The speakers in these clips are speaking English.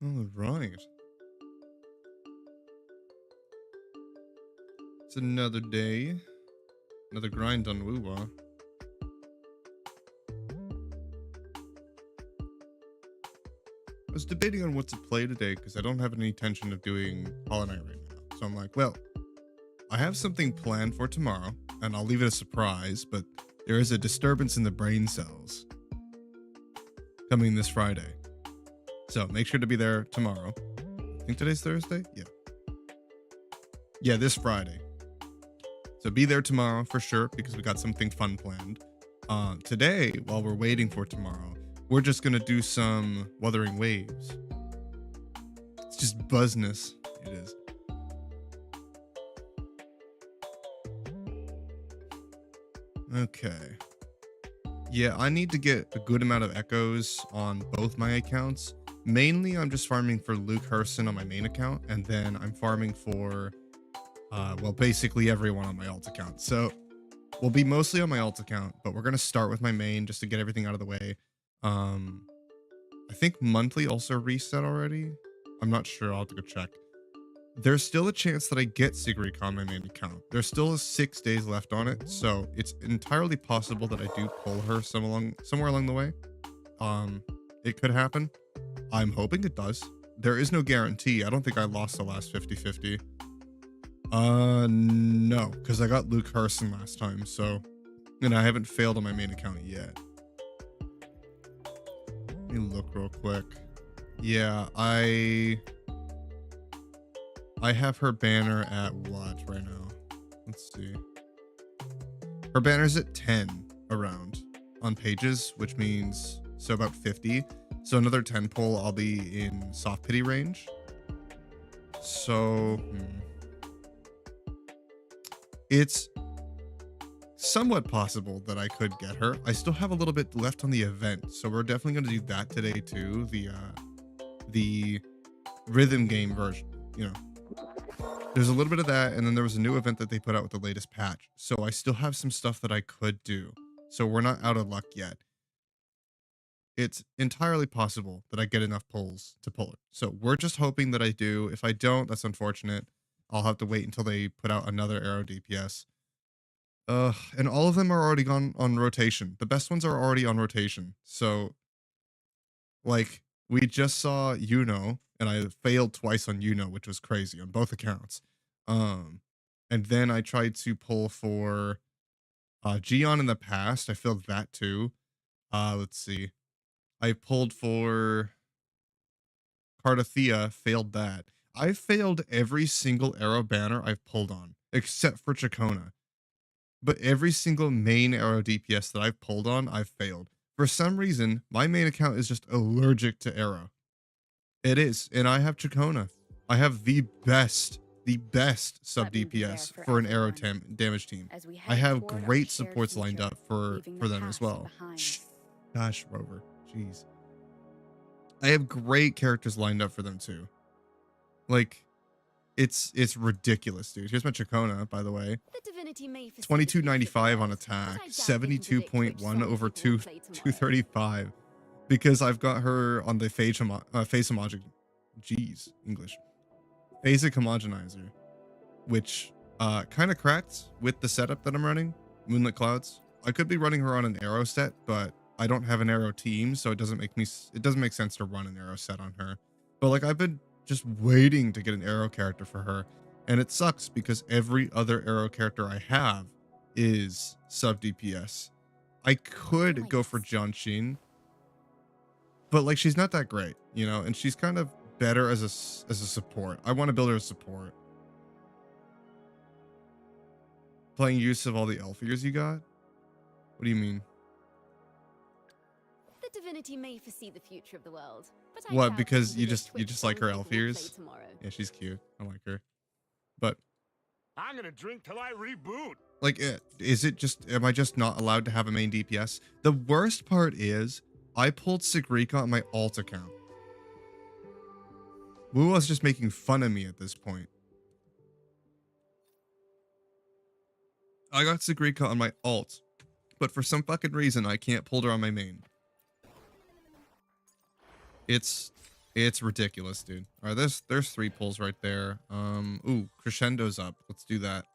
All right. It's another day. Another grind on Woo-Wah. I was debating on what to play today because I don't have any intention of doing Hollow Knight right now. So I'm like, well, I have something planned for tomorrow, and I'll leave it a surprise, but there is a disturbance in the brain cells coming this Friday. So make sure to be there tomorrow. I think today's Thursday? Yeah. Yeah, this Friday. So be there tomorrow for sure because we got something fun planned. Today, while we're waiting for tomorrow, we're just gonna do some Wuthering Waves. It's just buzzness. It is. Okay. Yeah, I need to get a good amount of echoes on both my accounts. Mainly, I'm just farming for Luke Herson on my main account, and then I'm farming for, well, basically everyone on my alt account. So we'll be mostly on my alt account, but we're gonna start with my main just to get everything out of the way. I think monthly also reset already. I'm not sure. I'll have to go check. There's still a chance that I get Sigrika on my main account. There's still 6 days left on it, so it's entirely possible that I do pull her somewhere along the way. It could happen. I'm hoping it does. There is no guarantee. I don't think I lost the last 50-50. No, because I got Luke Herson last time, so, and I haven't failed on my main account yet. Let me look real quick. Yeah, I have her banner at what right now? Let's see. Her banner's at 10 around on pages, which means so about 50. So another 10 pull, I'll be in soft pity range. So it's somewhat possible that I could get her. I still have a little bit left on the event, so we're definitely going to do that today too. The rhythm game version, you know. There's a little bit of that, and then there was a new event that they put out with the latest patch. So I still have some stuff that I could do. So we're not out of luck yet. It's entirely possible that I get enough pulls to pull it. So we're just hoping that I do. If I don't, that's unfortunate. I'll have to wait until they put out another arrow DPS. And all of them are already gone on rotation. The best ones are already on rotation. So, like, we just saw Yuno, and I failed twice on Yuno, which was crazy on both accounts. And then I tried to pull for Gion in the past. I failed that too. Let's see. I pulled for Cardathea, failed that. I failed every single arrow banner I've pulled on, except for Chacona. But every single main arrow DPS that I've pulled on, I've failed. For some reason, my main account is just allergic to arrow. It is, and I have Chacona. I have the best sub DPS for an arrow damage team. I have great supports lined up for them as well. Gosh, Rover, jeez. I have great characters lined up for them too. Like, it's ridiculous, dude. Here's my Chacona, by the way. 2295 on attack, 72.1 over 235. Because I've got her on the phase homogenizer. Jeez, English. Phasic homogenizer, which kind of cracked with the setup that I'm running, Moonlit Clouds. I could be running her on an arrow set, but I don't have an arrow team, so it doesn't make sense to run an arrow set on her. But like, I've been just waiting to get an arrow character for her, and it sucks because every other arrow character I have is sub DPS. I could go for Jianshin, but like, she's not that great, you know, and she's kind of better as a support. I want to build her as support. Playing use of all the elf ears you got? What do you mean? The divinity may foresee the future of the world. But what? Because you just like her elf ears? Yeah, she's cute. I like her. But I'm gonna drink till I reboot. Like, am I just not allowed to have a main DPS? The worst part is I pulled Sigrika on my alt account. Wu-Wah's just making fun of me at this point. I got Sigrika on my alt, but for some fucking reason I can't pull her on my main. It's It's ridiculous, dude. All right, there's 3 pulls right there. Ooh, crescendo's up. Let's do that.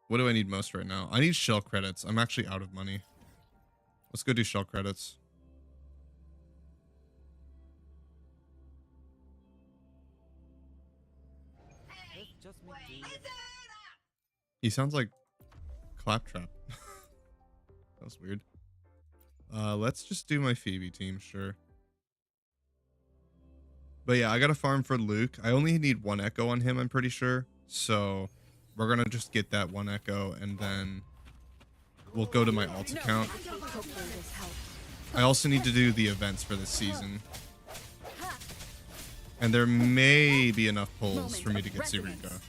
What do I need most right now? I need shell credits. I'm actually out of money. Let's go do shell credits. He sounds like Claptrap. That was weird. Let's just do my Phoebe team, sure. But yeah, I gotta farm for Luke. I only need 1 echo on him, I'm pretty sure. So we're gonna just get that 1 echo and then we'll go to my alt account. I also need to do the events for this season. And there may be enough pulls for me to get Sirika.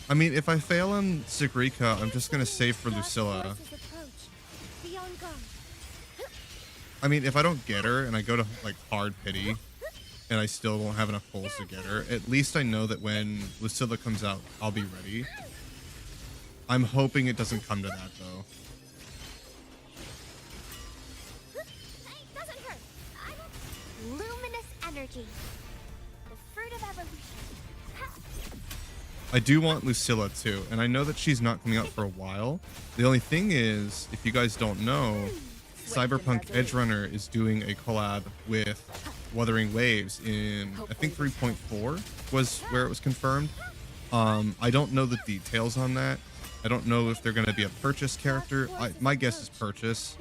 I mean, if I fail on Sigrika, I'm just gonna save for Lucilla. I mean, if I don't get her and I go to like hard pity and I still won't have enough pulls to get her, at least I know that when Lucilla comes out, I'll be ready. I'm hoping it doesn't come to that though. Luminous energy. The fruit of evolution. I do want Lucilla too, and I know that she's not coming out for a while. The only thing is, if you guys don't know, Cyberpunk Edgerunner is doing a collab with Wuthering Waves in, I think 3.4 was where it was confirmed. I don't know the details on that. I don't know if they're going to be a purchase character. My guess is purchase,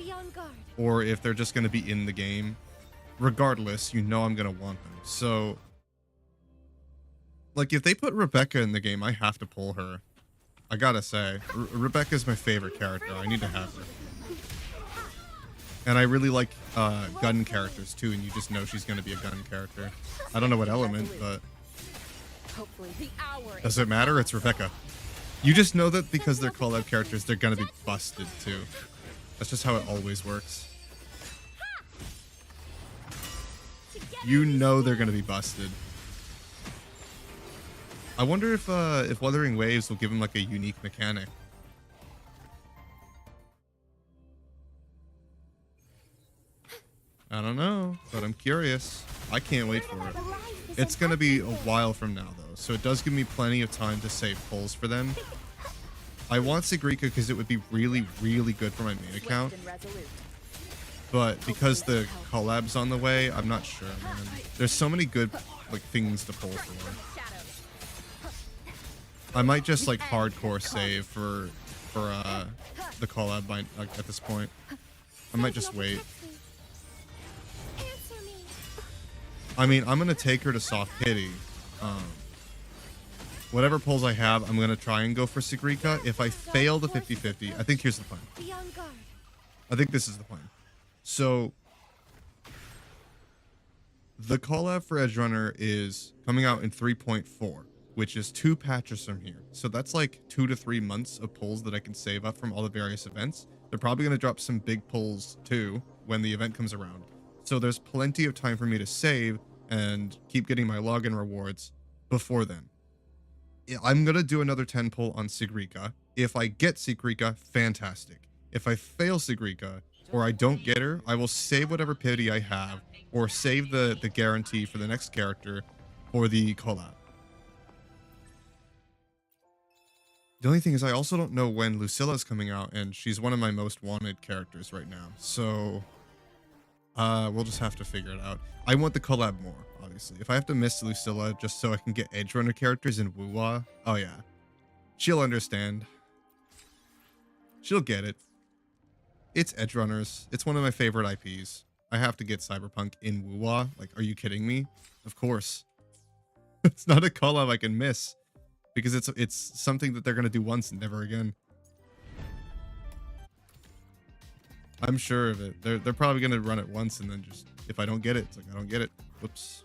or if they're just going to be in the game. Regardless, you know I'm going to want them. So, like, if they put Rebecca in the game, I have to pull her. I gotta say, Rebecca's my favorite character. I need to have her. And I really like gun characters too, and you just know she's gonna be a gun character. I don't know what element, but does it matter? It's Rebecca. You just know that because they're collab characters, they're gonna be busted too. That's just how it always works. You know they're gonna be busted. I wonder if Wuthering Waves will give him like a unique mechanic. I don't know, but I'm curious. I can't wait for it. It's gonna be a while from now though, so it does give me plenty of time to save pulls for them. I want Sigrika because it would be really, really good for my main account. But because the collab's on the way, I'm not sure, man. There's so many good like things to pull for. I might just like hardcore save for the collab by like at this point. I might just wait. I mean, I'm gonna take her to soft pity. Whatever pulls I have, I'm gonna try and go for Sigrika. If I fail the 50-50, I think here's the plan. I think this is the plan. So the collab for Edgerunner is coming out in 3.4. Which is 2 patches from here. So that's like 2 to 3 months of pulls that I can save up from all the various events. They're probably going to drop some big pulls too when the event comes around. So there's plenty of time for me to save and keep getting my login rewards before then. I'm going to do another 10 pull on Sigrika. If I get Sigrika, fantastic. If I fail Sigrika or I don't get her, I will save whatever pity I have or save the guarantee for the next character for the collab. The only thing is I also don't know when Lucilla's coming out, and she's one of my most wanted characters right now. So, we'll just have to figure it out. I want the collab more, obviously. If I have to miss Lucilla just so I can get Edgerunner characters in Wuwa, oh yeah. She'll understand. She'll get it. It's Edgerunners. It's one of my favorite IPs. I have to get Cyberpunk in Wuwa. Like, are you kidding me? Of course. It's not a collab I can miss. Because it's something that they're going to do once and never again. I'm sure of it. They're probably going to run it once and then just, if I don't get it, it's like, I don't get it. Whoops.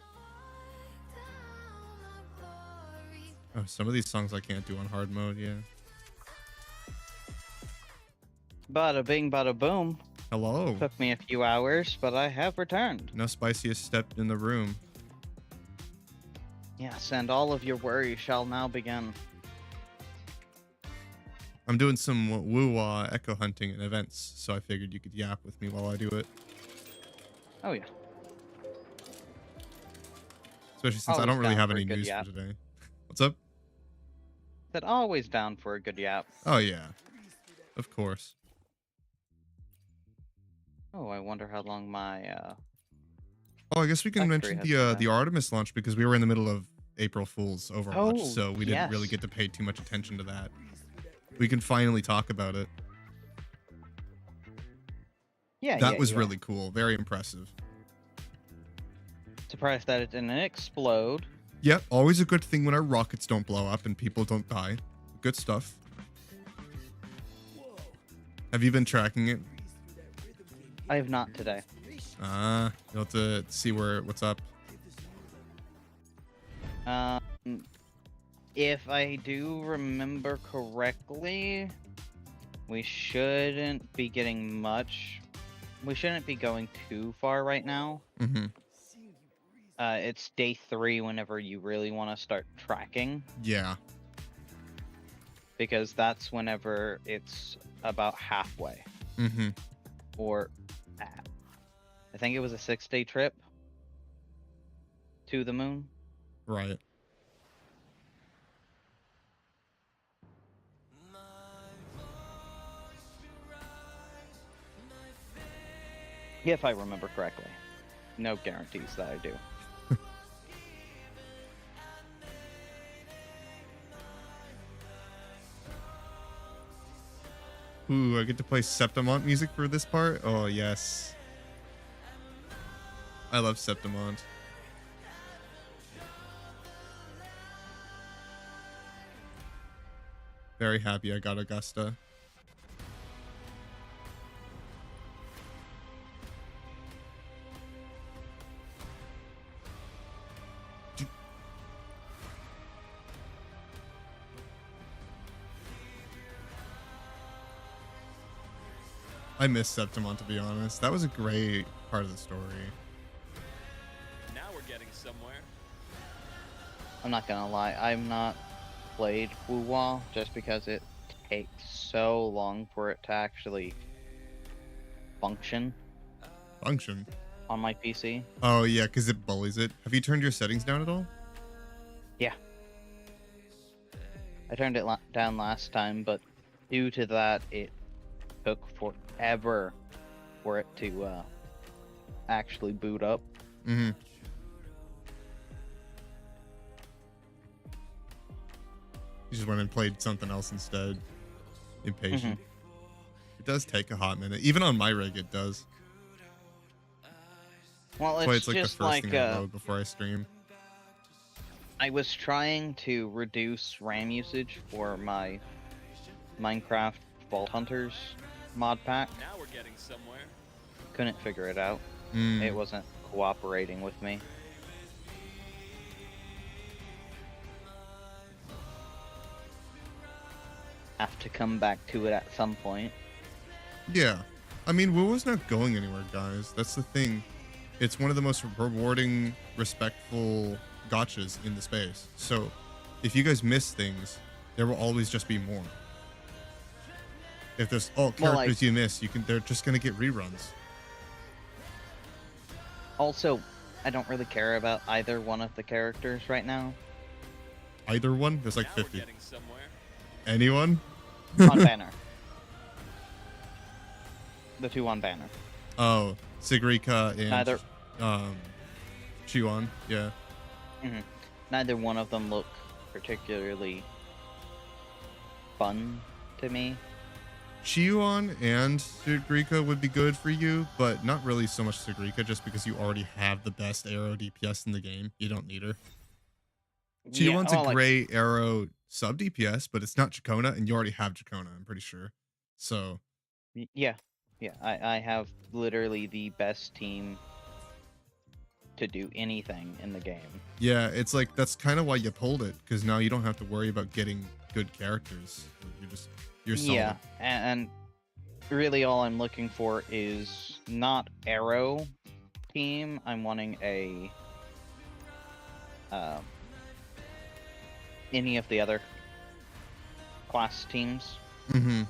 Oh, some of these songs I can't do on hard mode, yeah. Bada bing, bada boom. Hello. Took me a few hours, but I have returned. No spiciest stepped in the room. Yes, and all of your worries shall now begin. I'm doing some woo echo hunting and events, so I figured you could yap with me while I do it. Oh yeah. Especially since I Always don't really down have for a any good news yap. for today. What's up? Said always down for a good yap. Oh yeah, of course. Oh, I wonder how long my Oh, I guess we can factory mention has been the down. Artemis launch because we were in the middle of April Fool's Overwatch, Oh, so we didn't really yes. get to pay too much attention to that. We can finally talk about it. Yeah, That yeah, was you really cool. Very impressive. surprised that it didn't explode. Yep, always a good thing when our rockets don't blow up and people don't die. Good stuff. Have you been tracking it? I have not today. You'll have to see what's up. If I do remember correctly, we shouldn't be getting much. We shouldn't be going too far right now. Mm-hmm. It's day 3 whenever you really want to start tracking, Yeah. because that's whenever it's about halfway. Mm-hmm. Or I think it was a 6-day trip to the moon. Right. If I remember correctly. No guarantees that I do. Ooh, I get to play Septimont music for this part? Oh, yes. I love Septimont. Very happy I got Augusta. I miss Septimont, to be honest. That was a great part of the story. Now we're getting somewhere. I'm not gonna lie, I've not played Wuwa just because it takes so long for it to actually function Function. on my PC. Oh, yeah, because it bullies it. Have you turned your settings down at all? Yeah. I turned it down last time, but due to that, it took forever for it to actually boot up. Mm-hmm. You just went and played something else instead. Impatient. It does take a hot minute. Even on my rig, it does. Well, That's why it's it's like the just first like thing I load before I stream. I was trying to reduce RAM usage for my Minecraft Vault Hunters mod pack. Now we're getting somewhere. Couldn't figure it out. Mm. It wasn't cooperating with me. Have to come back to it at some point. Yeah. I mean, WoW's not going anywhere, guys. That's the thing. It's one of the most rewarding, respectful gotchas in the space. So, if you guys miss things, there will always just be more. If there's characters you miss, they're just gonna get reruns. Also, I don't really care about either one of the characters right now. Either one? There's like Now we're 50. getting somewhere. Anyone? On banner. The 2 on banner. Oh, Sigrika and Neither. Chiwon, yeah. Neither one of them look particularly fun to me. Chiwon and Sigrika would be good for you, but not really so much Sigrika, just because you already have the best arrow DPS in the game. You don't need her. Chiwon's a great arrow sub DPS, but it's not Chacona, and you already have Chacona, I'm pretty sure. So. Yeah. I have literally the best team to do anything in the game. Yeah, it's like that's kind of why you pulled it, because now you don't have to worry about getting good characters. You're solid. Yeah, and really all I'm looking for is not arrow team. I'm wanting a any of the other class teams. Mm-hmm.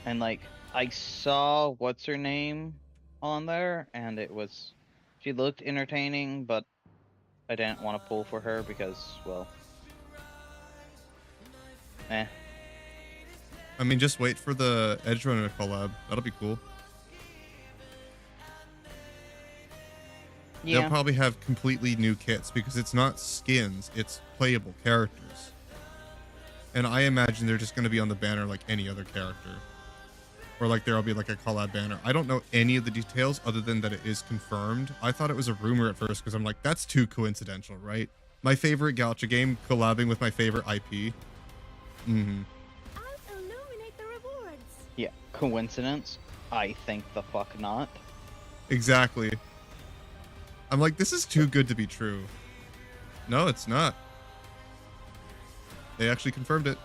And like I saw what's her name on there, and she looked entertaining, but I didn't want to pull for her because, well, eh. I mean, just wait for the Edge Runner collab. That'll be cool. They'll Yeah. probably have completely new kits because it's not skins, it's playable characters. And I imagine they're just going to be on the banner like any other character. Or like there'll be like a collab banner. I don't know any of the details other than that it is confirmed. I thought it was a rumor at first because I'm like, that's too coincidental, right? My favorite gacha game collabing with my favorite IP. Mm-hmm. I'll illuminate the rewards. Yeah. Coincidence? I think the fuck not. Exactly. I'm like, this is too good to be true. No, it's not. They actually confirmed it.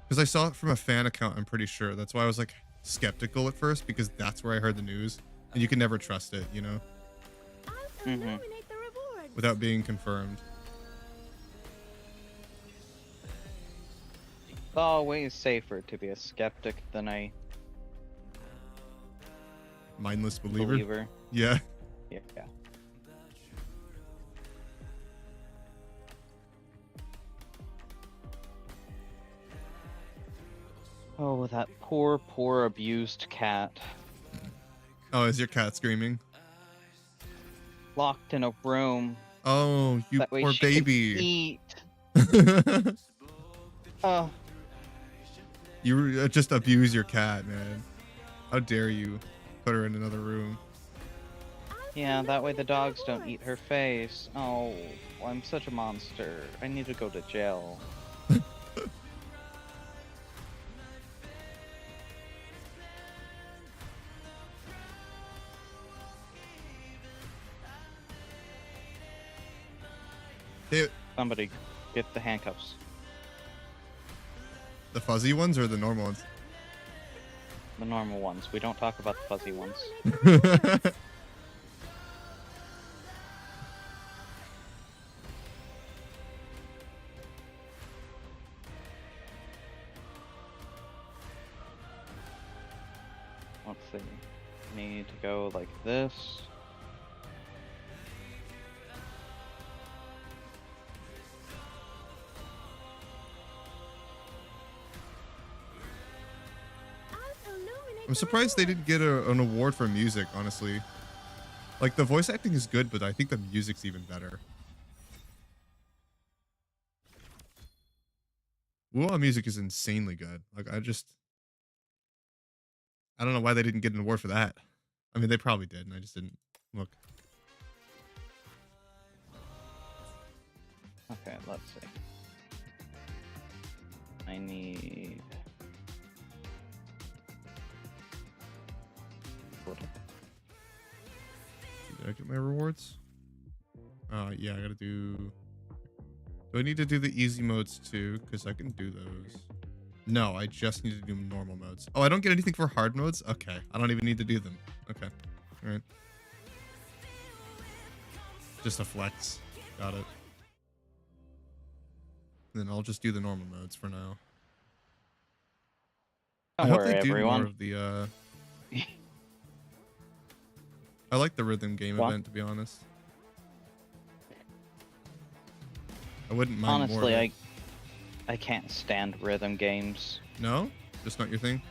Because I saw it from a fan account, I'm pretty sure. That's why I was like skeptical at first, because that's where I heard the news. And you can never trust it, you know? I'll illuminate the rewards. Without being confirmed. It's always safer to be a skeptic than a Mindless believer. believer. Yeah. Yeah. Oh, that poor abused cat. Oh, is your cat screaming? Locked in a room. Oh, you That way poor she can baby. eat. Oh, You just abuse your cat, man. How dare you put her in another room? yeah, that way the dogs don't eat her face. Oh, I'm such a monster. I need to go to jail. Hey, Somebody get the handcuffs. the fuzzy ones or the normal ones? The normal ones. We don't talk about the fuzzy ones. Let's see. Need to go like this. I'll illuminate I'm the surprised they rewards. didn't get an award for music, honestly. Like, the voice acting is good, but I think the music's even better. Wuha music is insanely good. Like, I don't know why they didn't get an award for that. I mean, they probably did, and I just didn't look. Okay, let's see. I need. Did I get my rewards? Yeah, I gotta do... Do I need to do the easy modes too? Because I can do those. No, I just need to do normal modes. Oh, I don't get anything for hard modes? Okay, I don't even need to do them. Okay, alright. Just a flex. Got it. Then I'll just do the normal modes for now. Don't I hope worry, they do everyone. more of the, I like the rhythm game What? event, to be honest. I wouldn't mind more of Honestly, it. I can't stand rhythm games. No? Just not your thing?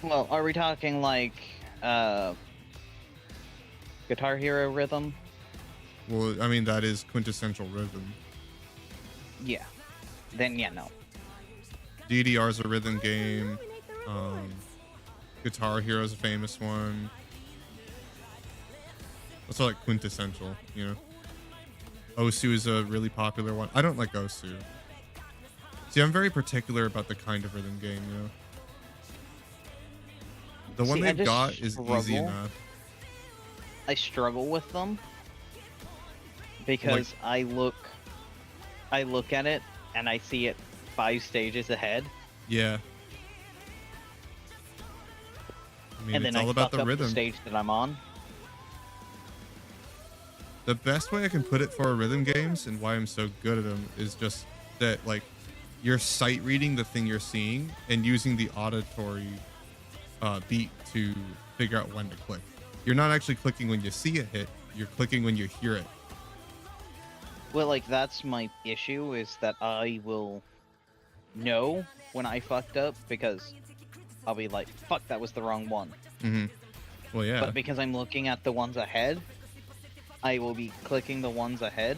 Well, are we talking like Guitar Hero rhythm? Well, I mean, that is quintessential rhythm. Yeah. Then yeah, no. DDR's a rhythm game. Illuminate the rewards. Guitar Hero's a famous one. That's all like quintessential, you know? Osu is a really popular one. I don't like Osu. See, I'm very particular about the kind of rhythm game, you know? The one See, I they've just got is easy struggle. enough. I struggle with them because I look at it and I see it 5 stages ahead. Yeah. mean, and it's then all I about fuck the up the rhythm. stage that I'm on. The best way I can put it for rhythm games and why I'm so good at them is just that, like, you're sight reading the thing you're seeing and using the auditory beat to figure out when to click. You're not actually clicking when you see it hit, you're clicking when you hear it. Well, like, that's my issue, is that I will know when I fucked up, because I'll be like, fuck, that was the wrong one. Mm-hmm. Well, yeah. But because I'm looking at the ones ahead, I will be clicking the ones ahead.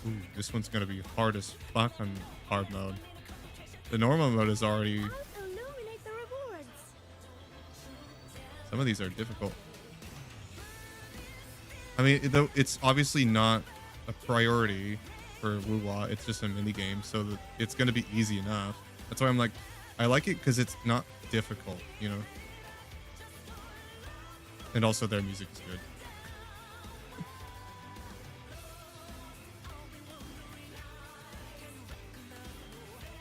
Ooh, this one's gonna be hard as fuck on hard mode. The normal mode is already... I'll illuminate the rewards. Some of these are difficult. I mean, though it's obviously not a priority for Wuwa. It's just a mini game, so that it's gonna be easy enough. That's why I'm like, I like it because it's not difficult, you know. And also their music is good.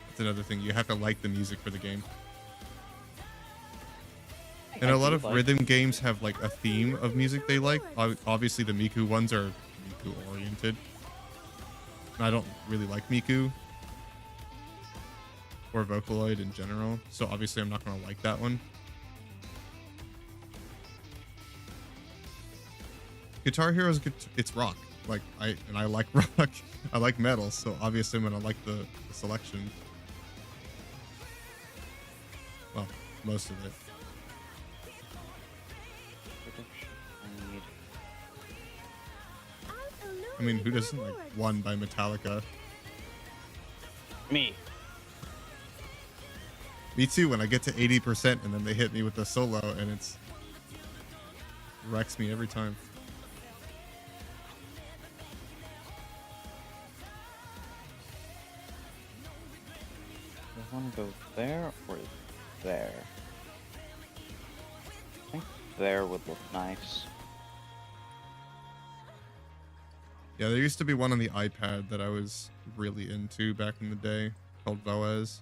That's another thing. You have to like the music for the game. And a lot of rhythm games have like a theme of music they like. Obviously, the Miku ones are Miku oriented. And I don't really like Miku or Vocaloid in general, so obviously I'm not gonna like that one. Guitar Hero is good. It's rock. Like I like rock. I like metal, so obviously I'm gonna like the selection. Well, most of it. I mean, who doesn't like One by Metallica? Me. Me too, when I get to 80% and then they hit me with the solo and it's wrecks me every time. I want to go there or there? I think there would look nice. Yeah, there used to be one on the iPad that I was really into back in the day called Voez.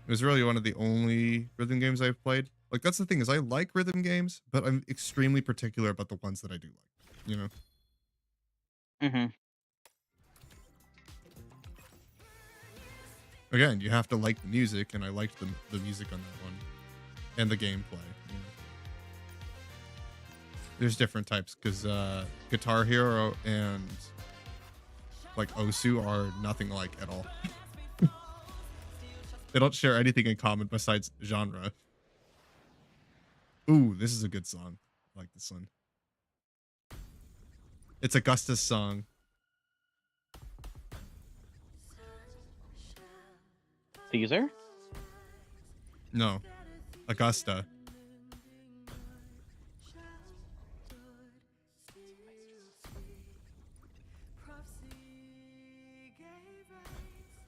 It was really one of the only rhythm games I've played. Like, that's the thing, is I like rhythm games, but I'm extremely particular about the ones that I do like, you know? Mm-hmm. Again, you have to like the music, and I liked the music on that one. And the gameplay, you know? There's different types, because Guitar Hero and, like, Osu are nothing alike at all. They don't share anything in common besides genre. Ooh, this is a good song. I like this one. It's Augusta's song. Caesar? No, Augusta.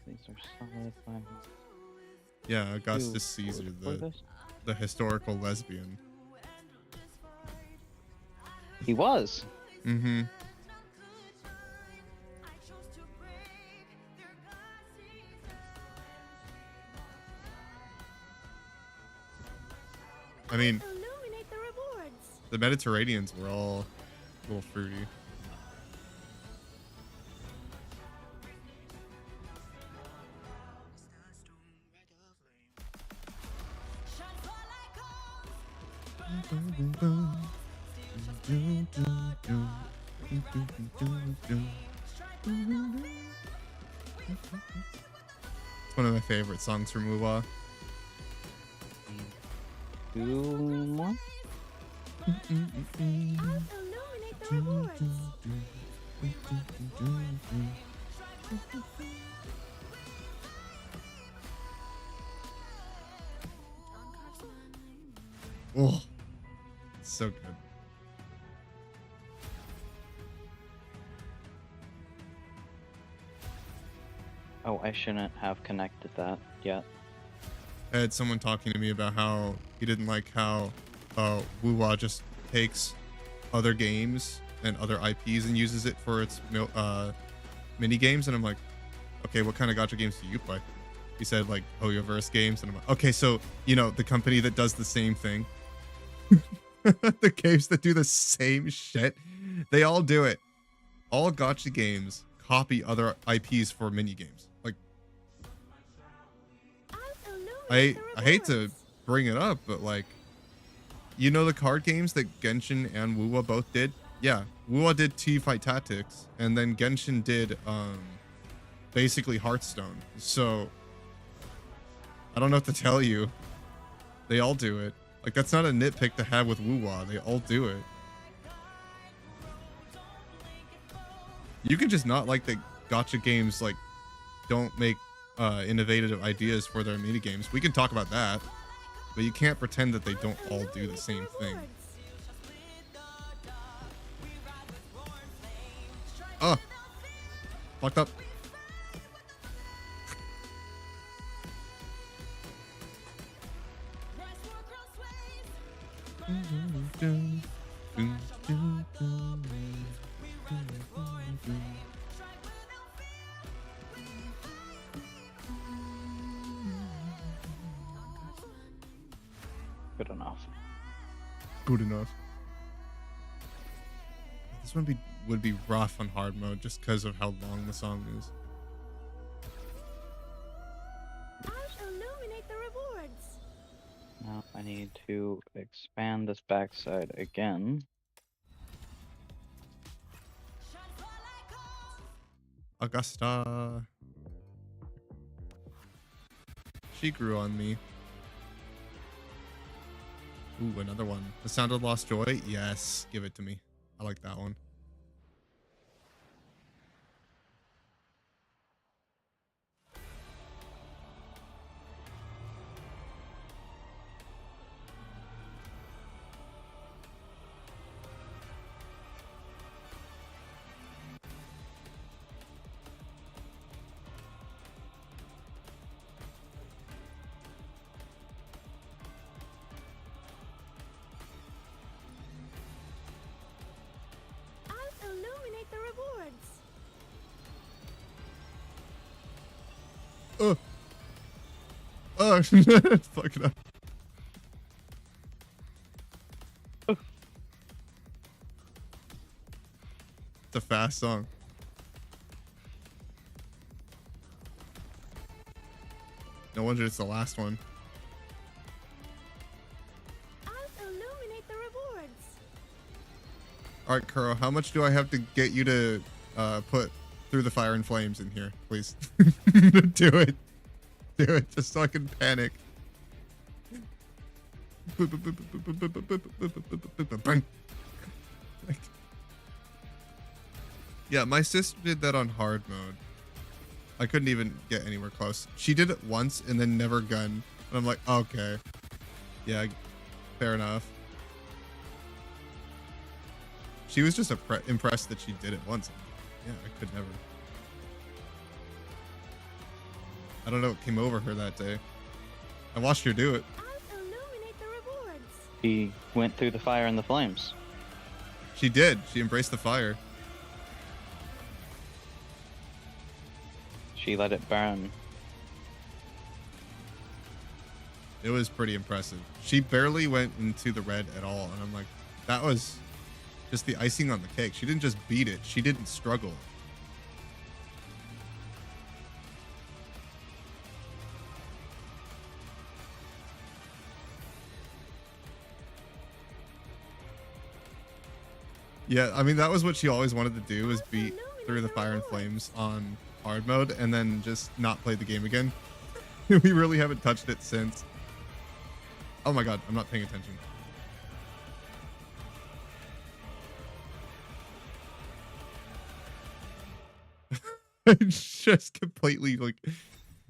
These are solid by Yeah, Augustus Caesar, the historical lesbian. He was. Mm-hmm. I mean, Illuminate the rewards. the Mediterraneans were all a little fruity. It's one of my favorite songs from Wuwa. 2 more? I'll illuminate the rewards. Oh, it's so good. Oh, I shouldn't have connected that yet. I had someone talking to me about how he didn't like how Wuwa just takes other games and other IPs and uses it for its mini games, and I'm like, okay, what kind of gacha games do you play? He said like Hoyoverse games, and I'm like, okay, so you know the company that does the same thing, the games that do the same shit, they all do it. All gacha games copy other IPs for mini games. Like, I'll I illuminate the hate to rewards. bring it up, but like, you know the card games that Genshin and Wuwa both did? Yeah, Wuwa did Teamfight Tactics, and then Genshin did basically Hearthstone. So I don't know what to tell you. They all do it. Like, that's not a nitpick to have with Wuwa. They all do it. You can just not like that gacha games like don't make innovative ideas for their mini games. We can talk about that, but you can't pretend that they don't all do the same thing. Oh, fucked up. Good enough. Good enough. This one would be rough on hard mode just because of how long the song is. I'll illuminate the rewards. Now I need to expand this backside again. Augusta. She grew on me. Ooh, another one. The Sound of Lost Joy? Yes, give it to me. I like that one. I'll illuminate the rewards. Oh. Oh, fuck it up. It's a fast song. No wonder it's the last one. I'll illuminate the rewards. All right, Kuro, how much do I have to get you to put Through the Fire and Flames in here, please? Do it. Do it, just so I can panic. Yeah, my sister did that on hard mode. I couldn't even get anywhere close. She did it once and then never gunned. And I'm like, okay. Yeah, fair enough. She was just impressed that she did it once. Yeah, I could never. I don't know what came over her that day. I watched her do it. I'll illuminate the rewards. He went through the fire and the flames. She did. She embraced the fire. She let it burn. It was pretty impressive. She barely went into the red at all. And I'm like, that was just the icing on the cake. She didn't just beat it. She didn't struggle. Yeah, I mean, that was what she always wanted to do, was beat Through the Fire and Flames on hard mode and then just not play the game again. We really haven't touched it since. Oh my god, I'm not paying attention. I just completely like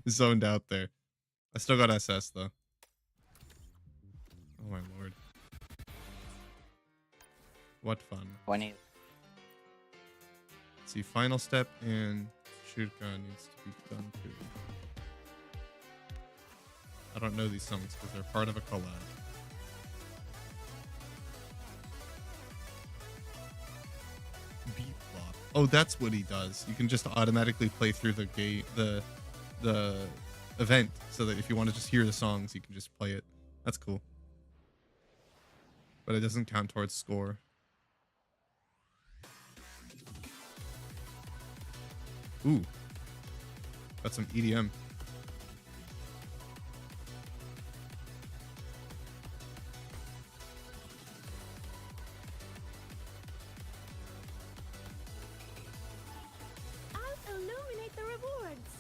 zoned out there. I still got SS though. Oh my lord. What fun. 20. See, final step and Shurika needs to be done too. I don't know these songs because they're part of a collab. Beat flop. Oh, that's what he does. You can just automatically play through the event so that if you want to just hear the songs, you can just play it. That's cool. But it doesn't count towards score. Ooh. That's some EDM. I'll illuminate the rewards.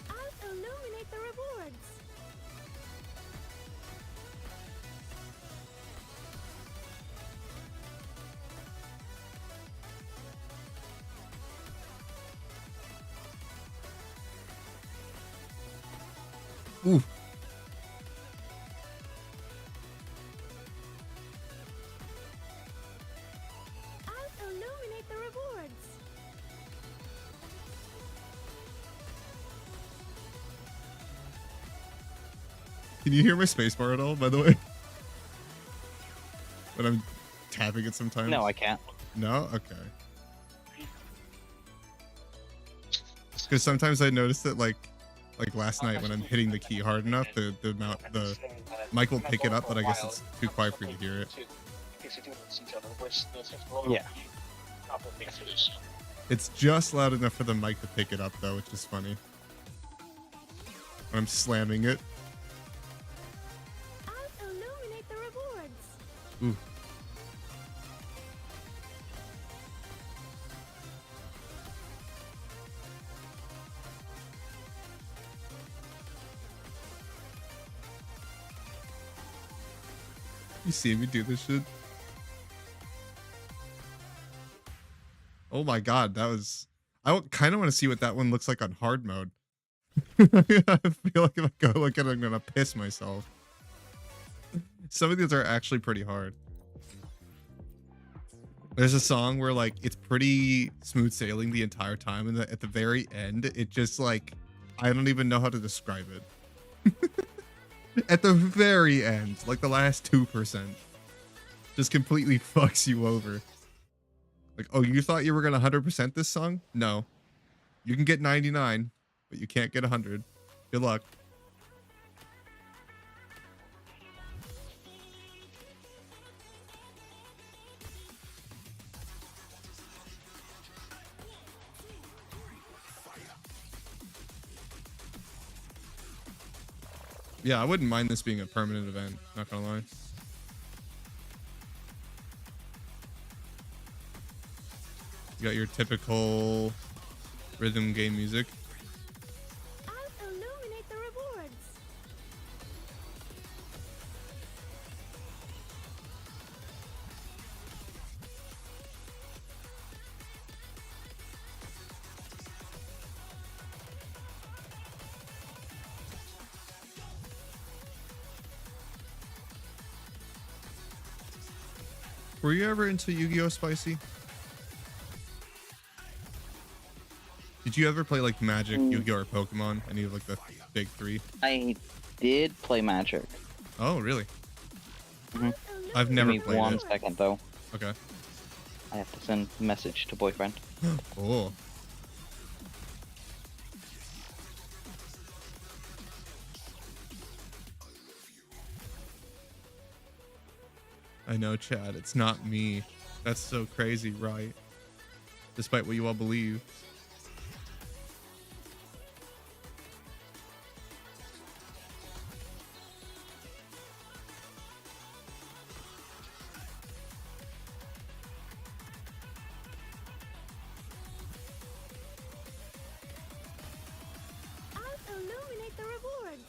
I'll illuminate the rewards. Ooh. I'll illuminate the rewards. Can you hear my spacebar at all, by the way? When I'm tapping it sometimes? No, I can't. No? Okay. Because sometimes I notice that like last night when I'm hitting the key hard enough, the mic will pick it up, but I guess it's too quiet for you to hear it. Yeah. It's just loud enough for the mic to pick it up though, which is funny. When I'm slamming it. I'll illuminate the rewards. Ooh. You see me do this shit? Oh my god, that was... I kind of want to see what that one looks like on hard mode. I feel like if I go look at it, I'm gonna piss myself. Some of these are actually pretty hard. There's a song where like it's pretty smooth sailing the entire time, and at the very end, it just like... I don't even know how to describe it. At the very end, like the last 2%, just completely fucks you over. Like, oh, you thought you were gonna 100% this song? No. You can get 99, but you can't get 100. Good luck. Yeah, I wouldn't mind this being a permanent event, not gonna lie. You got your typical rhythm game music. I'll illuminate the rewards. Were you ever into Yu-Gi-Oh! Spicy? Did you ever play like Magic, Yu-Gi-Oh! Or Pokemon? Any of like the big three? I did play Magic. Oh, really? Mhm. I've Give never me played 1 it. second though. Okay. I have to send a message to boyfriend. Oh. I know, Chad. It's not me. That's so crazy, right? Despite what you all believe. I'll illuminate the rewards.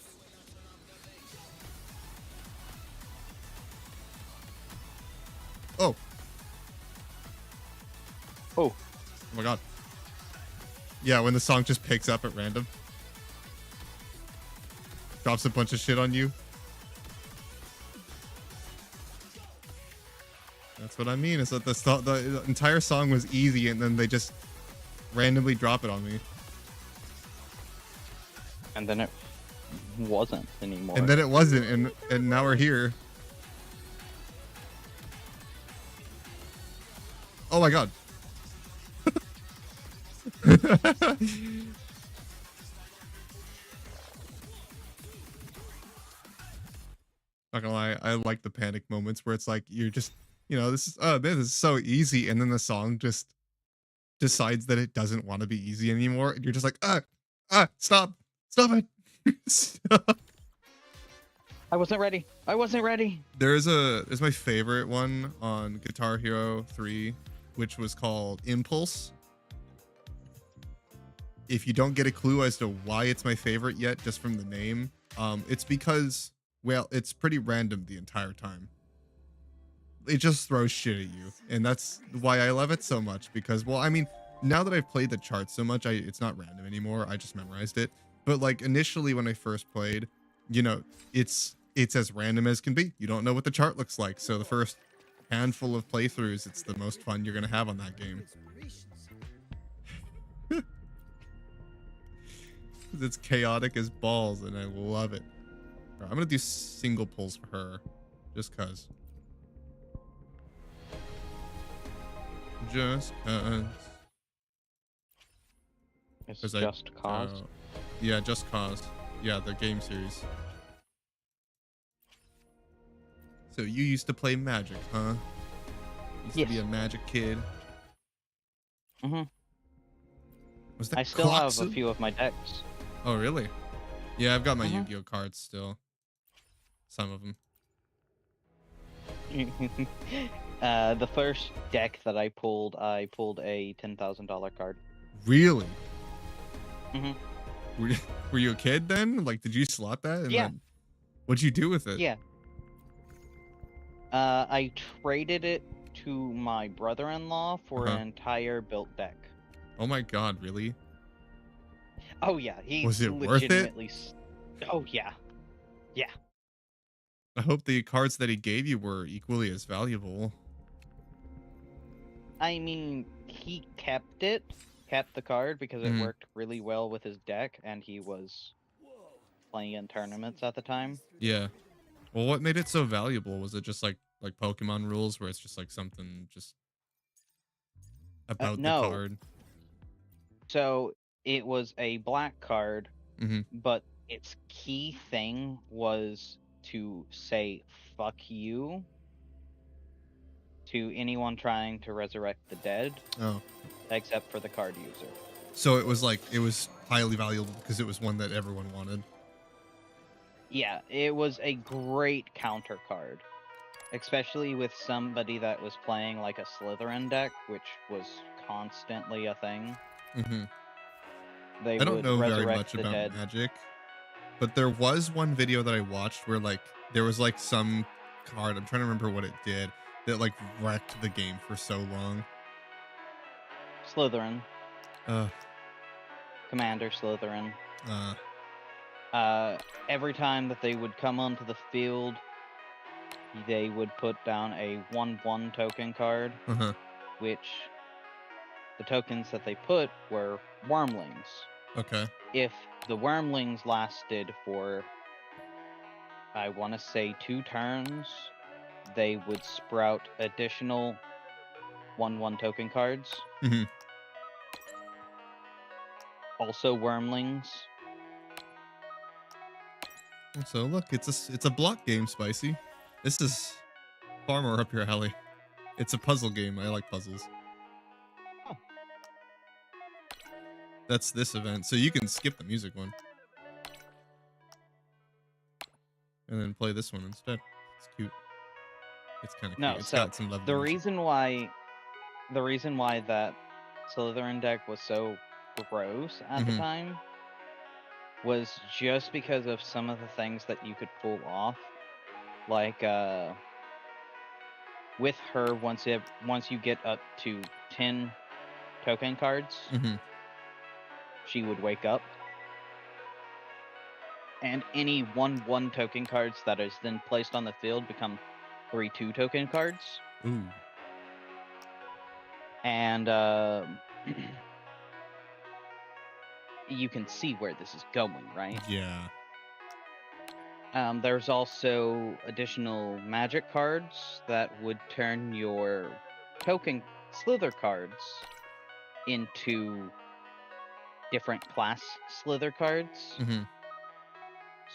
Oh. Oh. Oh my god. Yeah, when the song just picks up at random. Drops a bunch of shit on you. That's what I mean. Is that the entire song was easy, and then they just randomly drop it on me. And then it wasn't anymore. And then it wasn't, and now we're here. Oh my god. Not gonna lie, I like the panic moments where it's like you're just, this is this is so easy, and then the song just decides that it doesn't want to be easy anymore, and you're just like, stop it. Stop. I wasn't ready. I wasn't ready. There's my favorite one on Guitar Hero 3, which was called Impulse. If you don't get a clue as to why it's my favorite yet, just from the name, it's because, well, it's pretty random the entire time. It just throws shit at you, and that's why I love it so much. Because, well, I mean, now that I've played the chart so much, it's not random anymore. I just memorized it. But like initially when I first played, it's as random as can be. You don't know what the chart looks like, so the first handful of playthroughs, it's the most fun you're gonna have on that game. It's chaotic as balls, and I love it. Right, I'm gonna do single pulls for her, just cause. Just cause. It's 'Cause just cause. Yeah, Just Cause. Yeah, the game series. So you used to play Magic, huh? Used to be a Magic kid. Mhm. Was that I still have a Kloxu? few of my decks. Oh, really? Yeah, I've got my Yu-Gi-Oh cards still. Some of them. The first deck that I pulled a $10,000 card. Really? Mhm. Were you a kid then? Like, did you slot that? And Yeah. then, what'd you do with it? Yeah. I traded it to my brother-in-law for an entire built deck. Oh my god, really? Oh yeah, he Was it worth it? legitimately. Oh yeah, yeah. I hope the cards that he gave you were equally as valuable. I mean, he kept the card because it worked really well with his deck, and he was playing in tournaments at the time. Yeah. Well, what made it so valuable? Was it just like Pokemon rules, where it's just like something just about no. the card? So it was a black card, Mm-hmm. but its key thing was to say "fuck you" to anyone trying to resurrect the dead. Oh. Except for the card user. So it was highly valuable because it was one that everyone wanted. Yeah, it was a great counter card. Especially with somebody that was playing like a Slytherin deck, which was constantly a thing. Mm-hmm. They I don't would know very resurrect much the about dead. Magic, but there was one video that I watched where like there was like some card, I'm trying to remember what it did, that like wrecked the game for so long. Slytherin. Uh, Commander Slytherin. uh, Every time that they would come onto the field, they would put down a 1/1 token card, which the tokens that they put were wormlings. Okay. If the wormlings lasted for, I want to say, 2 turns, they would sprout additional 1/1 token cards. Mm-hmm. Also wormlings. So look, it's a block game, Spicy. This is far more up your alley. It's a puzzle game. I like puzzles. Oh. That's this event, so you can skip the music one. And then play this one instead. It's cute. It's kind of cute. It's got some love. The reason why that Slytherin deck was so gross at the time was just because of some of the things that you could pull off. Like with her, once you get up to 10 token cards, she would wake up. And any 1/1 token cards that is then placed on the field become 3/2 token cards. Ooh. And you can see where this is going, right? Yeah. There's also additional magic cards that would turn your token slither cards into different class slither cards. Mm-hmm.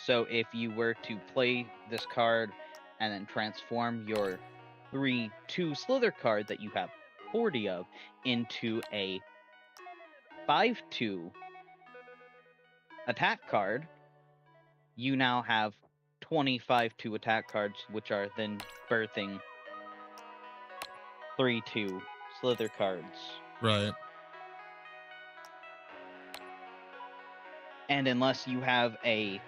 So if you were to play this card and then transform your 3/2 slither card that you have 40 of into a 5/2 attack card, you now have 25/2 attack cards, which are then birthing 3/2 slither cards. Right. And unless you have a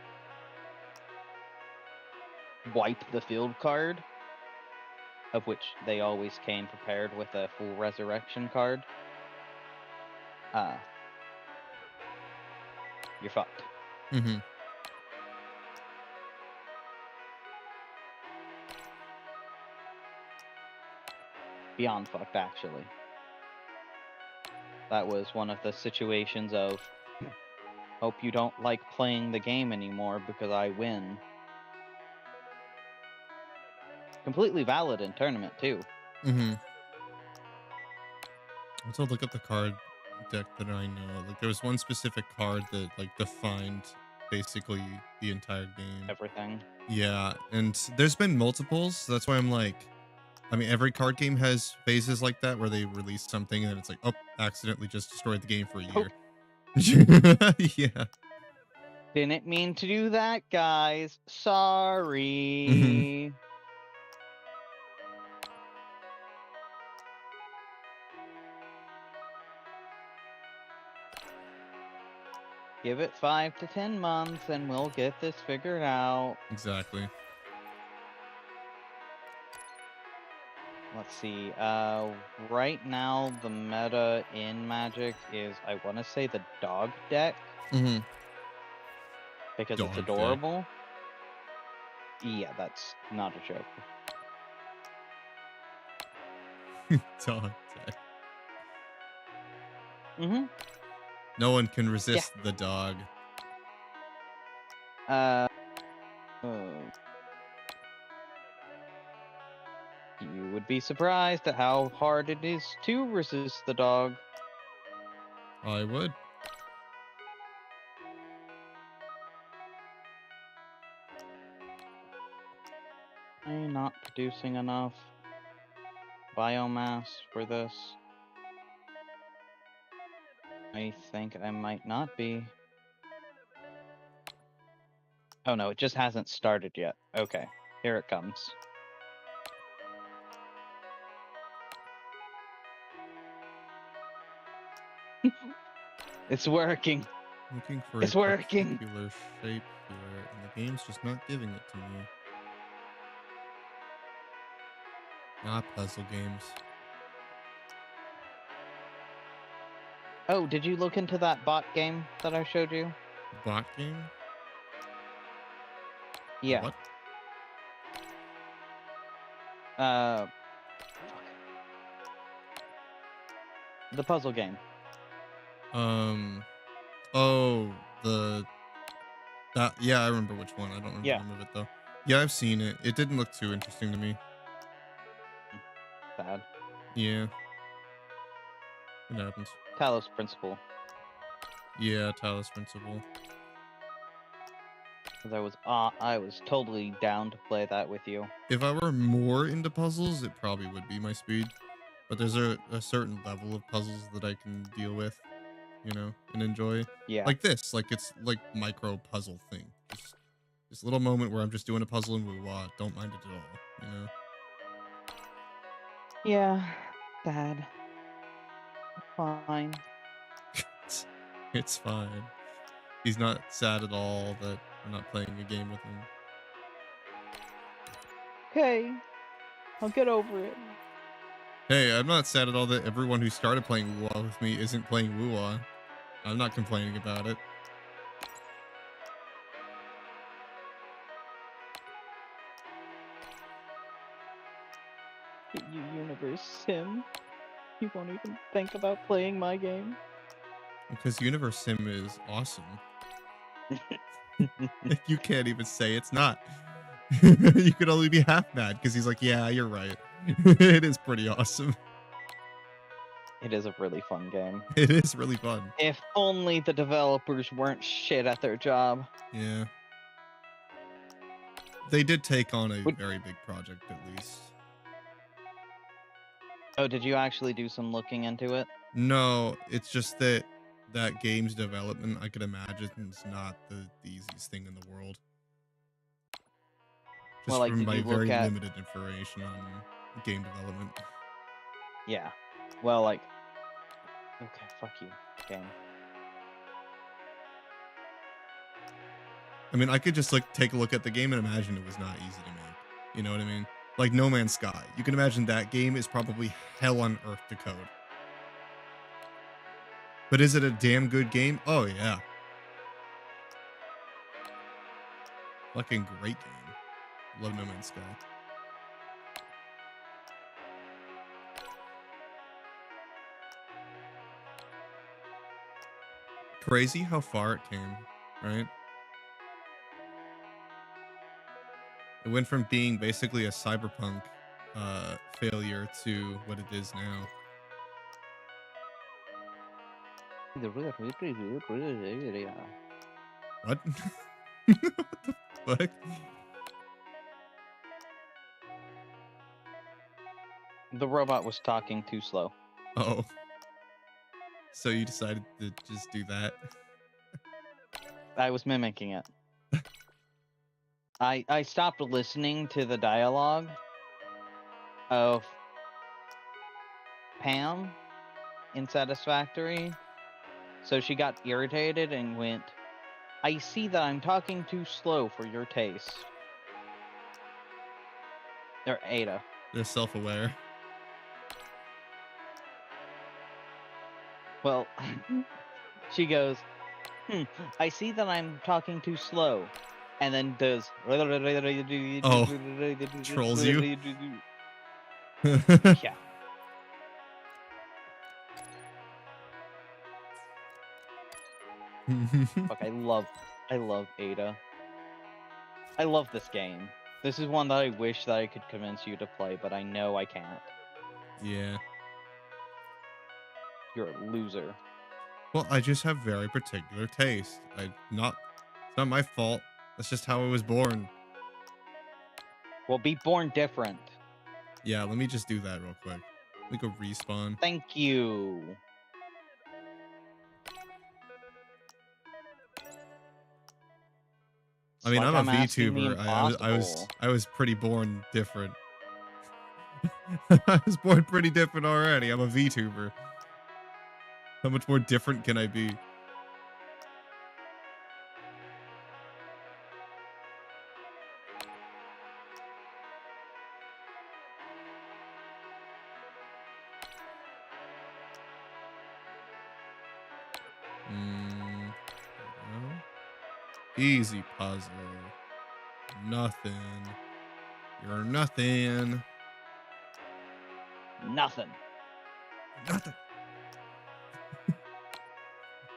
wipe the field card, of which they always came prepared with a full resurrection card, you're fucked. Mm-hmm. Beyond fucked, actually. That was one of the situations of, hope you don't like playing the game anymore because I win. Completely valid in tournament, too. Mm-hmm. Let's all look up the card deck that I know. Like there was one specific card that like defined basically the entire game. Everything. Yeah, and there's been multiples. So that's why I'm like, I mean, every card game has phases like that where they release something and it's like, oh, accidentally just destroyed the game for a Oh. year. Yeah. Didn't mean to do that, guys. Sorry. Mhm. Give it 5 to 10 months and we'll get this figured out. Exactly. Let's see. Right now the meta in Magic is, I want to say, the dog deck Mm-hmm. because Dog it's deck. adorable. Yeah, that's not a joke. Dog deck. Mm-hmm. No one can resist the dog. You would be surprised at how hard it is to resist the dog. I would. I'm not producing enough biomass for this. I think I might not be. Oh no, it just hasn't started yet. Okay, here it comes. It's working. Looking for It's a working. particular shape here, and the game's just not giving it to me. Ah, puzzle games. Oh, did you look into that bot game that I showed you? Bot game? Yeah. What? Fuck. The puzzle game. Oh, yeah, I remember which one. I don't remember Yeah. the name of it though. Yeah, I've seen it. It didn't look too interesting to me. Bad. Yeah. It happens. Talos Principle. Yeah, Talos Principle. Because I was totally down to play that with you. If I were more into puzzles, it probably would be my speed. But there's a certain level of puzzles that I can deal with, you know, and enjoy. Yeah. Like this, like it's like micro puzzle thing. Just this little moment where I'm just doing a puzzle and woo-wah. Don't mind it at all, you know. Yeah. Sad. Fine. It's fine. He's not sad at all that I'm not playing a game with him. Okay. I'll get over it. Hey, I'm not sad at all that everyone who started playing Woo-wah with me isn't playing Woo-wah. I'm not complaining about it. Get you, Universe Sim. You won't even think about playing my game. Because Universe Sim is awesome. You can't even say it's not. You could only be half mad because he's like, yeah, you're right. It is pretty awesome. It is a really fun game. It is really fun. If only the developers weren't shit at their job. Yeah. They did take on a Would- very big project, at least. Oh, did you actually do some looking into it? No, it's just that game's development, I could imagine, is not the easiest thing in the world. Just Well, like, from did my you look very at- limited information on game development. Yeah. Well, like... Okay, fuck you, game. I mean, I could just take a look at the game and imagine it was not easy to make. You know what I mean? Like No Man's Sky. You can imagine that game is probably hell on earth to code. But is it a damn good game? Oh, yeah. Fucking great game. Love No Man's Sky. Crazy how far it came, right? It went from being basically a cyberpunk failure to what it is now. What? What the fuck? The robot was talking too slow. Oh. So you decided to just do that? I was mimicking it. I stopped listening to the dialogue of Pam in Satisfactory, so she got irritated and went, I see that I'm talking too slow for your taste. Or Ada. They're self-aware. Well, she goes, I see that I'm talking too slow. And then does... Oh, trolls you? Yeah. Fuck, I love Ada. I love this game. This is one that I wish that I could convince you to play, but I know I can't. Yeah. You're a loser. Well, I just have very particular taste. It's not my fault. That's just how I was born. Well, be born different. Yeah, let me just do that real quick. Let me go respawn. Thank you. I mean, It's I'm like a asking the VTuber. impossible. I was pretty born different. I was born pretty different already. I'm a VTuber. How much more different can I be? No. Easy puzzle. Nothing. You're nothing. Nothing. Nothing.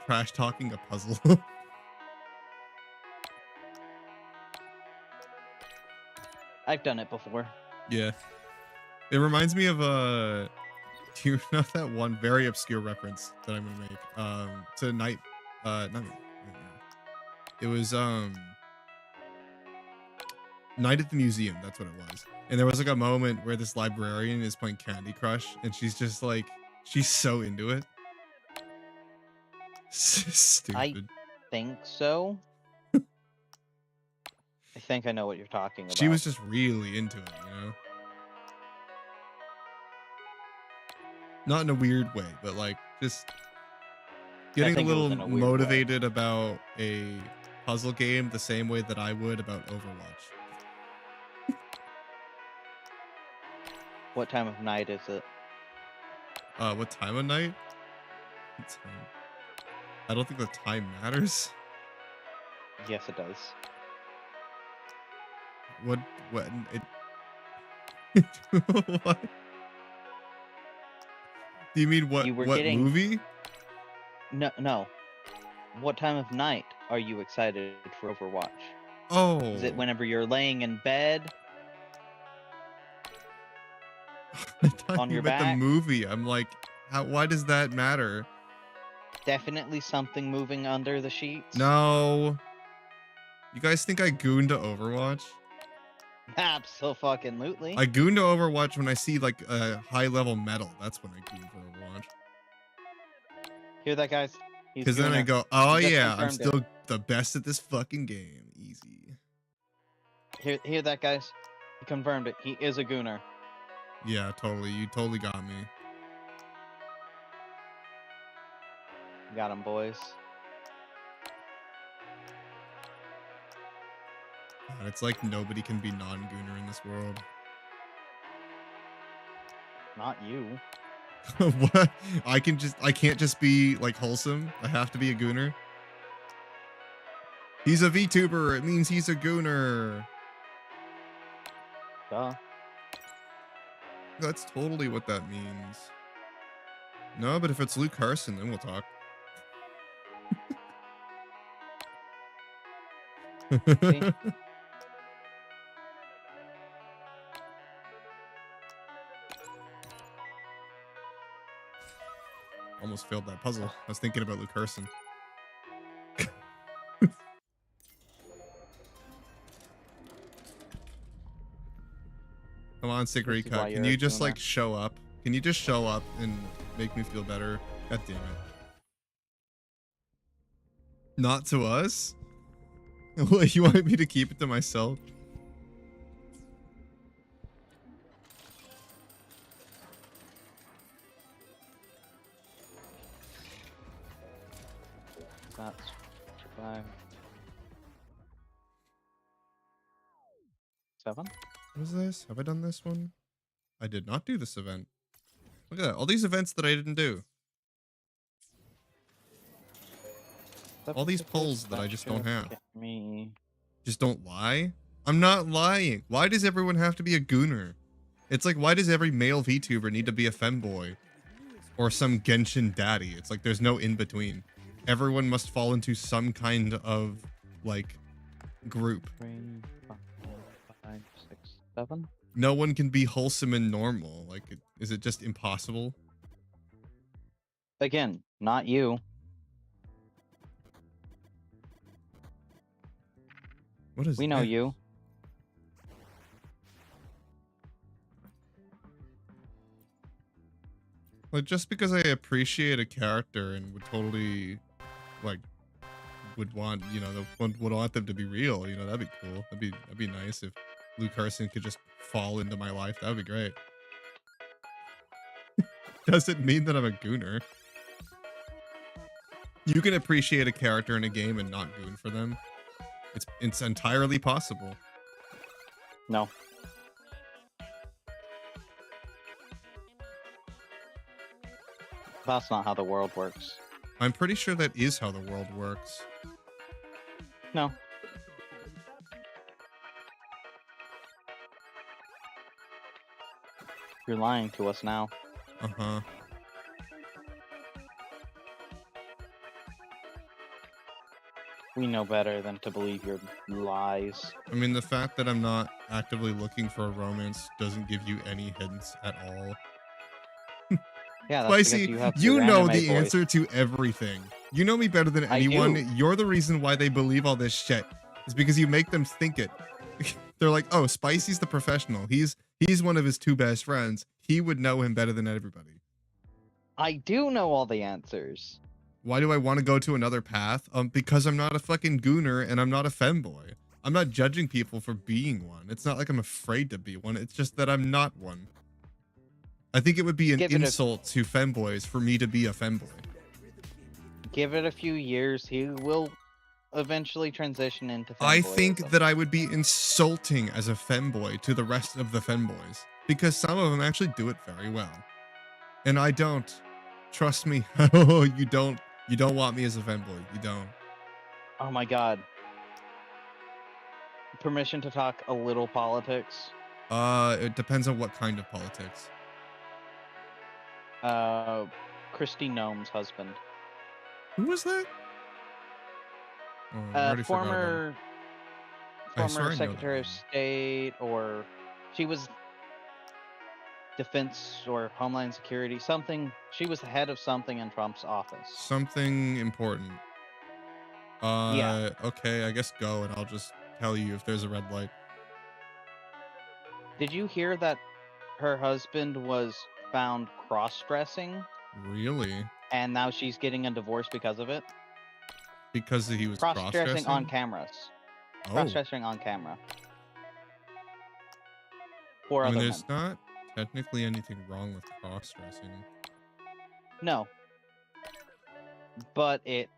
Trash talking a puzzle. I've done it before. Yeah. It reminds me of do you know that one very obscure reference that I'm gonna make? To Night not Nightmare. It was Night at the Museum, that's what it was. And there was like a moment where this librarian is playing Candy Crush and she's just like she's so into it. Stupid. Think so. I think I know what you're talking about. She was just really into it, you know? Not in a weird way, but like just getting a think it was little in a weird way. motivated about a puzzle game the same way that I would about Overwatch. What time of night is it? What time of night? What time? I don't think the time matters. Yes, it does. What it what? Do you mean what You were what getting movie? no. What time of night are you excited for Overwatch? Oh. Is it whenever you're laying in bed I thought on you your meant the back? movie. I'm like, why does that matter? Definitely something moving under the sheets. No. You guys think I goon to Overwatch? Absolutely. I goon to Overwatch when I see like a high level metal. That's when I goon for Overwatch. Hear that, guys? He's Because then I Gooner. go, oh He just yeah, I'm confirmed it. still the best at this fucking game. Easy. Hear that, guys? He confirmed it. He is a Gooner. Yeah, totally. You totally got me. Got him, boys. God, it's like nobody can be non-gooner in this world. Not you. What? I can't just be like wholesome. I have to be a gooner. He's a VTuber. It means he's a gooner. Duh. That's totally what that means. No, but if it's Luke Carson, then we'll talk. See? Almost failed that puzzle. I was thinking about Luke Carson. Come on, This is Sigrika. why Can you're you a just like gooner. show up? Can you just show up and make me feel better? God damn it. Not to us? What, you want me to keep it to myself? That's 5. 7? What is this? Have I done this one? I did not do this event. Look at that. All these events that I didn't do. All these polls that I just don't have. Me. Just don't lie? I'm not lying. Why does everyone have to be a gooner? It's like, why does every male VTuber need to be a femboy? Or some Genshin daddy? It's like, there's no in between. Everyone must fall into some kind of, like, group. 3, 5, 6, 7. No one can be wholesome and normal. Like, is it just impossible? Again, not you. What is We know this? you. Like, just because I appreciate a character and would totally, like, would want, you know, would want them to be real, you know, that'd be cool. That'd be nice if Luke Carson could just fall into my life. That would be great. Doesn't mean that I'm a gooner. You can appreciate a character in a game and not goon for them. It's entirely possible. No. That's not how the world works. I'm pretty sure that is how the world works. No. You're lying to us now. Uh-huh. We know better than to believe your lies. I mean, the fact that I'm not actively looking for a romance doesn't give you any hints at all. Yeah, that's because Spicy, you have you your know anime the voice. answer to everything. You know me better than I anyone. do. You're the reason why they believe all this shit. It's because you make them think it. They're like, oh, Spicy's the professional. He's one of his two best friends. He would know him better than everybody. I do know all the answers. Why do I want to go to another path? Because I'm not a fucking gooner and I'm not a femboy. I'm not judging people for being one. It's not like I'm afraid to be one. It's just that I'm not one. I think it would be an insult to femboys for me to be a femboy. Give it a few years. He will eventually transition into I femboyism. think that I would be insulting as a femboy to the rest of the femboys because some of them actually do it very well. And I don't. Trust me. Oh, you don't want me as a femboy. You don't. Oh my god. Permission to talk a little politics? It depends on what kind of politics. Uh, Christy Gnome's husband. Who was that? Oh, I already forgot about it. Former I swear former I know that Secretary name. of State, or she was Defense or Homeland Security, something. She was the head of something in Trump's office. Something important. Yeah. Okay, I guess go, and I'll just tell you if there's a red light. Did you hear that her husband was found cross-dressing, Really? and now she's getting a divorce because of it? Because he was Cross-dressing on cross-dressing? cameras. Oh. Cross-dressing on camera. For I mean, other men. there's not technically anything wrong with cross-dressing. No. But it,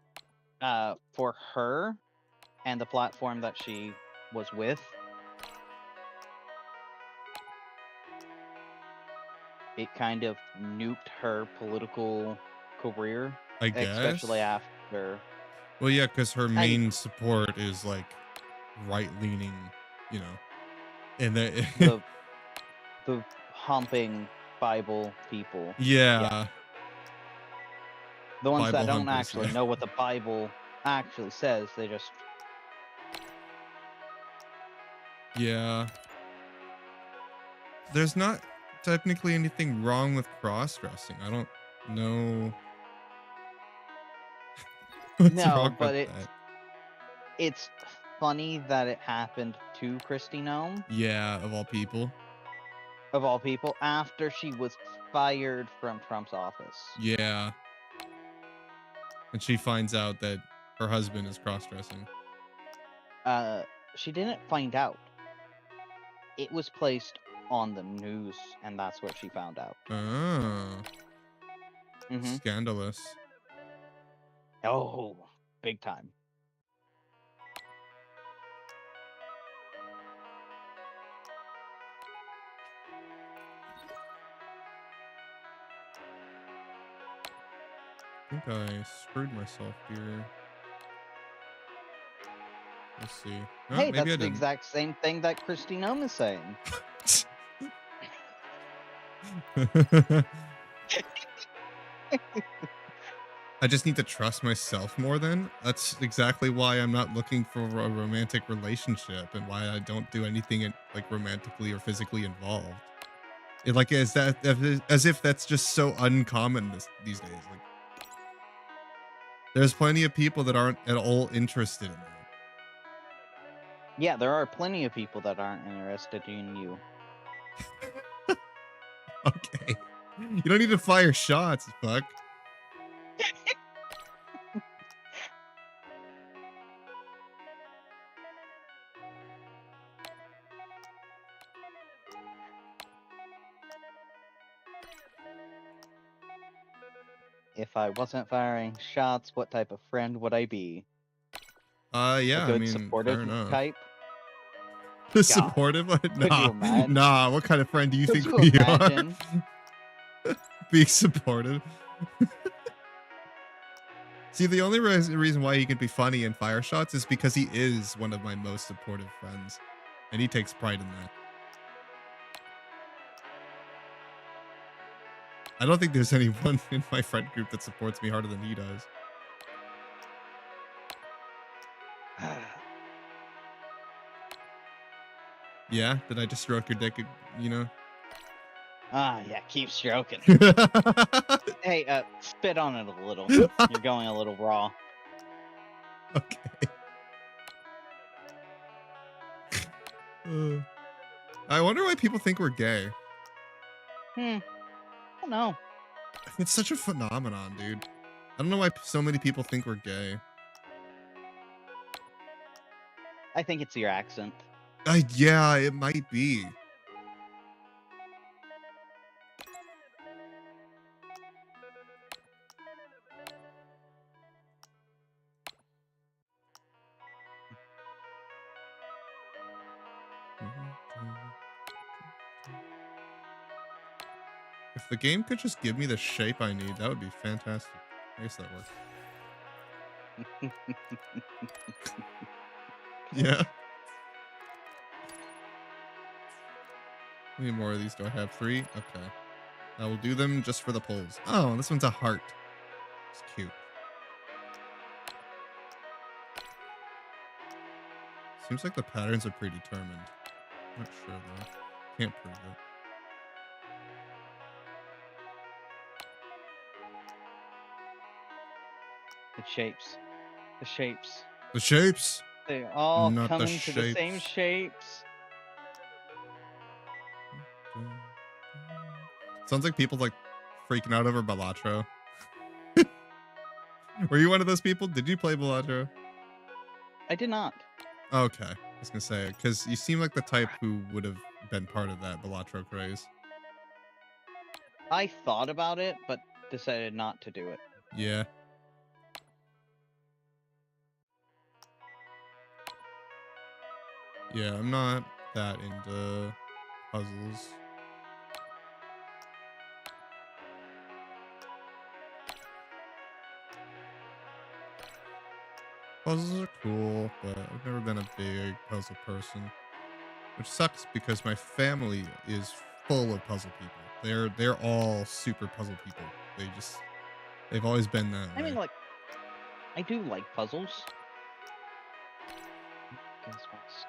for her and the platform that she was with, it kind of nuked her political career, I especially guess. after. Well, yeah, because her I mean, main support is like right-leaning, you know, and that. the humping Bible people. Yeah. Yeah, The ones that Bible don't humpers. actually Yeah, know what the Bible actually says, they just. yeah. There's not technically anything wrong with cross-dressing. I don't know what's No, wrong with but that. it's funny that it happened to Christy Nome, Yeah, of all people. of all people, after she was fired from Trump's office. Yeah, and she finds out that her husband is cross-dressing. She didn't find out. It was placed on the news, and that's what she found out. Oh, Mm-hmm. scandalous. Oh, big time. I think I screwed myself here. Let's see. No, Hey, maybe I that's the didn't. exact same thing that Christy Nome is saying. I just need to trust myself more then. That's exactly why I'm not looking for a romantic relationship and why I don't do anything like romantically or physically involved. It like is that as if that's just so uncommon these days. Like there's plenty of people that aren't at all interested in that. Yeah, there are plenty of people that aren't interested in you. Okay. You don't need to fire shots, fuck. If I wasn't firing shots, what type of friend would I be? A Yeah, I good mean, fair supportive enough. type? God, Supportive? could you Nah, imagine? nah. What kind of friend do you Could think you we are? imagine? Being supportive. See, the only reason why he can be funny and fire shots is because he is one of my most supportive friends, and he takes pride in that. I don't think there's anyone in my friend group that supports me harder than he does. Yeah? Did I just stroke your dick, you know? Ah, yeah, keep stroking. Hey, spit on it a little. You're going a little raw. Okay. I wonder why people think we're gay. I don't know. It's such a phenomenon, dude. I don't know why so many people think we're gay. I think it's your accent. Yeah, it might be. If the game could just give me the shape I need, that would be fantastic. I guess that works. Yeah. How many more of these do I have? 3? Okay. I will do them just for the polls. Oh, this one's a heart. It's cute. Seems like the patterns are predetermined. Not sure though. Can't prove it. The shapes. The shapes. The shapes, They all not the come to the same shapes. shapes. Sounds like people like freaking out over Balatro. Were you one of those people? Did you play Balatro? I did not. Okay, I was gonna say because you seem like the type who would have been part of that Balatro craze. I thought about it, but decided not to do it. Yeah. Yeah, I'm not that into puzzles. Puzzles are cool, but I've never been a big puzzle person, which sucks because my family is full of puzzle people. They're all super puzzle people. They've always been that I way. mean, like, I do like puzzles. Gas mask.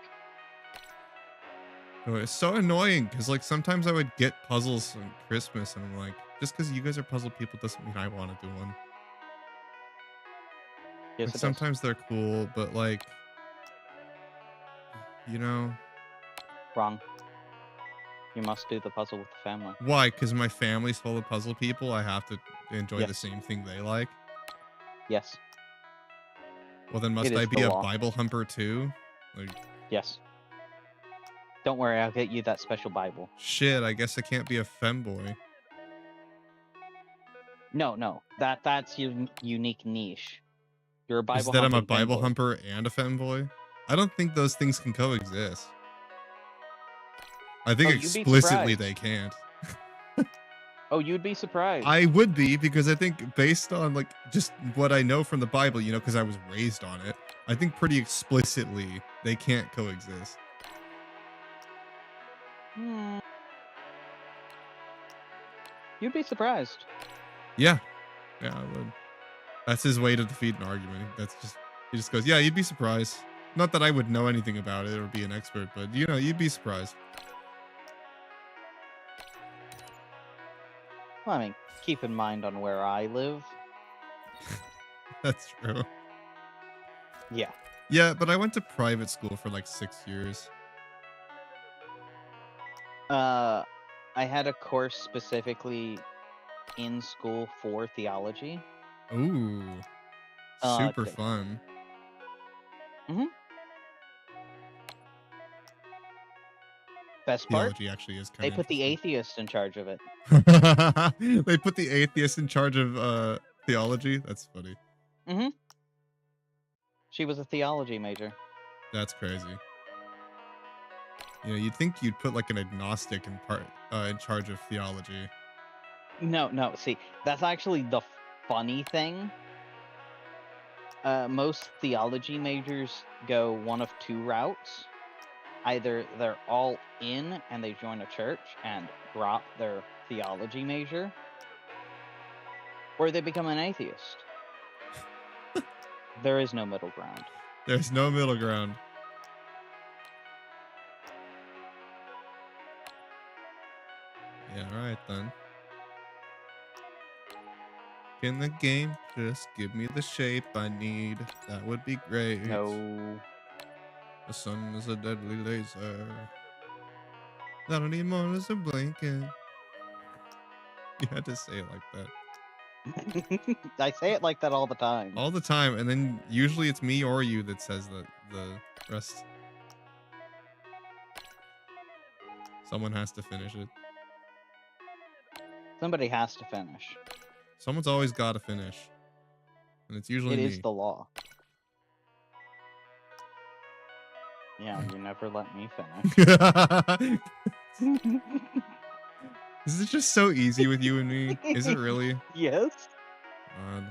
Oh, it's so annoying because like sometimes I would get puzzles on Christmas and I'm like, just because you guys are puzzle people doesn't mean I want to do one. Yes, Like, it does. sometimes they're cool, but like, you know, Wrong. You must do the puzzle with the family. why? Because my family's full of puzzle people. I have to enjoy the Yes. same thing they like. Yes. Well, then must It I is be the a law. Bible humper too? Like, Yes. Don't worry, I'll get you that special Bible. shit, I guess I can't be a femboy. No. That's your unique niche. You're a Bible Is that I'm a humping Bible fanboy. humper and a femboy? I don't think those things can coexist. I think Oh, you'd be explicitly surprised. they can't. Oh, you'd be surprised. I would be because I think based on like just what I know from the Bible, you know, because I was raised on it, I think pretty explicitly they can't coexist. Hmm. You'd be surprised. Yeah, I would. That's his way to defeat an argument. He just goes, yeah, you'd be surprised. Not that I would know anything about it or be an expert, but you know, you'd be surprised. Well, I mean, keep in mind on where I live. That's true. Yeah. Yeah, but I went to private school for like 6 years. I had a course specifically in school for theology. Ooh, super Dang. fun. Best part? Theology actually is kind They of put the atheist in charge of it. They put the atheist in charge of theology. That's funny. She was a theology major. That's crazy. You know, you'd think you'd put like an agnostic in charge of theology. No. See, that's actually the funny thing. Most theology majors go one of two routes. Either they're all in and they join a church and drop their theology major, or they become an atheist. There is no middle ground. There's no middle ground. Yeah, alright then. In the game, just give me the shape I need. That would be great. No. The sun is a deadly laser. Not anymore as a blanket. You had to say it like that. I say it like that all the time. All the time, and then usually it's me or you that says the rest. Someone has to finish it. Somebody has to finish. Someone's always got to finish. And it's usually It me. is the law. Yeah, you never let me finish. Is it just so easy with you and me? Is it really? Yes. God.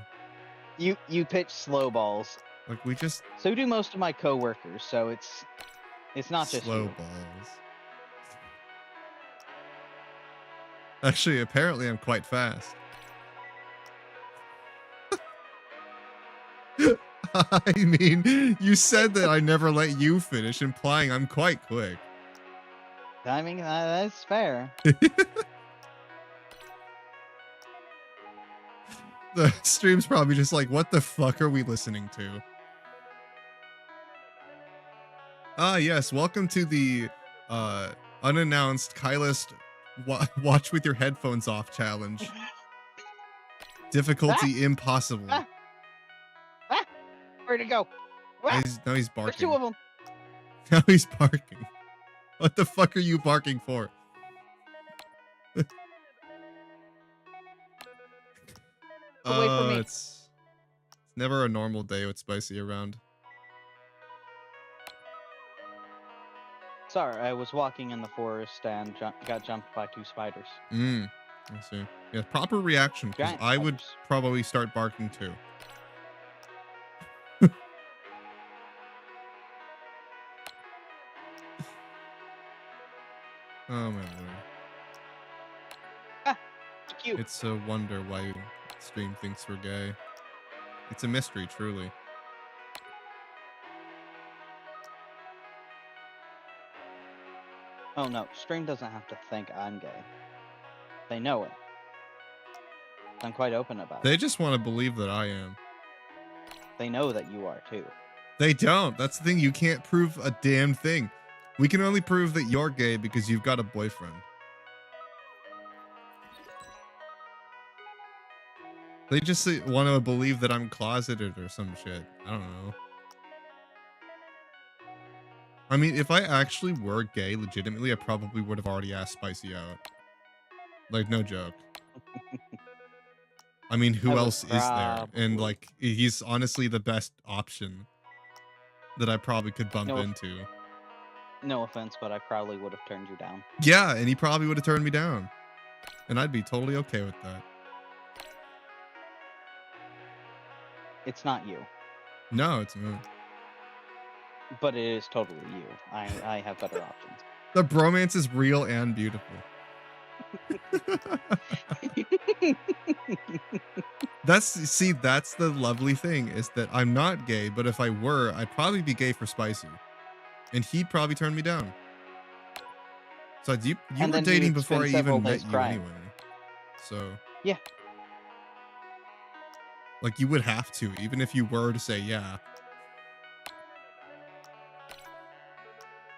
You pitch slow balls. Like we just So do most of my coworkers, so it's not just slow you. balls. Actually, apparently I'm quite fast. I mean, you said that I never let you finish, implying I'm quite quick. I mean, that's fair. The stream's probably just like, what the fuck are we listening to? Ah, yes. Welcome to the unannounced Kylist watch with your headphones off challenge. Difficulty impossible. Ah! Ah! Where'd it go? Ah! Now he's There's two barking. of them. Now he's barking. What the fuck are you barking for? Away from me. It's never a normal day with Spicy around. Sorry, I was walking in the forest and got jumped by 2 spiders. I see. Yeah, proper reaction, because Giant I would spiders. probably start barking too. Oh my lord. Ah! Cute. It's a wonder why stream thinks we're gay. It's a mystery, truly. Oh no, stream doesn't have to think I'm gay. They know it. I'm quite open about They it. just want to believe that I am. They know that you are too. They don't. That's the thing. You can't prove a damn thing. We can only prove that you're gay because you've got a boyfriend. They just want to believe that I'm closeted or some shit. I don't know. I mean, if I actually were gay legitimately, I probably would have already asked Spicy out. Like, no joke. I mean, who else is there? And like, he's honestly the best option that I probably could bump into. No offense, but I probably would have turned you down. Yeah, and he probably would have turned me down. And I'd be totally okay with that. It's not you. No, it's not. But it is totally you. I have better options. The bromance is real and beautiful. That's the lovely thing, is that I'm not gay, but if I were, I'd probably be gay for Spicy. And he'd probably turn me down. So you were dating before I even met you anyway. So yeah. Like, you would have to, even if you were to say yeah.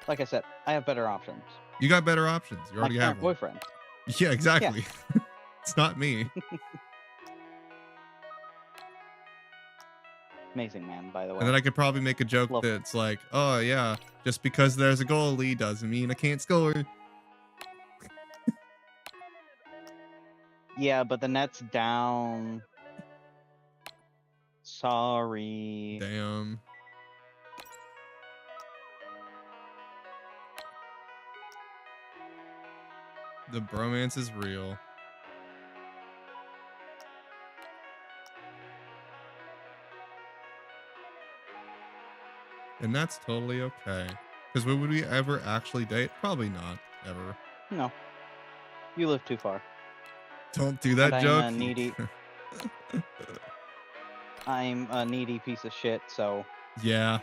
Like I said, I have better options. You got better options. You already have one. Boyfriend. Yeah, exactly. Yeah. It's not me. Amazing man, by the way. And then I could probably make a joke that's like, oh yeah, just because there's a goalie doesn't mean I can't score. Yeah, but the net's down. Sorry. Damn. The bromance is real. And that's totally okay. Because would we ever actually date? Probably not. Ever. No. You live too far. Don't do that joke. I'm a needy... I'm a needy piece of shit, so... Yeah.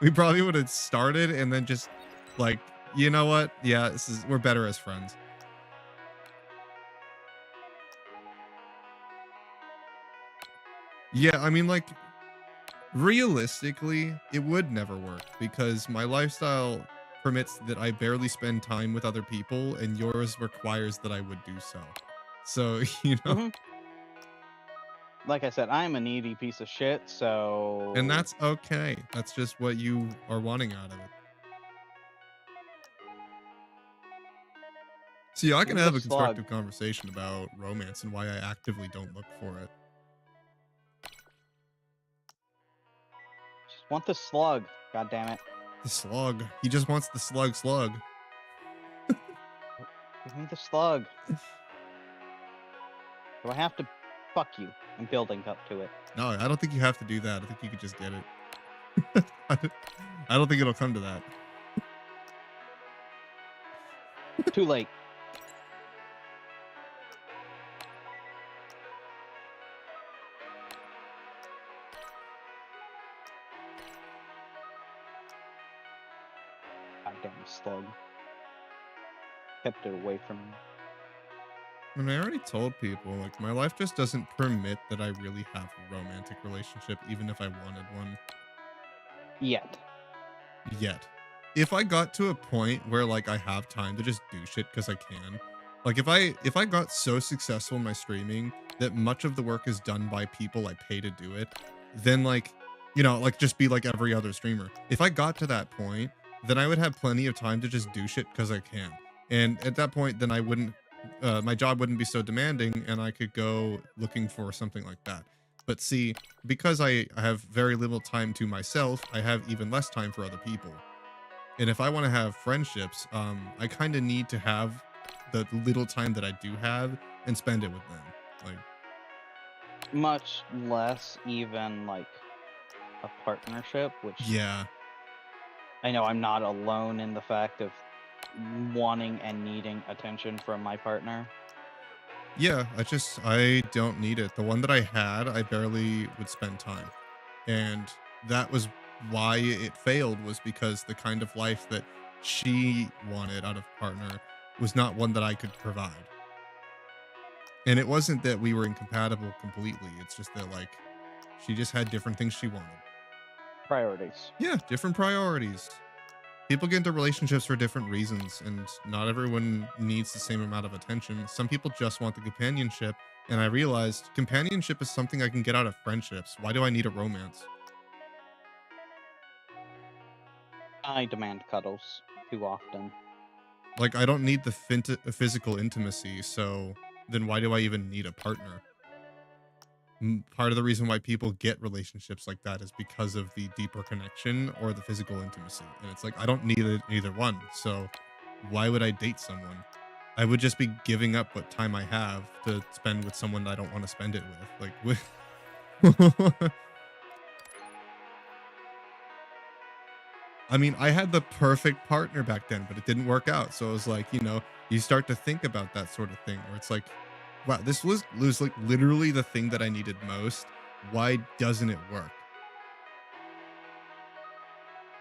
We probably would have started and then just, like, you know what? Yeah, we're better as friends. Yeah, I mean, like, realistically, it would never work because my lifestyle permits that I barely spend time with other people, and yours requires that I would do so. So, you know. Mm-hmm. Like I said, I'm a needy piece of shit, so... And that's okay. That's just what you are wanting out of it. See, I can have a constructive conversation about romance and why I actively don't look for it. Just want the slug, god damn it. The slug. He just wants the slug. Give me the slug. Do I have to fuck you? I'm building up to it. No, I don't think you have to do that. I think you could just get it. I don't think it'll come to that. Too late. goddamn slug. Kept it away from me. And I already told people, like, my life just doesn't permit that I really have a romantic relationship, even if I wanted one. Yet. Yet. If I got to a point where like I have time to just do shit because I can, like if I got so successful in my streaming that much of the work is done by people I pay to do it, then like, like just be like every other streamer. If I got to that point, then I would have plenty of time to just do shit because I can. And at that point, then I wouldn't, my job wouldn't be so demanding, and I could go looking for something like that. But see, because I have very little time to myself, I have even less time for other people. And if I want to have friendships, I kind of need to have the little time that I do have and spend it with them. Like, Much less even like a partnership, which yeah, I know I'm not alone in the fact of wanting and needing attention from my partner. yeah, I don't need it. The one that I had, I barely would spend time. And that was why it failed, was because the kind of life that she wanted out of partner was not one that I could provide. And it wasn't that we were incompatible completely. It's just that like she just had different things she wanted. Priorities. Yeah, different priorities. People get into relationships for different reasons, and not everyone needs the same amount of attention. Some people just want the companionship, and I realized companionship is something I can get out of friendships. Why do I need a romance? I demand cuddles too often. Like, I don't need the physical intimacy, so then why do I even need a partner? Part of the reason why people get relationships like that is because of the deeper connection or the physical intimacy. And it's like, I don't need either one. So why would I date someone? I would just be giving up what time I have to spend with someone I don't want to spend it with. Like, I mean, I had the perfect partner back then, but it didn't work out. So it was like, you start to think about that sort of thing where it's like, wow, this was like literally the thing that I needed most. Why doesn't it work?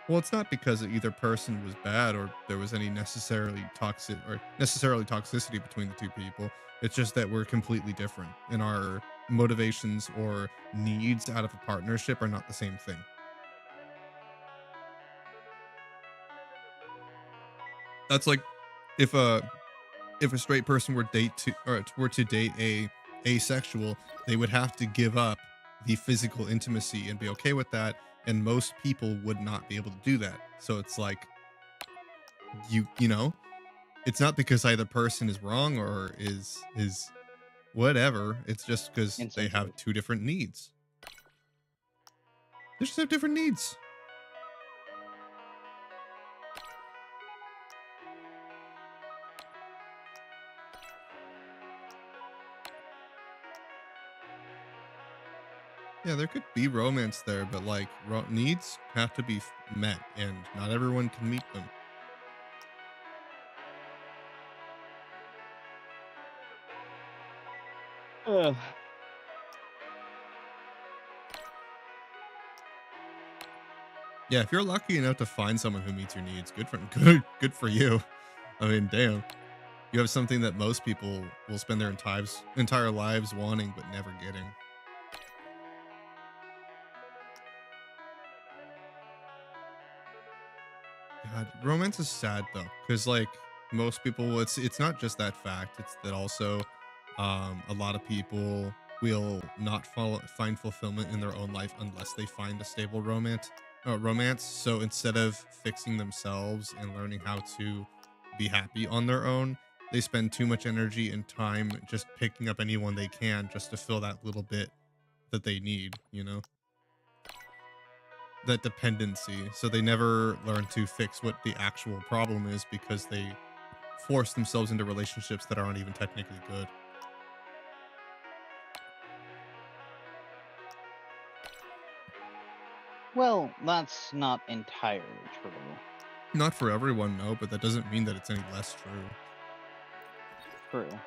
Well, it's not because either person was bad or there was any necessarily toxicity between the two people. It's just that we're completely different, and our motivations or needs out of a partnership are not the same thing. That's like if a straight person were to date a asexual, they would have to give up the physical intimacy and be okay with that, and most people would not be able to do that. So it's like, you know, it's not because either person is wrong or is whatever. It's just because they have Insensitive. two different needs. They just have different needs. Yeah, there could be romance there, but like needs have to be met, and not everyone can meet them. Ugh. Yeah, if you're lucky enough to find someone who meets your needs, good for you. I mean, damn. You have something that most people will spend their entire lives wanting but never getting. God, romance is sad though, because like most people, it's not just that fact. It's that also, a lot of people will not find fulfillment in their own life unless they find a stable romance. So instead of fixing themselves and learning how to be happy on their own, they spend too much energy and time just picking up anyone they can just to fill that little bit that they need. That dependency, so they never learn to fix what the actual problem is because they force themselves into relationships that aren't even technically good. Well, that's not entirely true. Not for everyone, no, but that doesn't mean that it's any less true. True.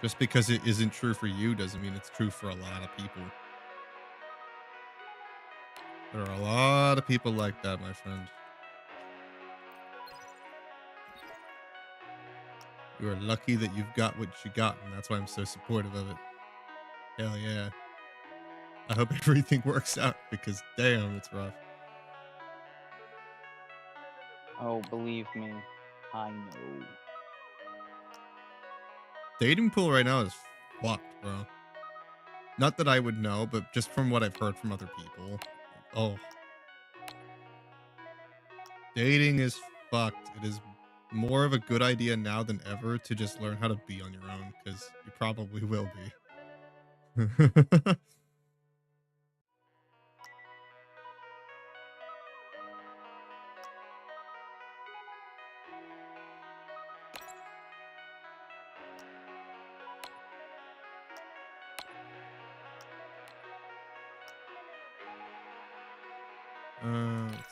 Just because it isn't true for you doesn't mean it's true for a lot of people. There are a lot of people like that, my friend. You are lucky that you've got what you got, and that's why I'm so supportive of it. Hell yeah. I hope everything works out because damn, it's rough. Oh, believe me, I know. Dating pool right now is fucked, bro. Not that I would know, but just from what I've heard from other people. Oh, dating is fucked. It is more of a good idea now than ever to just learn how to be on your own because you probably will be. Let's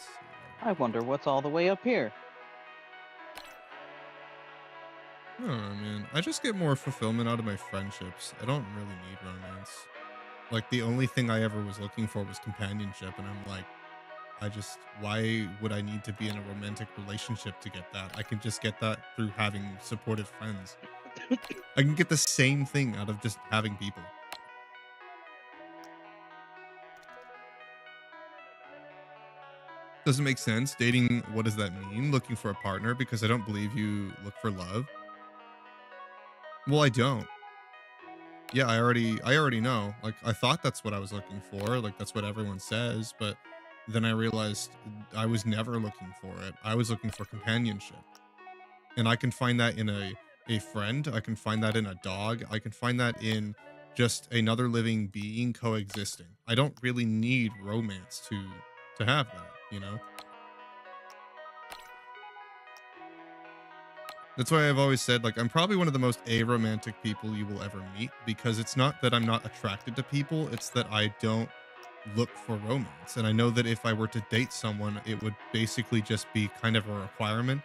see. I wonder what's all the way up here. I don't know, man. I just get more fulfillment out of my friendships. I don't really need romance. Like, the only thing I ever was looking for was companionship, and I'm like, why would I need to be in a romantic relationship to get that? I can just get that through having supportive friends. I can get the same thing out of just having people. Doesn't make sense. Dating, what does that mean? Looking for a partner because I don't believe you look for love. Well, I don't. Yeah, I already know. Like I thought that's what I was looking for. Like that's what everyone says, but then I realized I was never looking for it. I was looking for companionship. And I can find that in a friend, I can find that in a dog, I can find that in just another living being coexisting. I don't really need romance to have that, you know? That's why I've always said, like, I'm probably one of the most aromantic people you will ever meet because it's not that I'm not attracted to people, it's that I don't look for romance. And I know that if I were to date someone, it would basically just be kind of a requirement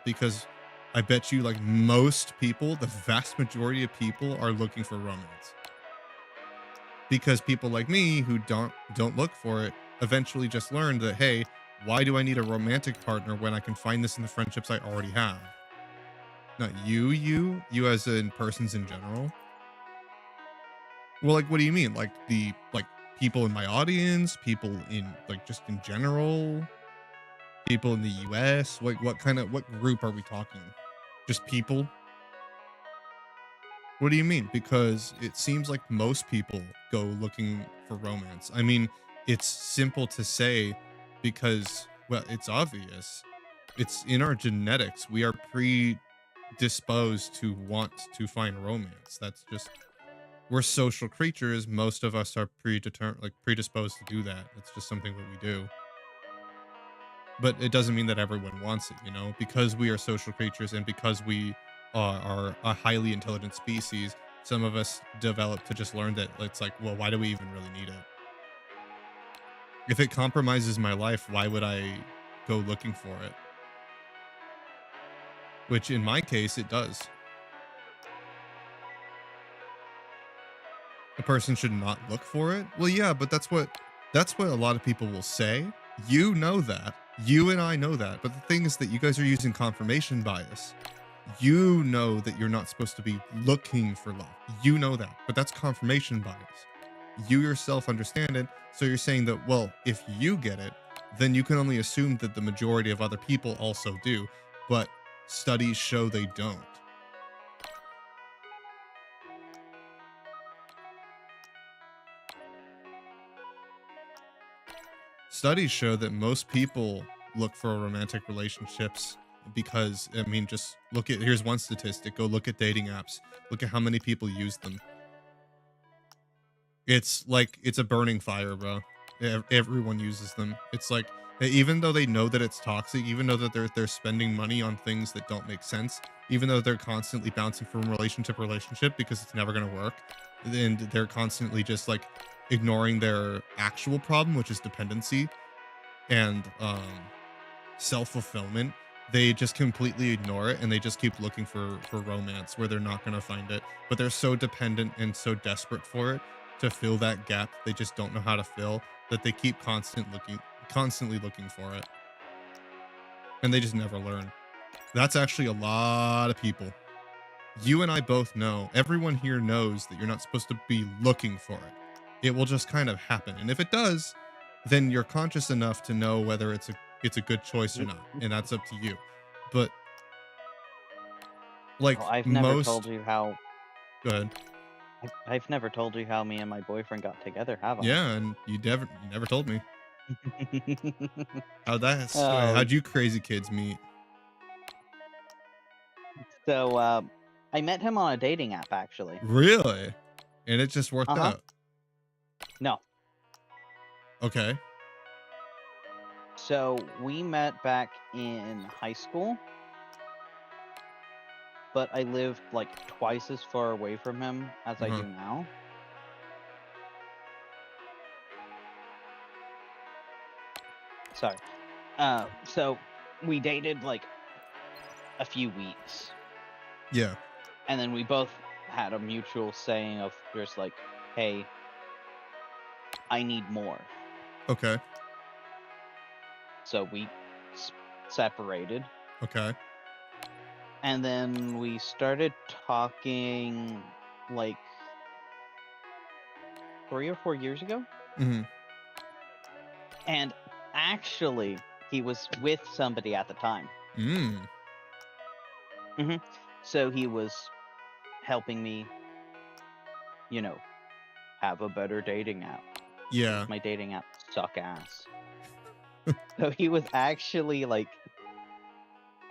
because I bet you, like, most people, the vast majority of people are looking for romance because people like me who don't look for it eventually just learned that, hey, why do I need a romantic partner when I can find this in the friendships I already have? Not you as in persons in general. Well, like, what do you mean? Like people in my audience, people in like just in general, people in the US. What group are we talking? Just people? What do you mean? Because it seems like most people go looking for romance. I mean, it's simple to say because well, it's obvious. It's in our genetics. We are predisposed to want to find romance. That's just we're social creatures. Most of us are predetermined, like predisposed to do that. It's just something that we do. But it doesn't mean that everyone wants it, you know, because we are social creatures and because we are a highly intelligent species. Some of us develop to just learn that it's like, well, why do we even really need it? If it compromises my life, why would I go looking for it? Which in my case, it does. A person should not look for it. Well, yeah, but that's what a lot of people will say. You know that. You and I know that. But the thing is that you guys are using confirmation bias. You know that you're not supposed to be looking for love. You know that. But that's confirmation bias. You yourself understand it. So you're saying that, well, if you get it, then you can only assume that the majority of other people also do. But studies show they don't. Studies show that most people look for romantic relationships because I mean just look at here's one statistic, go look at dating apps, look at how many people use them. It's like it's a burning fire, bro. Everyone uses them. It's like even though they know that it's toxic, even though that they're spending money on things that don't make sense, even though they're constantly bouncing from relationship to relationship because it's never going to work, and they're constantly just like ignoring their actual problem, which is dependency and self-fulfillment. They just completely ignore it and they just keep looking for romance where they're not going to find it, but they're so dependent and so desperate for it to fill that gap they just don't know how to fill, that they keep constantly looking for it, and they just never learn. That's actually a lot of people. you and I both know, everyone here knows that you're not supposed to be looking for it. It will just kind of happen. And if it does, then you're conscious enough to know whether it's a good choice or not. And that's up to you. But like Well, I've never told most you how. go ahead. I've never told you how me and my boyfriend got together, have I? Yeah, and you never told me. Oh, How'd you crazy kids meet? so I met him on a dating app, actually. Really? And it just worked Uh-huh. out. No. Okay. So we met back in high school, but I lived like twice as far away from him as I Uh-huh. do now. Sorry. So we dated like a few weeks, Yeah. and then we both had a mutual saying of just like, "Hey, I need more." Okay. So we separated, Okay. and then we started talking like 3 or 4 years ago. Mm-hmm. And actually, he was with somebody at the time. Mm. So he was helping me, you know, have a better dating app. Yeah. My dating app suck ass. So he was actually like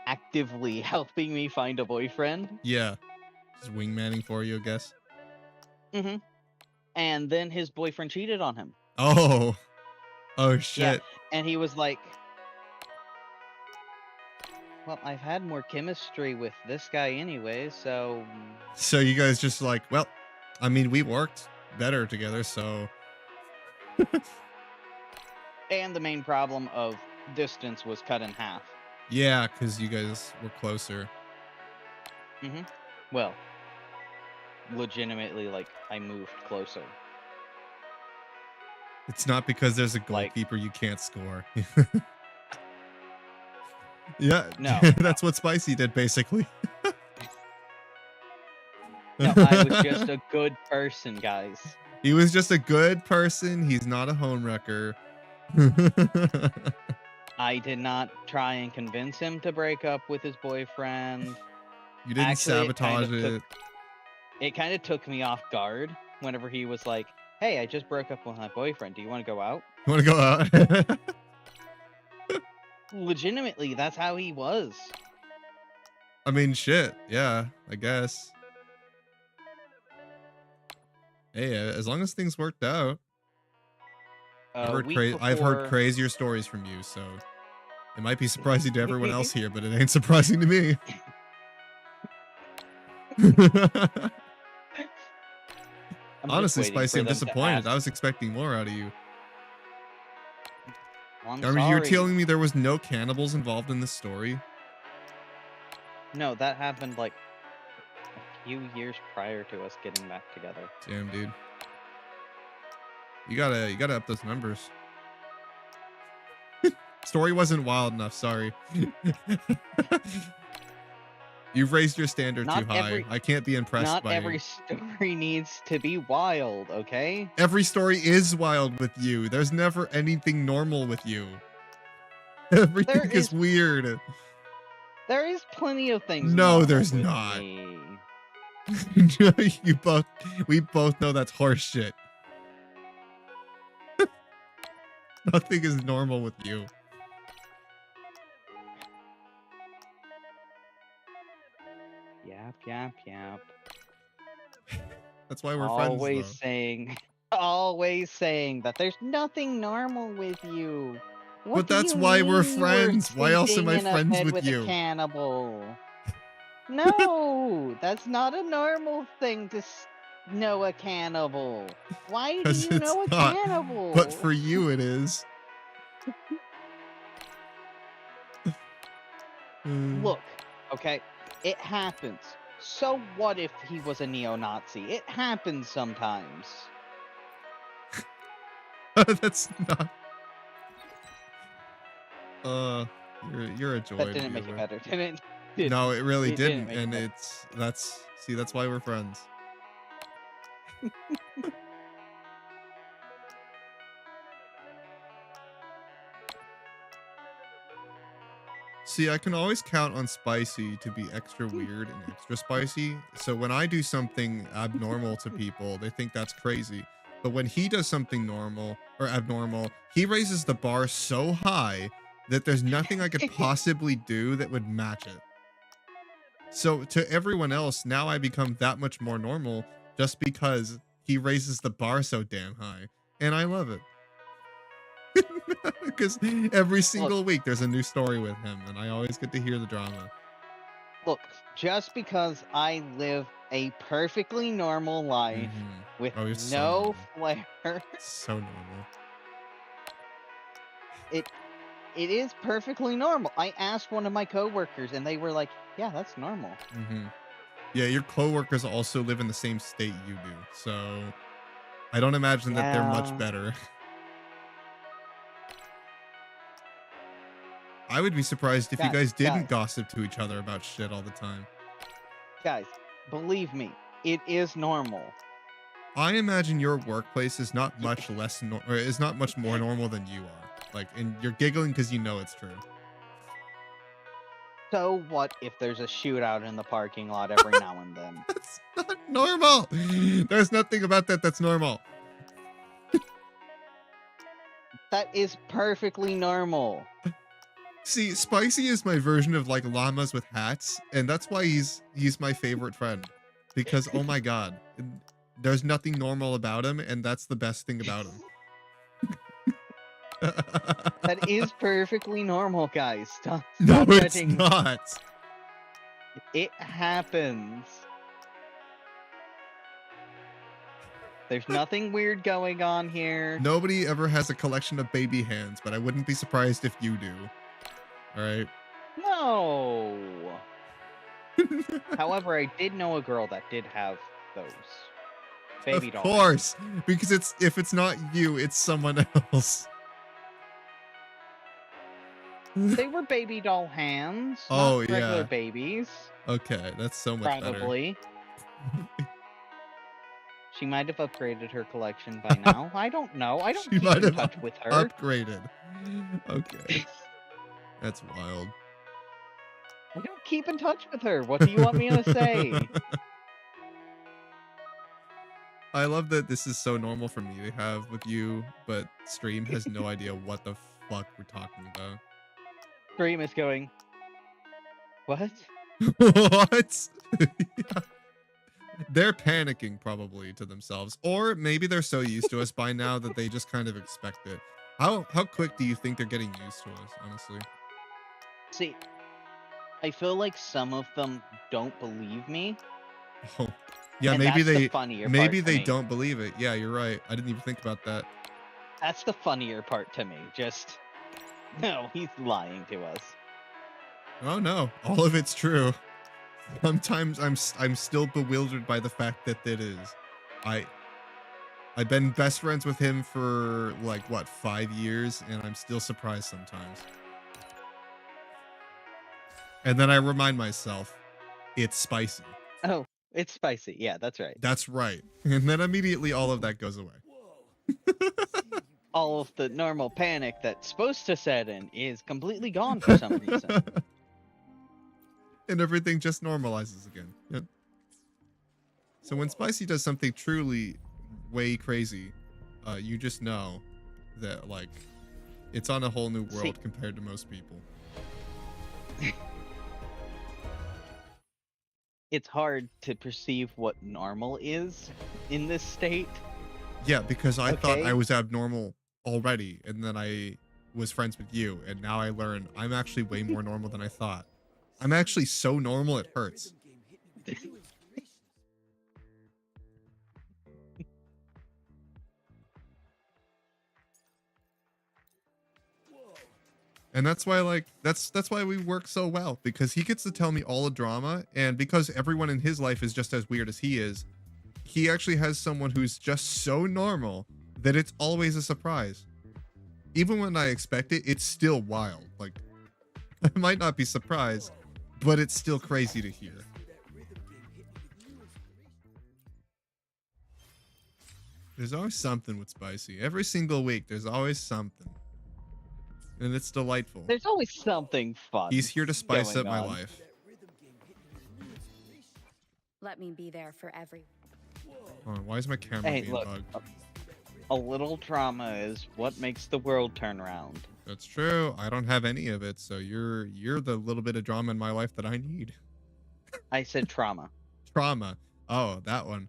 actively helping me find a boyfriend. Yeah. Just wingmanning for you, I guess. And then his boyfriend cheated on him. Oh. Oh Yeah. shit. And he was like, well, I've had more chemistry with this guy anyway, so. So you guys just like, well, I mean, we worked better together, so And the main problem of distance was cut in half. yeah, because you guys were closer. Well, legitimately, like, I moved closer. It's not because there's a Like, goalkeeper you can't score. Yeah, no, that's what Spicy did basically. no, I was just a good person, guys. He was just a good person. He's not a homewrecker. I did not try and convince him to break up with his boyfriend. You didn't Actually, sabotage it. it kind of took me off guard whenever he was like, "Hey, I just broke up with my boyfriend. Do you want to go out?" You want to go out? Legitimately, that's how he was. I mean, shit. Yeah, I guess. Hey, as long as things worked out. I've heard crazier stories from you, so it might be surprising to everyone else here, but it ain't surprising to me. I'm Honestly, just waiting Spicy, for I'm them to disappointed. ask. I was expecting more out of you. Well, I'm I mean, you're sorry. telling me there was no cannibals involved in this story? No, that happened like a few years prior to us getting back together. Damn, dude. You gotta up those numbers. Story wasn't wild enough, sorry. You've raised your standard too high. I can't be impressed by Not every story needs to be wild, okay? Every story is wild with you. There's never anything normal with you. Everything is weird. There is plenty of things. No, there's with not. Me. We both know that's horse shit. Nothing is normal with you. Yap. That's why we're always friends, always saying that there's nothing normal with you. But that's why we're friends. Why else am I friends with you? A cannibal. No, that's not a normal thing to know a cannibal. Why do you know a cannibal? But for you, it is. Look, okay, it happens. So what if he was a neo-Nazi? It happens sometimes. That's not. You're a joy. That didn't make it better, did it? No, it really It didn't didn't, make and sense. that's why we're friends. See, I can always count on Spicy to be extra weird and extra spicy. So when I do something abnormal to people, they think that's crazy. But when he does something normal or abnormal, he raises the bar so high that there's nothing I could possibly do that would match it. So to everyone else, now I become that much more normal just because he raises the bar so damn high. And I love it. Because every single week there's a new story with him, and I always get to hear the drama. Look, just because I live a perfectly normal life with Oh, you're so no normal. flair, So normal. it is perfectly normal. I asked one of my coworkers, and they were like, "Yeah, that's normal." Yeah, your coworkers also live in the same state you do, so I don't imagine that they're much Yeah. better. I would be surprised if you guys didn't gossip to each other about shit all the time. Guys, believe me, it is normal. I imagine your workplace is not much or is not much more normal than you are. Like, and you're giggling because you know it's true. So what if there's a shootout in the parking lot every now and then? That's not normal. There's nothing about that that's normal. That is perfectly normal. See, Spicy is my version of like llamas with hats, and that's why he's my favorite friend. Because oh my god, there's nothing normal about him, and that's the best thing about him. That is perfectly normal, guys. Stop No, it's judging. not. It happens. There's nothing weird going on here. Nobody ever has a collection of baby hands, but I wouldn't be surprised if you do. All right. No. However, I did know a girl that did have those baby dolls. Of course, because if it's not you, it's someone else. They were baby doll hands, Oh, not regular yeah. babies. Okay, that's so much Probably. better. She might have upgraded her collection by now. I don't know. I don't She keep might in have touch with her. upgraded. Okay. That's wild. I don't keep in touch with her. What do you want me to say? I love that this is so normal for me to have with you, but Stream has no idea what the fuck we're talking about. Stream is going, what? What? Yeah. They're panicking probably to themselves, or maybe they're so used to us by now that they just kind of expect it. How quick do you think they're getting used to us, honestly? See, I feel like some of them don't believe me. Oh, yeah, and maybe that's the funnier part to they me. don't believe it. Yeah, you're right. I didn't even think about that. That's the funnier part to me. Just, no, he's lying to us. Oh no, all of it's true. Sometimes I'm still bewildered by the fact that it is. I've been best friends with him for like what 5 years, and I'm still surprised sometimes. And then I remind myself, it's Spicy. Oh, it's Spicy. Yeah, that's right. That's right. And then immediately all of that goes away. All of the normal panic that's supposed to set in is completely gone for some reason. And everything just normalizes again. Yep. So when Spicy does something truly way crazy, you just know that like it's on a whole new world compared to most people. It's hard to perceive what normal is in this state. Yeah, because I thought I was abnormal already, and then I was friends with you, and now I learn I'm actually way more normal than I thought. I'm actually so normal it hurts. And that's why like that's why we work so well, because he gets to tell me all the drama, and because everyone in his life is just as weird as he is, he actually has someone who's just so normal that it's always a surprise. Even when I expect it, it's still wild. Like I might not be surprised, but it's still crazy to hear. There's always something with Spicy. Every single week, there's always something. And it's delightful. There's always something fun. He's here to spice going up my on. life. Let me be there for every. Hold on, why is my camera Hey, being look. bugged? A little drama is what makes the world turn around. That's true. I don't have any of it, so you're the little bit of drama in my life that I need. I said trauma. Trauma. Oh, that one.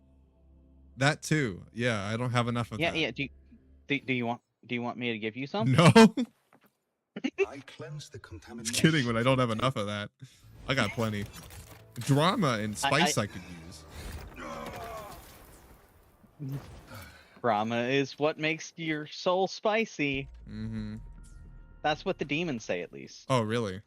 That too. Yeah, I don't have enough of Yeah, that. yeah. Do you want me to give you some? No. I cleanse the Just contamination. kidding, but I don't have enough of that. I got plenty. Drama and spice I could use. Drama is what makes your soul spicy. Mm-hmm. That's what the demons say, at least. Oh, really?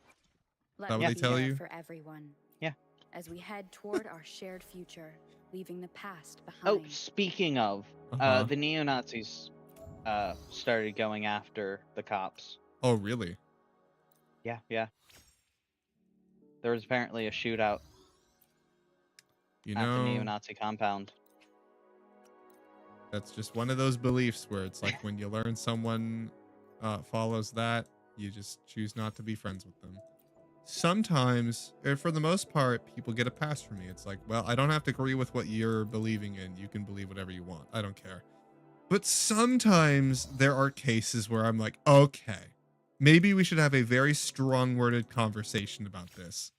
Let That what me they be tell there you? for everyone. Yeah. As we head toward our shared future, leaving the past Oh, behind. speaking of, Uh-huh. the neo-Nazis started going after the cops. Oh, really? Yeah, yeah. There was apparently a shootout You at the know, neo-Nazi compound. that's just one of those beliefs where it's like when you learn someone follows that, you just choose not to be friends with them. Sometimes, or for the most part, people get a pass from me. It's like, well, I don't have to agree with what you're believing in. You can believe whatever you want. I don't care. But sometimes there are cases where I'm like, okay, maybe we should have a very strong-worded conversation about this.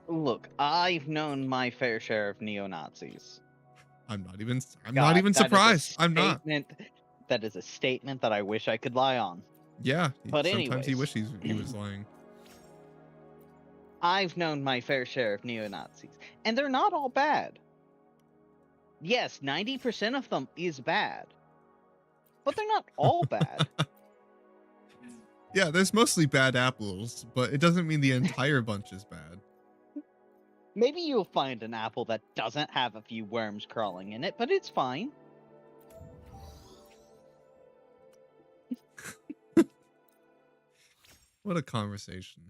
Look, I've known my fair share of neo-Nazis. I'm not even God, that is a surprised. I'm not. That is a statement that I wish I could lie on. Yeah. But sometimes he anyways. wishes he was lying. I've known my fair share of neo-Nazis, and they're not all bad. Yes, 90% of them is bad, but they're not all bad. Yeah, there's mostly bad apples, but it doesn't mean the entire bunch is bad. Maybe you'll find an apple that doesn't have a few worms crawling in it, but it's fine. What a conversation.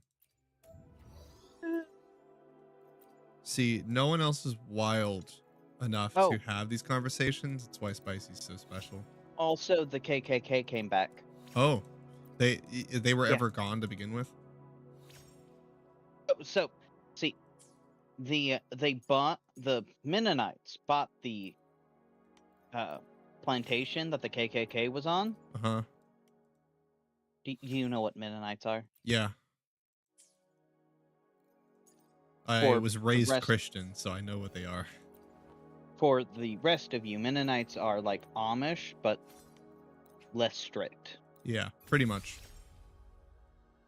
See, no one else is wild enough Oh. to have these conversations. That's why Spicy's so special. Also, the KKK came back. Oh, they were Yeah. ever gone to begin with? So, see, the Mennonites bought the plantation that the KKK was on. Uh-huh. Do you know what Mennonites are? Yeah. I For was the raised rest- Christian, so I know what they are. For the rest of you, Mennonites are like Amish, but less strict. Yeah, pretty much.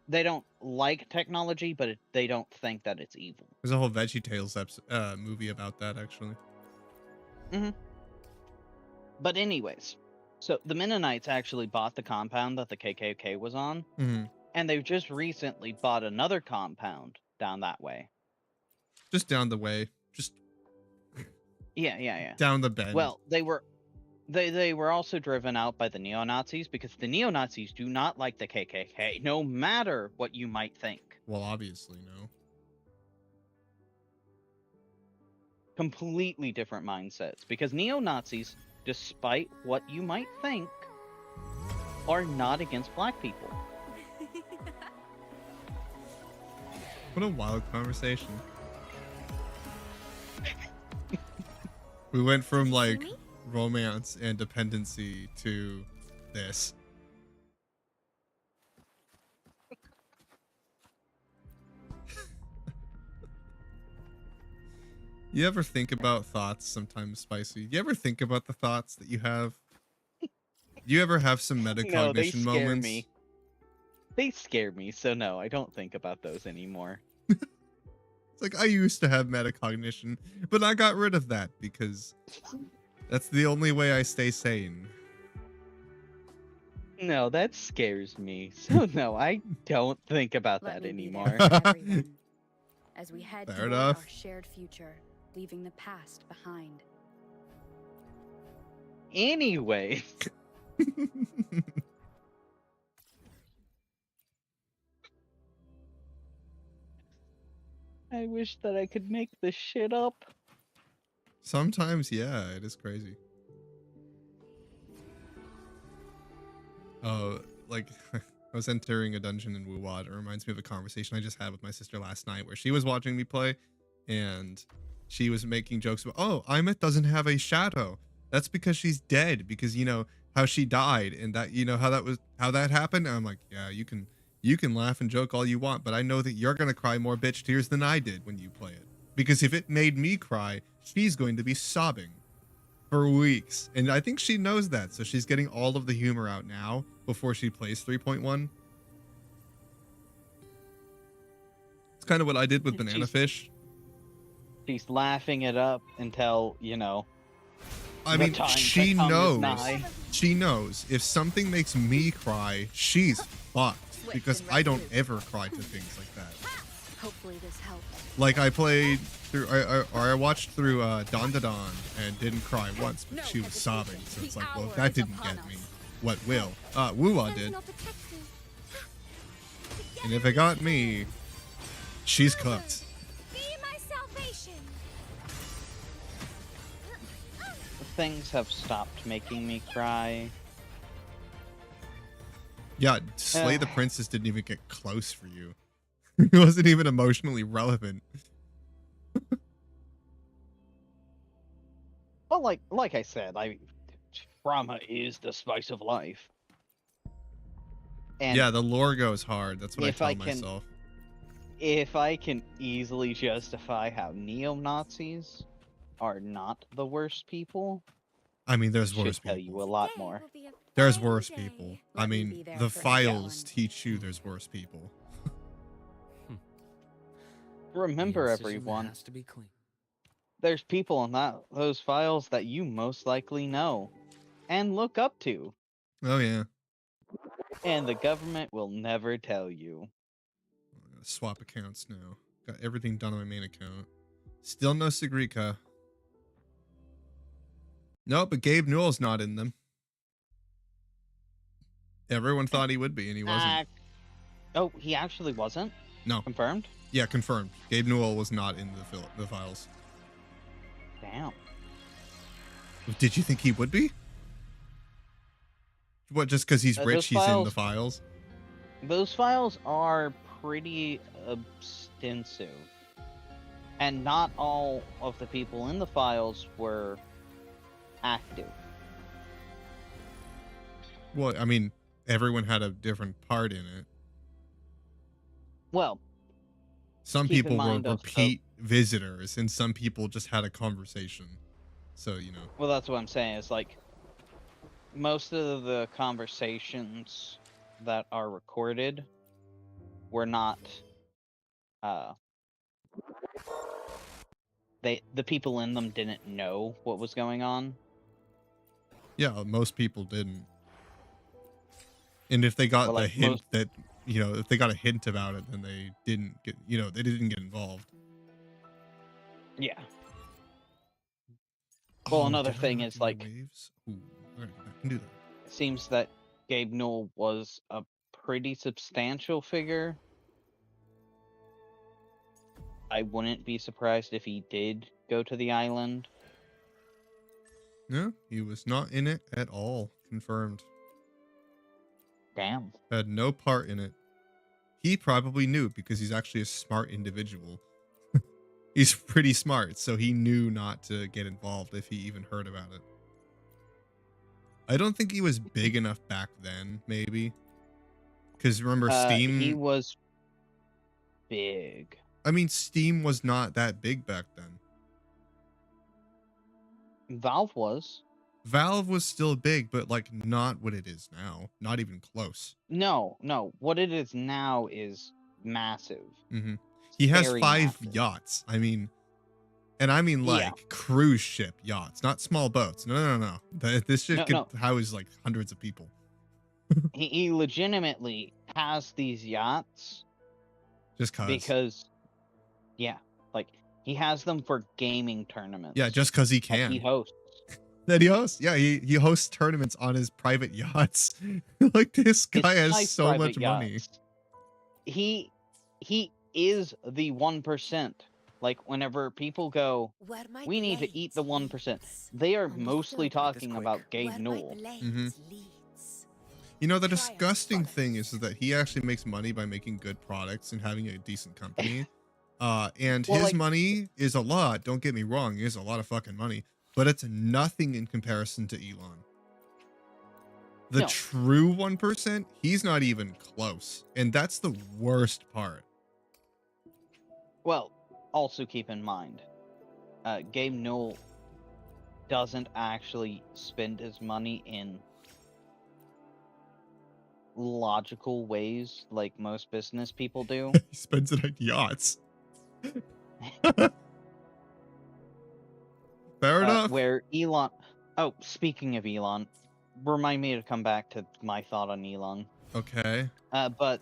They don't like technology, but they don't think that it's evil. There's a whole VeggieTales movie about that, actually. But anyways, so the Mennonites actually bought the compound that the KKK was on, Mm-hmm. and they've just recently bought another compound down that way. Just down the way. Just Yeah. down the bend. Well, they were also driven out by the neo-Nazis because the neo-Nazis do not like the KKK, no matter what you might think. Well, obviously, no. Completely different mindsets because neo-Nazis, despite what you might think, are not against black people. What a wild conversation. We went from like me? romance and dependency to this. You ever think about thoughts sometimes, Spicy? You ever think about the thoughts that you have? You ever have some No, they metacognition scare moments? me. They scare me, so no, I don't think about those anymore. It's like I used to have metacognition, but I got rid of that because that's the only way I stay sane. No, that scares me. So no, I don't think about Let that me be anymore. there for everyone. As we head Fair toward enough. our shared future, leaving the past behind. Anyways, I wish that I could make this shit up. Sometimes, yeah, it is crazy. Like I was entering a dungeon in Wuwad. It reminds me of a conversation I just had with my sister last night where she was watching me play and she was making jokes about, oh, Imeth doesn't have a shadow. That's because she's dead, because you know how she died and that, you know, how that happened. And I'm like, yeah, you can laugh and joke all you want, but I know that you're gonna cry more bitch tears than I did when you play it. Because if it made me cry, she's going to be sobbing for weeks. And I think she knows that. So she's getting all of the humor out now before she plays 3.1. It's kind of what I did with Banana Fish. She's laughing it up until, you know, I mean, she knows. She knows if something makes me cry, she's fucked. Because I don't ever cry to things like that. Hopefully this helps. Like I played through, I watched through Dawn to Dawn and didn't cry once, but she was sobbing. So it's like, well, if that didn't get me, what will? Wuwa did. And if it got me, she's cooked. Things have stopped making me cry. Yeah, Slay the Princess didn't even get close for you. It wasn't even emotionally relevant. Well, like I said, drama is the spice of life. And yeah, the lore goes hard. That's what I tell myself. If I can easily justify how neo-Nazis are not the worst people, I mean, there's worse should tell people. you a lot more. There's worse people. I mean, the files teach you there's worse people. Remember, everyone, has to be clean. there's people in those files that you most likely know and look up to. Oh yeah. And the government will never tell you. I'm gonna swap accounts now. Got everything done on my main account. Still no Sigrika. No, but Gabe Newell's not in them. Everyone thought he would be, and he wasn't. Oh, he actually wasn't? No. Confirmed? Yeah, confirmed. Gabe Newell was not in the files. Damn. Did you think he would be? What, just because he's rich, he's in the files? Those files are pretty extensive. And not all of the people in the files were active. Well, I mean, everyone had a different part in it. Well, some people were repeat visitors, and some people just had a conversation. So, you know. Well, that's what I'm saying. It's like, most of the conversations that are recorded were not, the people in them didn't know what was going on. Yeah, most people didn't. And if they got the hint that, you know, if they got a hint about it, then they didn't get, you know, they didn't get involved. Yeah. Well, another thing is, like, waves? Ooh, all right, I can do that. It seems that Gabe Newell was a pretty substantial figure. I wouldn't be surprised if he did go to the island. No, he was not in it at all. Confirmed. Damn. Had no part in it. He probably knew because he's actually a smart individual. He's pretty smart, so he knew not to get involved if he even heard about it. I don't think he was big enough back then, maybe. Because remember, Steam... He was big. I mean, Steam was not that big back then. Valve was. Valve was still big, but like not what it is now. Not even close. No. What it is now is massive. Mm-hmm. He has Very 5 massive. yachts. I mean, and I mean like cruise ship yachts, not small boats. No. This shit could house like hundreds of people. He legitimately has these yachts. Just cause. Because, yeah, like he has them for gaming tournaments. Yeah, just cause he can. He hosts. That he hosts. Yeah, he hosts tournaments on his private yachts. Like this guy has so much money. He is the 1%. Like, whenever people go, Where my we need to eat the 1%, they are mostly talking about Gabe Newell. You know, the disgusting thing is that he actually makes money by making good products and having a decent company. And Well, his like- money is a lot. Don't get me wrong. He has a lot of fucking money, but it's nothing in comparison to Elon. The No. true 1%, he's not even close. And that's the worst part. Well, also keep in mind, Gabe Newell doesn't actually spend his money in logical ways like most business people do. He spends it on yachts. Fair enough. Where Elon... Oh, speaking of Elon, remind me to come back to my thought on Elon. Okay. But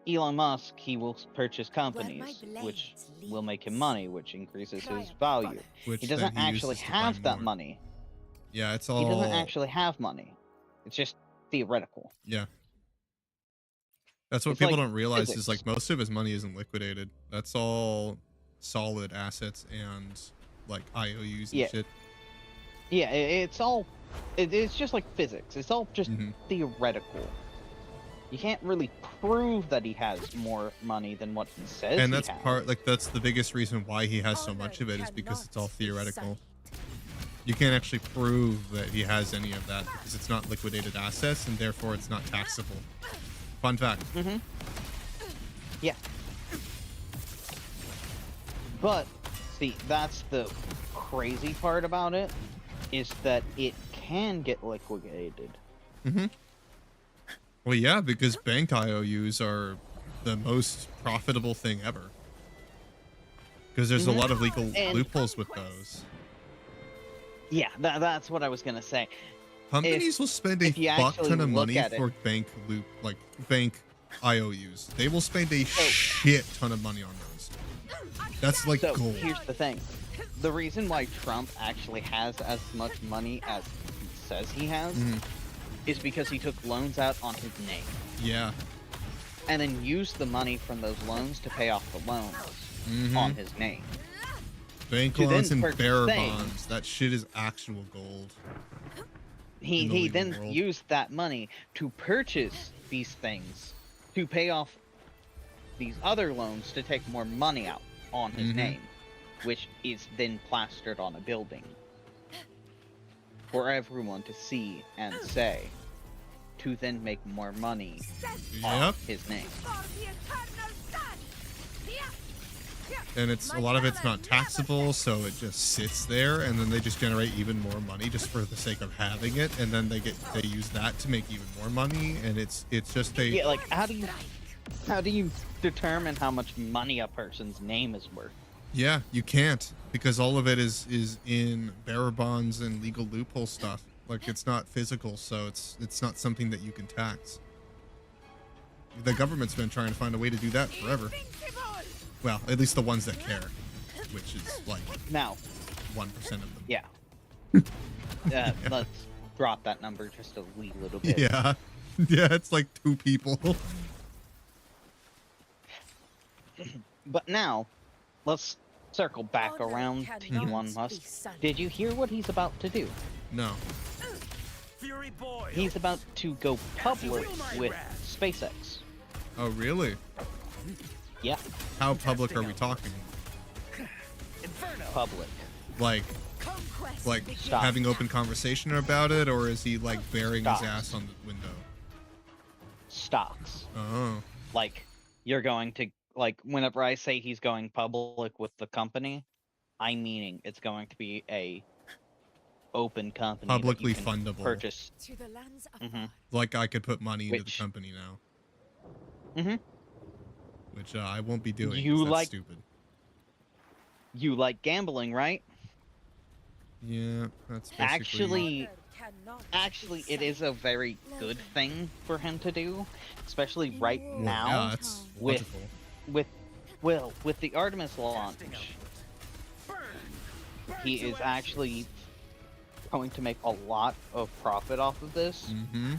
Elon Musk, he will purchase companies, which will make him money, which increases his value. Which He then doesn't actually uses to buy have that more. money. Yeah, it's He all. doesn't actually have money. It's just theoretical. Yeah. That's what It's people like don't realize is physics. like most of his money isn't liquidated. That's all solid assets and like IOUs and Yeah. shit. Yeah, it's all... It's just like physics. It's all just Mhm. theoretical. You can't really prove that he has more money than what he says And he that's has. that's the biggest reason why he has so much of it is because it's all theoretical. You can't actually prove that he has any of that because it's not liquidated assets and therefore it's not taxable. Fun fact. Mm-hmm. Yeah. But, see, that's the crazy part about it, is that it can get liquidated. Mm-hmm. Well, yeah, because bank IOUs are the most profitable thing ever. Because there's a lot of legal And- loopholes with those. Yeah, that's what I was gonna say. Companies will spend a if you fuck actually ton of look money at it- for bank IOUs. They will spend a shit ton of money on those. That's like So, gold. here's the thing. The reason why Trump actually has as much money as he says he has Mhm. is because he took loans out on his name. Yeah. And then used the money from those loans to pay off the loans Mhm. on his name. Bank to then loans and purchase bearer things. bonds. That shit is actual gold. He in the legal then world. used that money to purchase these things, to pay off these other loans to take more money out on his Mhm. name, which is then plastered on a building for everyone to see and say, to then make more money Yep. off his name. And it's a lot of it's not taxable, so it just sits there, and then they just generate even more money just for the sake of having it, and then they use that to make even more money, and it's just a Yeah, like how do you determine how much money a person's name is worth? yeah, you can't because all of it is in bearer bonds and legal loophole stuff. Like it's not physical, so it's not something that you can tax. The government's been trying to find a way to do that forever. Well, at least the ones that care, which is like Now, 1% of them. yeah. Let's drop that number just a wee little bit. Yeah. Yeah, it's like 2 people. But now, let's circle back around to Elon Musk. Did you hear what he's about to do? No. Fury boy. He's about to go public with SpaceX. Oh, really? Yeah, How public are we talking? public. Like Stop. having open conversation about it, or is he like burying his Stop. ass on the window? Stocks. Oh. Like, you're going to, like, whenever I say he's going public with the company, I'm meaning it's going to be a open company that you Publicly can fundable. purchase. To the lands Mhm. Like I could put money into the Which- company now. Mhm. Which I won't be doing. You 'Cause that's like- stupid. You like gambling, right? Yeah, that's basically... Actually, it is a very good thing for him to do, especially right Well, now yeah, that's with- logical. with the Artemis launch. He is actually going to make a lot of profit off of this. Mm-hmm.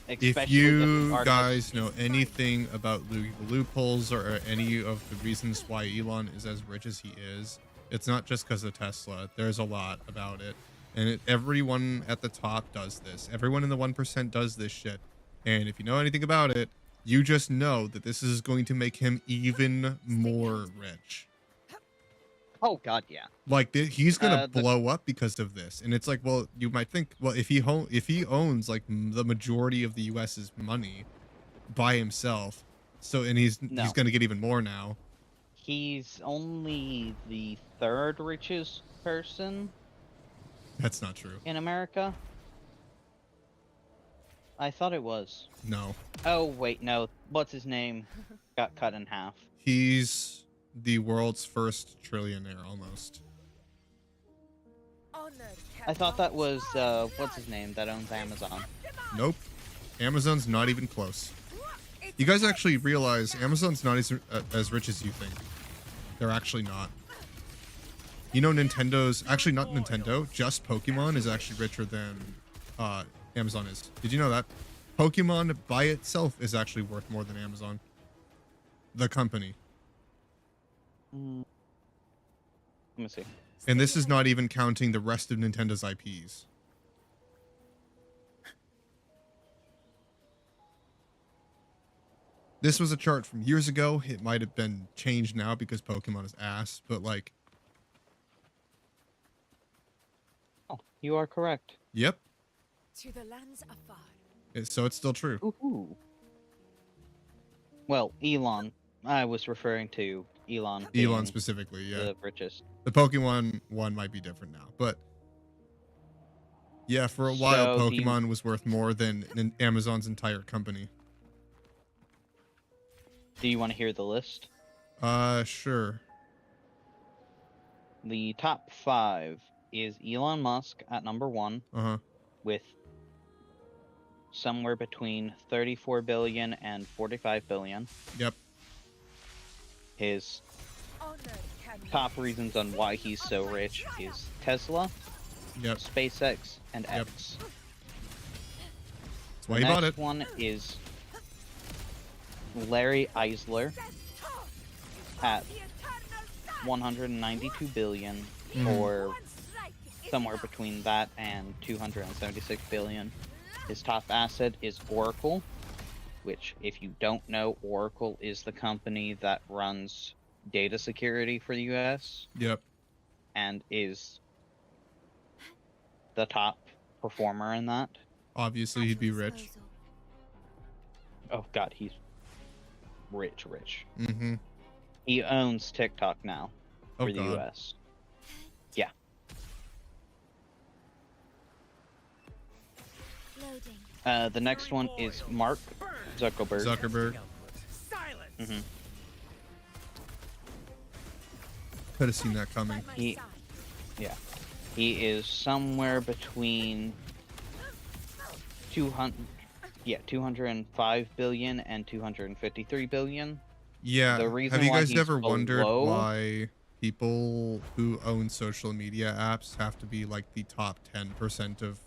If Especially if you Artemis- guys know anything about loopholes or any of the reasons why Elon is as rich as he is, it's not just because of Tesla. There's a lot about it. And everyone at the top does this. Everyone in the 1% does this shit. And if you know anything about it, you just know that this is going to make him even more rich. Oh God, yeah. Like he's gonna The- blow up because of this, and it's like, well, you might think, well, if he owns like the majority of the U.S.'s money by himself, so and he's No. gonna get even more now. He's only the third richest person That's not true. in America. I thought it was. No, Oh wait, no. What's his name? Got cut in half. he's the world's first trillionaire almost. I thought that was what's his name that owns Amazon. Nope, Amazon's not even close. You guys actually realize Amazon's not as rich as you think. They're actually not. You know, Nintendo's actually not Nintendo. Just Pokemon is actually richer than Amazon is. Did you know that? Pokemon by itself is actually worth more than Amazon. The company. Let me see. And this is not even counting the rest of Nintendo's IPs. This was a chart from years ago. It might have been changed now because Pokemon is ass, but like, Oh, you are correct. yep. To the lands afar. So it's still true. Ooh. Well, Elon. I was referring to Elon. Elon being specifically, yeah. the richest. The Pokemon one might be different now, but yeah, for a while, So do you- Pokemon was worth more than Amazon's entire company. Do you want to hear the list? Sure. The top 5 is Elon Musk at number 1 Uh-huh. with somewhere between 34 billion and 45 billion. Yep. His top reasons on why he's so rich is Tesla, Yep. SpaceX, and Yep. X. That's why The he bought next it. one is Larry Eisler at 192 billion, or somewhere between that and 276 billion. His top asset is Oracle, which, if you don't know, Oracle is the company that runs data security for the US Yep. and is the top performer in that. Obviously, he'd be rich. Oh God, he's rich. Mm-hmm. He owns TikTok now Oh, for the God. US. Yeah. The next one is Mark Zuckerberg. Zuckerberg. Silence. Mhm. Could have seen that coming. He is somewhere between 205 billion and 253 billion. Yeah. The reason Have you why guys he's ever wondered below- why people who own social media apps have to be like the top 10% of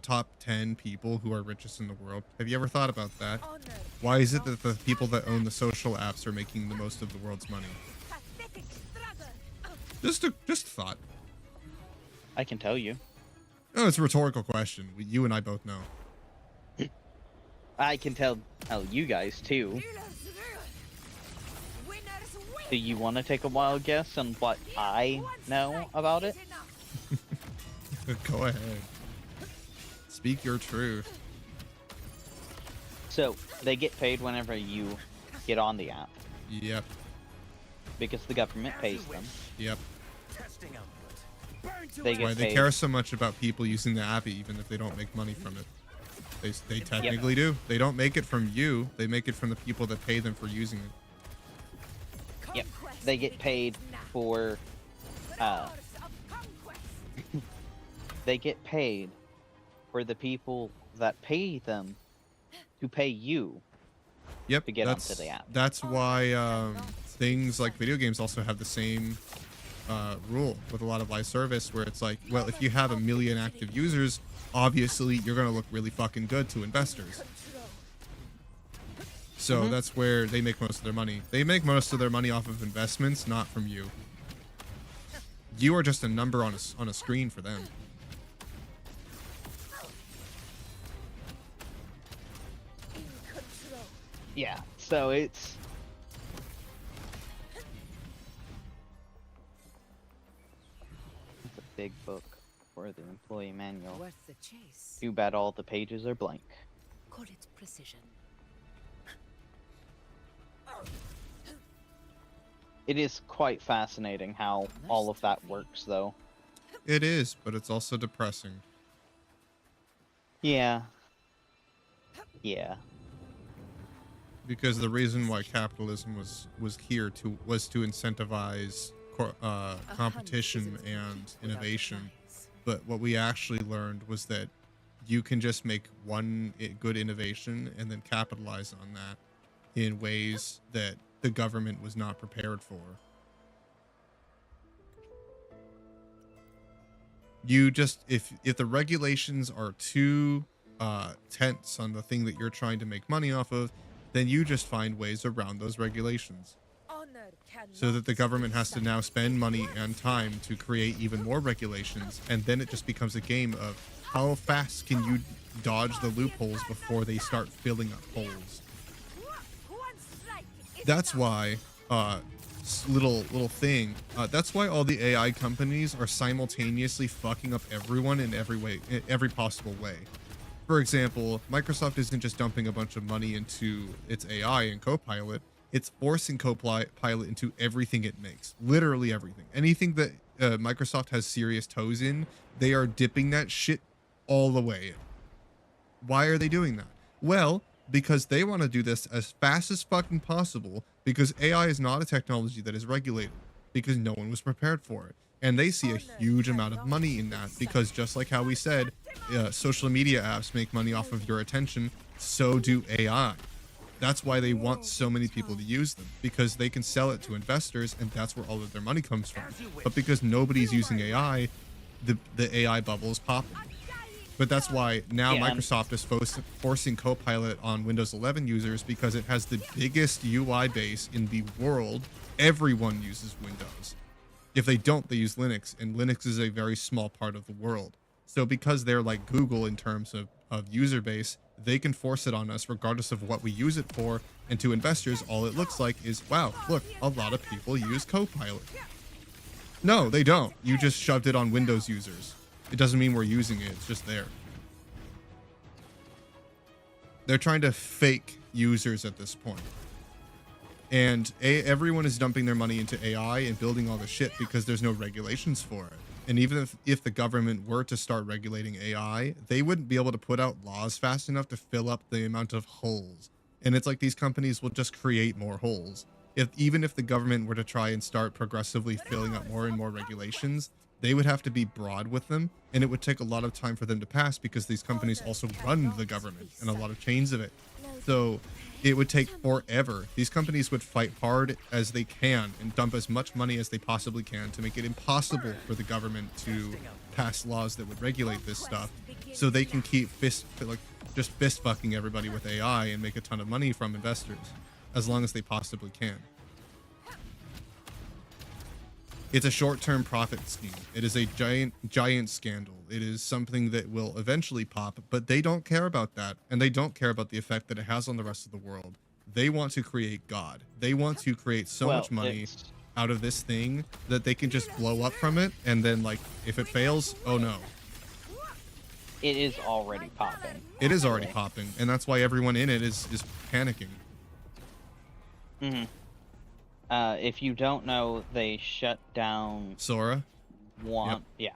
top 10 people who are richest in the world? Have you ever thought about that? Why is it that the people that own the social apps are making the most of the world's money? Just a thought. I can tell you. Oh, it's a rhetorical question. You and I both know. I can tell you guys too. Do you want to take a wild guess on what I know about it? Go ahead. Speak your truth. So, they get paid whenever you get on the app Yep. because the government pays them. Yep. Testing output. Burn to They ash. get Why they paid. care so much about people using the app even if they don't make money from it. They technically do. They don't make it from you. They make it from the people that pay them for using it. Yep. They get paid for they get paid for the people that pay them to pay you. Yep. To get onto the app. That's why things like video games also have the same rule with a lot of live service where it's like, well, if you have 1 million active users, obviously you're going to look really fucking good to investors. So that's where they make most of their money. They make most of their money off of investments, not from you. You are just a number on a screen for them. Yeah, so it's a big book for the employee manual. Worth the chase. Too bad all the pages are blank. Call it precision. It is quite fascinating how all of that works, though. It is, but it's also depressing. Yeah. Yeah. Because the reason why capitalism was here was to incentivize competition and innovation. But what we actually learned was that you can just make one good innovation and then capitalize on that in ways that the government was not prepared for. You just, if the regulations are too tense on the thing that you're trying to make money off of, then you just find ways around those regulations. So that the government has to now spend money and time to create even more regulations, and then it just becomes a game of how fast can you dodge the loopholes before they start filling up holes. That's why little thing, that's why all the AI companies are simultaneously fucking up everyone in every way, every possible way. For example, Microsoft isn't just dumping a bunch of money into its AI and Copilot, it's forcing Copilot into everything it makes. Literally everything. Anything that Microsoft has serious toes in, they are dipping that shit all the way in. Why are they doing that? Well, because they want to do this as fast as fucking possible, because AI is not a technology that is regulated, because no one was prepared for it. And they see a huge amount of money in that, because just like how we said, social media apps make money off of your attention, so do AI. That's why they want so many people to use them, because they can sell it to investors, and that's where all of their money comes from. But because nobody's using AI, the AI bubble is popping. But that's why now Microsoft is forcing Copilot on Windows 11 users, because it has the biggest UI base in the world. Everyone uses Windows. If they don't, they use Linux, and Linux is a very small part of the world. So because they're like Google in terms of user base, they can force it on us regardless of what we use it for. And to investors, all it looks like is, wow, look, a lot of people use Copilot. No, they don't. You just shoved it on Windows users. It doesn't mean we're using it. It's just there. They're trying to fake users at this point. And everyone is dumping their money into AI and building all this shit because there's no regulations for it. And even if the government were to start regulating AI, they wouldn't be able to put out laws fast enough to fill up the amount of holes. And it's like these companies will just create more holes. Even if the government were to try and start progressively filling up more and more regulations, they would have to be broad with them, and it would take a lot of time for them to pass because these companies also run the government and a lot of chains of it. So it would take forever. These companies would fight hard as they can and dump as much money as they possibly can to make it impossible for the government to pass laws that would regulate this stuff, so they can keep fist fucking everybody with AI and make a ton of money from investors as long as they possibly can. It's a short-term profit scheme. It is a giant scandal. It is something that will eventually pop, but they don't care about that, and they don't care about the effect that it has on the rest of the world. They want to create God. They want to create so much money out of this thing that they can just blow up from it, and then, like, if it fails, oh no. It is already popping. It is already popping, and that's why everyone in it is panicking. Mm-hmm. If you don't know, they shut down Sora? one. Yep. Yeah.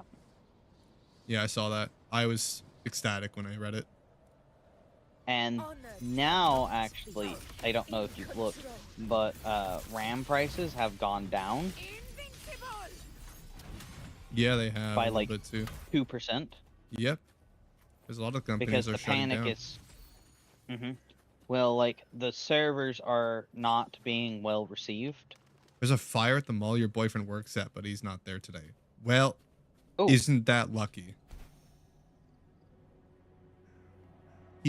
Yeah, I saw that. I was ecstatic when I read it. And now, actually, I don't know if you've looked, but RAM prices have gone down. Yeah, they have by a little like bit too. 2%. Yep. There's a lot of companies Because are the shutting panic down. is. Well, like the servers are not being well received. There's a fire at the mall your boyfriend works at, but he's not there today. Well, Oh. isn't that lucky?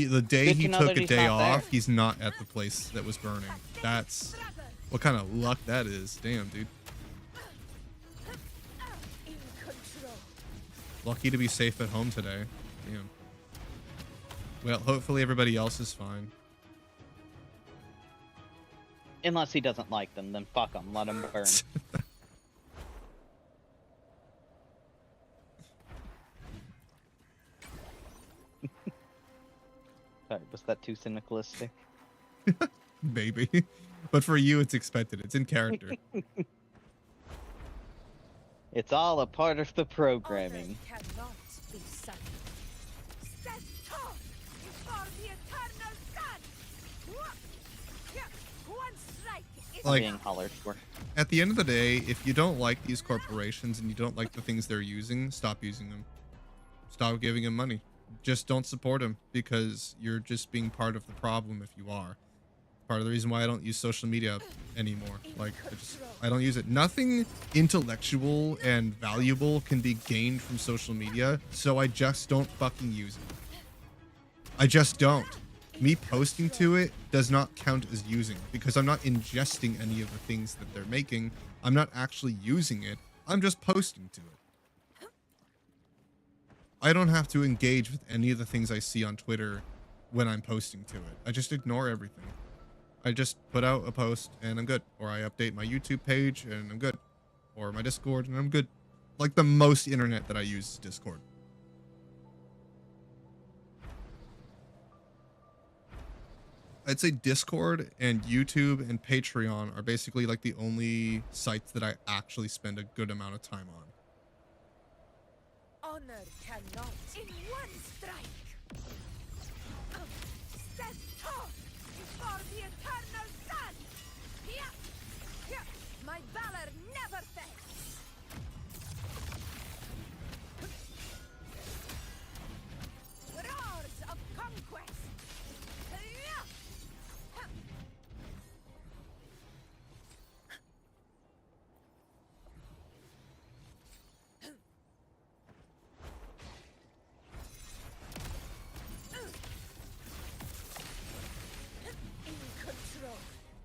The day Good he to know took that a he's day not there. off, he's not at the place that was burning. That's what kind of luck that is. Damn, dude. Lucky to be safe at home today. Damn. Well, hopefully everybody else is fine. Unless he doesn't like them, then fuck him. Let him burn. Sorry, was that too cynicalistic? Maybe. But for you, it's expected. It's in character. It's all a part of the programming. Cannot be sudden. Stand tall before the eternal sun. One strike is Like- Being hollered for. At the end of the day, if you don't like these corporations and you don't like the things they're using, stop using them. Stop giving them money. Just don't support them, because you're just being part of the problem if you are. Part of the reason why I don't use social media anymore. Like, I don't use it. Nothing intellectual and valuable can be gained from social media, so I just don't fucking use it. I just don't. Me posting to it does not count as using, because I'm not ingesting any of the things that they're making. I'm not actually using it. I'm just posting to it. I don't have to engage with any of the things I see on Twitter when I'm posting to it. I just ignore everything. I just put out a post and I'm good. Or I update my YouTube page and I'm good. Or my Discord and I'm good. Like, the most internet that I use is Discord. I'd say Discord and YouTube and Patreon are basically like the only sites that I actually spend a good amount of time on. honor cannot in one strike. Stand tall before the eternal sun. My valor never fails. Roars of conquest.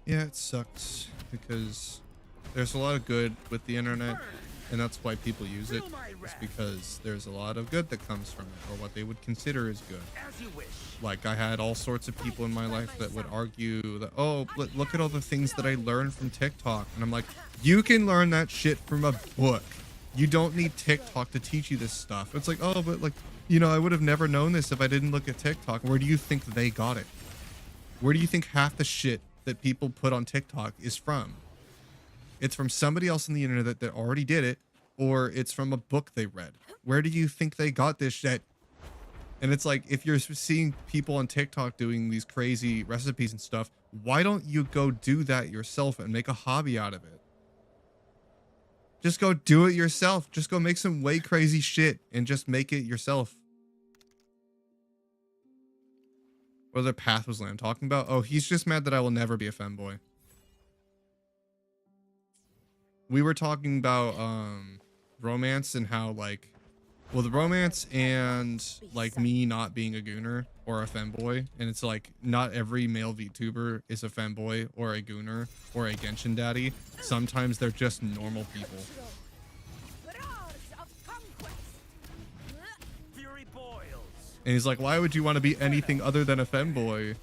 Yeah, it sucks because there's a lot of good with the internet, and that's why people use it. It's because there's a lot of good that comes from it, or what they would consider as good. As you wish. Like, I had all sorts of people in my life that would argue that, oh, look at all the things that I learned from TikTok. And I'm like, you can learn that shit from a book. You don't need TikTok to teach you this stuff. It's like, oh, but like, you know, I would have never known this if I didn't look at TikTok. Where do you think they got it? Where do you think half the shit that people put on TikTok is from? It's from somebody else on the internet that already did it, or it's from a book they read. Where do you think they got this shit? And it's like, if you're seeing people on TikTok doing these crazy recipes and stuff, why don't you go do that yourself and make a hobby out of it? Just go do it yourself. Just go make some way crazy shit and just make it yourself. What other path was Lamb talking about? Oh, he's just mad that I will never be a femboy. We were talking about romance and how, like, well, the romance and like me not being a gooner or a femboy, and it's like not every male VTuber is a femboy or a gooner or a Genshin daddy. Sometimes they're just normal people. Roars of conquest. Fury boils. And he's like, why would you want to be anything other than a femboy?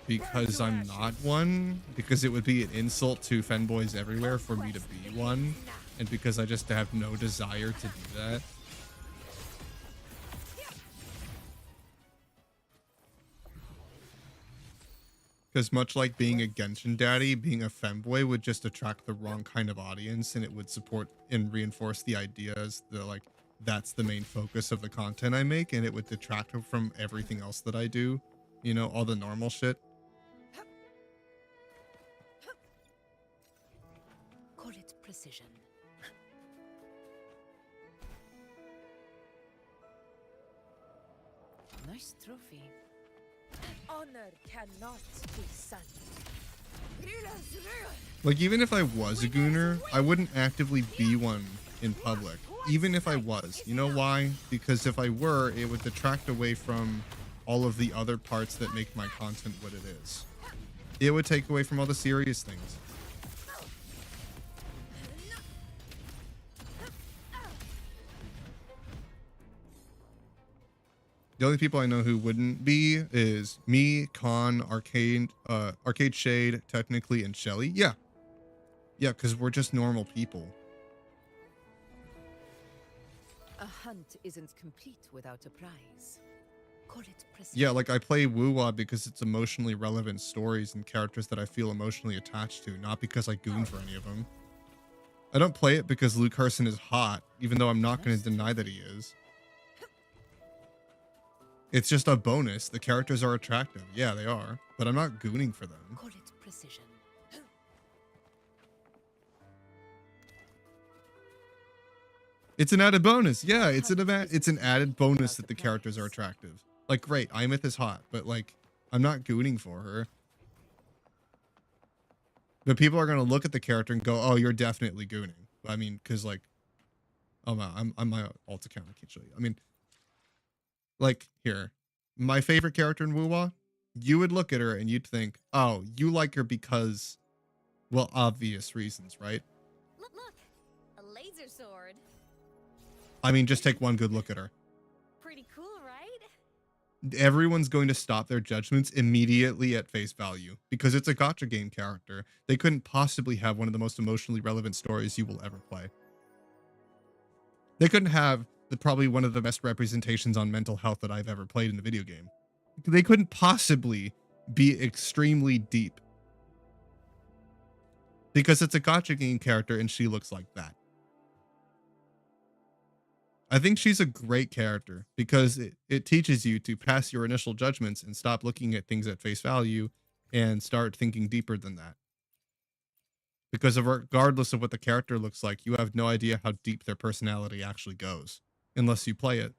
Because I'm not one. Because it would be an insult to femboys everywhere for me to be one. And because I just have no desire to do that. Because much like being a Genshin daddy, being a femboy would just attract the wrong kind of audience, and it would support and reinforce the ideas that, like, that's the main focus of the content I make, and it would detract from everything else that I do. You know, all the normal shit. Call it precision. Nice trophy. Honor cannot be sundered. Like, even if I was a gooner, I wouldn't actively be one in public. Even if I was. You know why? Because if I were, it would detract away from all of the other parts that make my content what it is. It would take away from all the serious things. The only people I know who wouldn't be is me, Con, Arcade Shade, technically, and Shelly. Yeah. Yeah, because we're just normal people. A hunt isn't complete without a prize. Call it precision. Yeah, like I play Wuwa because it's emotionally relevant stories and characters that I feel emotionally attached to, not because I goon for any of them. I don't play it because Luke Carson is hot, even though I'm not going to deny that he is. It's just a bonus. The characters are attractive. Yeah, they are. But I'm not gooning for them. Call it precision. It's an added bonus. Yeah, it's an added bonus that the characters are attractive. Like, great, Imeth is hot, but like, I'm not gooning for her. But people are gonna look at the character and go, "Oh, you're definitely gooning." I mean, because like, oh no, I'm my alt account. I can't show you. I mean, like here, my favorite character in Wuwa, you would look at her and you'd think, "Oh, you like her because, well, obvious reasons, right?" Look, a laser sword. I mean, just take one good look at her. Pretty cool, right? Everyone's going to stop their judgments immediately at face value because it's a gacha game character. They couldn't possibly have one of the most emotionally relevant stories you will ever play. They couldn't have probably one of the best representations on mental health that I've ever played in a video game. They couldn't possibly be extremely deep because it's a gacha game character and she looks like that. I think she's a great character because it teaches you to pass your initial judgments and stop looking at things at face value and start thinking deeper than that. Because regardless of what the character looks like, you have no idea how deep their personality actually goes unless you play it.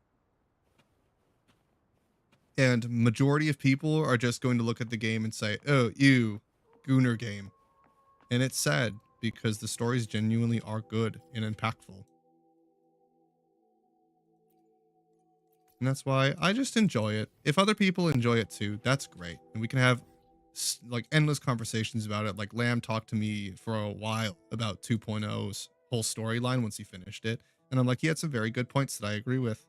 And majority of people are just going to look at the game and say, "Oh, ew, gooner game." And it's sad because the stories genuinely are good and impactful. And that's why I just enjoy it. If other people enjoy it too, that's great. And we can have like endless conversations about it. Like Lamb talked to me for a while about 2.0's whole storyline once he finished it. And I'm like, he had some very good points that I agree with.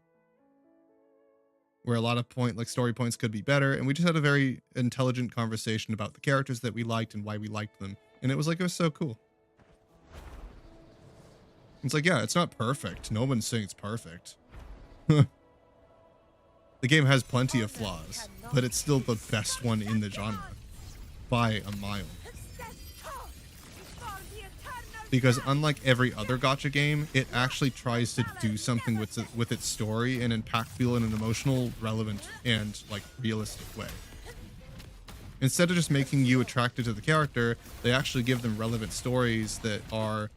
Where a lot of story points could be better. And we just had a very intelligent conversation about the characters that we liked and why we liked them. And it was so cool. It's like, yeah, it's not perfect. No one's saying it's perfect. The game has plenty of flaws, but it's still the best one in the genre by a mile. Because unlike every other gacha game, it actually tries to do something with its story and impactful in an emotional, relevant, and like realistic way. Instead of just making you attracted to the character, they actually give them relevant stories that are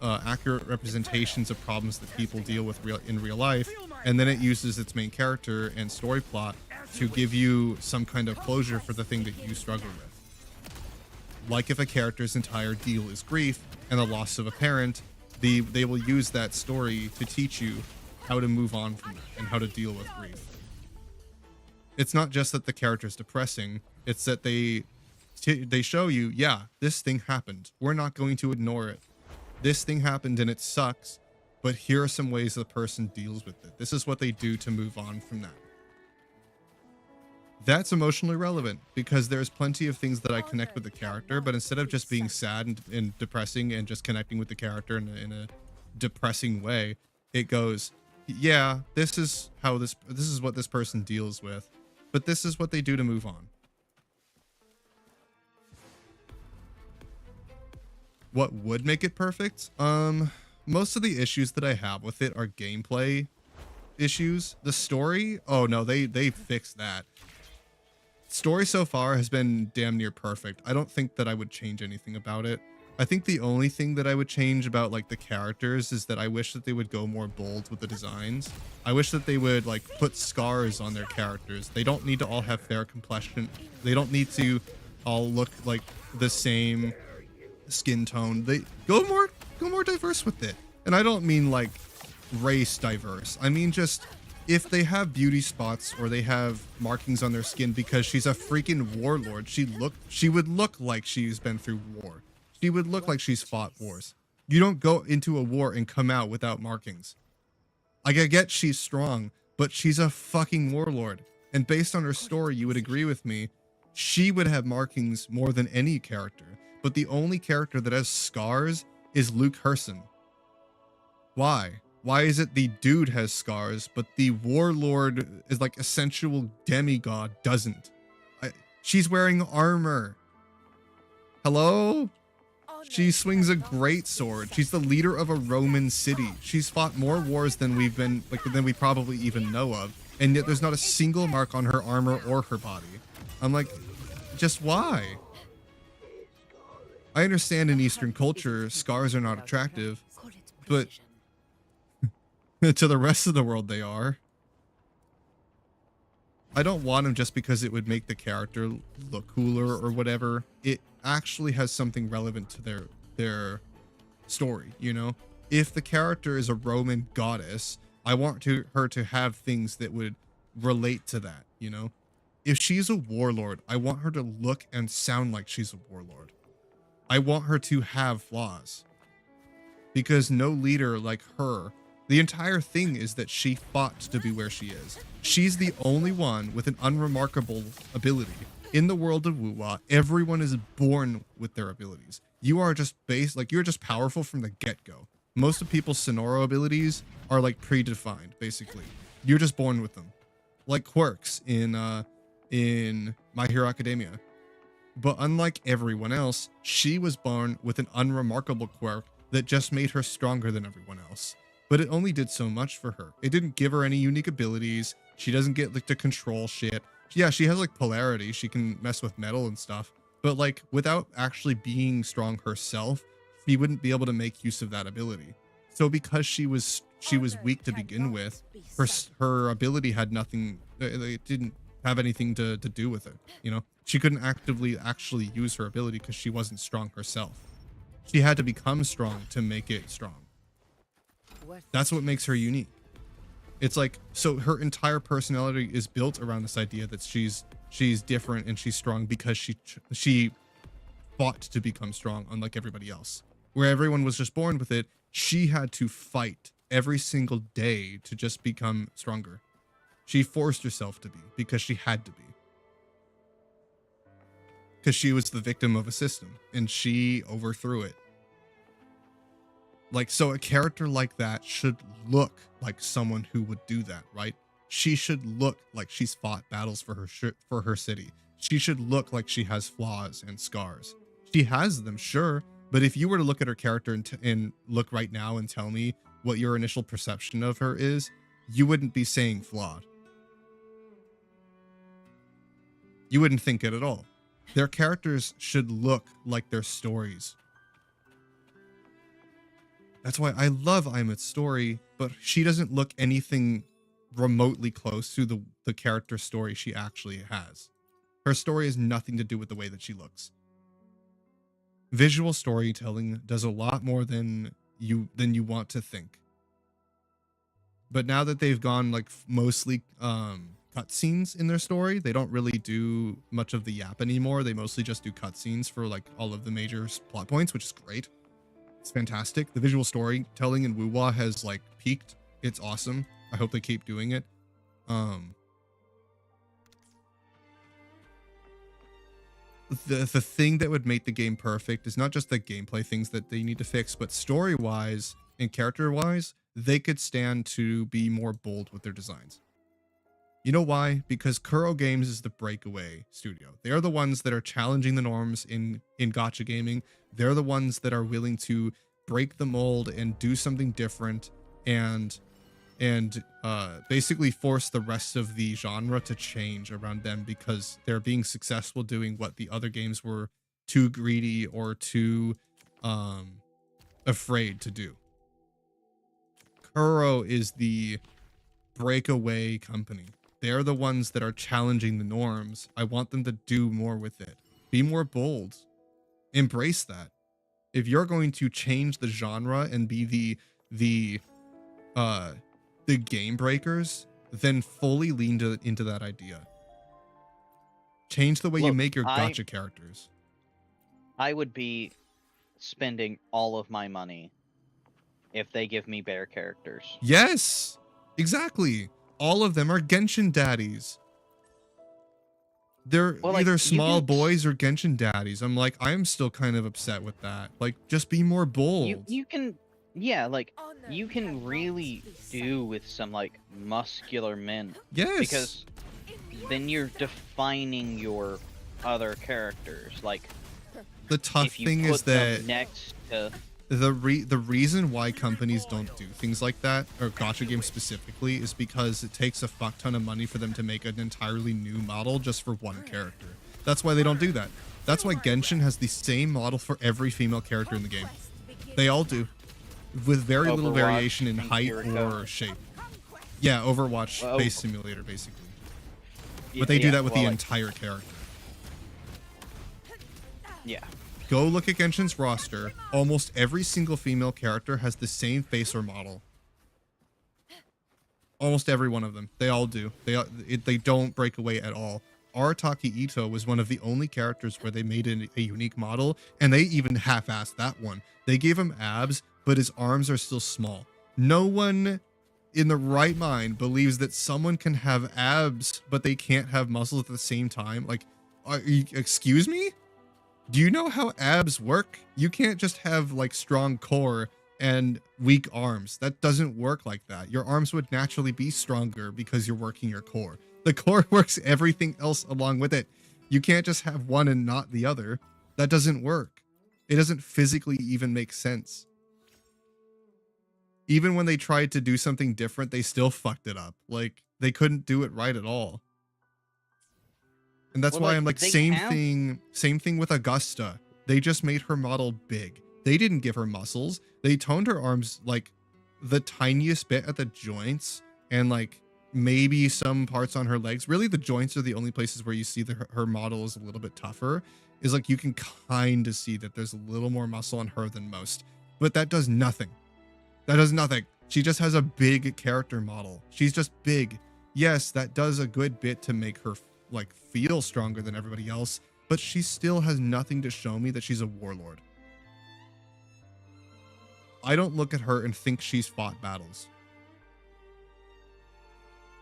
accurate representations of problems that people deal with in real life, and then it uses its main character and story plot to give you some kind of closure for the thing that you struggle with. Like if a character's entire deal is grief and the loss of a parent, they will use that story to teach you how to move on from it and how to deal with grief. It's not just that the character's depressing, it's that they show you, yeah, this thing happened. We're not going to ignore it. This thing happened and it sucks, but here are some ways the person deals with it. This is what they do to move on from that. That's emotionally relevant because there's plenty of things that I connect with the character, but instead of just being sad and depressing and just connecting with the character in a depressing way, it goes, yeah, this is what this person deals with, but this is what they do to move on. What would make it perfect? Most of the issues that I have with it are gameplay issues. The story, oh no, they fixed that. Story so far has been damn near perfect. I don't think that I would change anything about it. I think the only thing that I would change about like the characters is that I wish that they would go more bold with the designs. I wish that they would like put scars on their characters. They don't need to all have fair complexion. They don't need to all look like the same skin tone. They go more diverse with it. And I don't mean like race diverse. I mean just if they have beauty spots or they have markings on their skin because she's a freaking warlord, she would look like she's been through war. She would look like she's fought wars. You don't go into a war and come out without markings. Like, I get she's strong, but she's a fucking warlord. And based on her story, you would agree with me, she would have markings more than any character. But the only character that has scars is Luke Herson. Why? Why is it the dude has scars, but the warlord is like a sensual demigod doesn't? She's wearing armor. Hello? She swings a great sword. She's the leader of a Roman city. She's fought more wars than than we probably even know of. And yet there's not a single mark on her armor or her body. I'm like, just why? I understand in Eastern culture, scars are not attractive, but to the rest of the world they are. I don't want them just because it would make the character look cooler or whatever. It actually has something relevant to their story, you know? If the character is a Roman goddess, I want her to have things that would relate to that, you know? If she's a warlord, I want her to look and sound like she's a warlord. I want her to have flaws. Because no leader like her, the entire thing is that she fought to be where she is. She's the only one with an unremarkable ability. In the world of Wuwa, everyone is born with their abilities. You are just you're just powerful from the get-go. Most of people's Sonoro abilities are like predefined, basically. You're just born with them. Like quirks in My Hero Academia. But unlike everyone else, she was born with an unremarkable quirk that just made her stronger than everyone else. But it only did so much for her. It didn't give her any unique abilities. She doesn't get like to control shit. Yeah, she has like polarity. She can mess with metal and stuff. But like without actually being strong herself, she wouldn't be able to make use of that ability. So because she was weak to begin with, her ability had nothing. It didn't have anything to do with it. You know, she couldn't actually use her ability because she wasn't strong herself. She had to become strong to make it strong. That's what makes her unique. It's like, so her entire personality is built around this idea that she's different and she's strong because she fought to become strong, unlike everybody else. Where everyone was just born with it, she had to fight every single day to just become stronger. She forced herself to be because she had to be. Because she was the victim of a system and she overthrew it. Like, so a character like that should look like someone who would do that, right? She should look like she's fought battles for her city. She should look like she has flaws and scars. She has them, sure, but if you were to look at her character and look right now and tell me what your initial perception of her is, you wouldn't be saying flawed. You wouldn't think it at all. Their characters should look like their stories. That's why I love Imet's story, but she doesn't look anything remotely close to the character story she actually has. Her story has nothing to do with the way that she looks. Visual storytelling does a lot more than you want to think. But now that they've gone like mostly cutscenes in their story, they don't really do much of the yap anymore. They mostly just do cutscenes for like all of the major plot points, which is great. It's fantastic. The visual storytelling in Wuwa has like peaked. It's awesome. I hope they keep doing it. The thing that would make the game perfect is not just the gameplay things that they need to fix, but story-wise and character-wise, they could stand to be more bold with their designs. You know why? Because Kuro Games is the breakaway studio. They are the ones that are challenging the norms in gacha gaming. They're the ones that are willing to break the mold and do something different and basically force the rest of the genre to change around them because they're being successful doing what the other games were too greedy or too afraid to do. Kuro is the breakaway company. They're the ones that are challenging the norms. I want them to do more with it. Be more bold. Embrace that. If you're going to change the genre and be the game breakers, then fully lean into that idea. Change the way you Look, make your gacha characters. I would be spending all of my money if they give me bear characters. Yes, exactly. All of them are Genshin daddies. They're Well, like, either you small can- boys or Genshin daddies. I'm like, I'm still kind of upset with that. Like, just be more bold. You can, yeah, like, Honor you had can once really been do with some, like, muscular men. Yes. Because then you're defining your other characters. Like, The tough if you thing put is them that next to... the reason why companies don't do things like that, or gacha games specifically, is because it takes a fuck ton of money for them to make an entirely new model just for one character. That's why they don't do that. That's why Genshin has the same model for every female character in the game. They all do, with very little Overwatch variation in and height Kiriko. or shape. Yeah, Overwatch Well, base simulator basically. Yeah, But they do yeah, that with well, the like, entire character. Yeah. Go look at Genshin's roster. Almost every single female character has the same face or model. Almost every one of them. They all do. They don't break away at all. Arataki Ito was one of the only characters where they made a unique model, and they even half-assed that one. They gave him abs, but his arms are still small. No one in the right mind believes that someone can have abs, but they can't have muscles at the same time. Like, excuse me? Do you know how abs work? You can't just have like strong core and weak arms. That doesn't work like that. Your arms would naturally be stronger because you're working your core. The core works everything else along with it. You can't just have one and not the other. That doesn't work. It doesn't physically even make sense. Even when they tried to do something different, they still fucked it up. Like, they couldn't do it right at all. And that's Well, why like, I'm like, they same have- thing with Augusta. They just made her model big. They didn't give her muscles. They toned her arms like the tiniest bit at the joints and like maybe some parts on her legs. Really, the joints are the only places where you see her model is a little bit tougher. Is like you can kind of see that there's a little more muscle on her than most. But that does nothing. That does nothing. She just has a big character model. She's just big. Yes, that does a good bit to make her like feel stronger than everybody else, but she still has nothing to show me that she's a warlord. I don't look at her and think she's fought battles.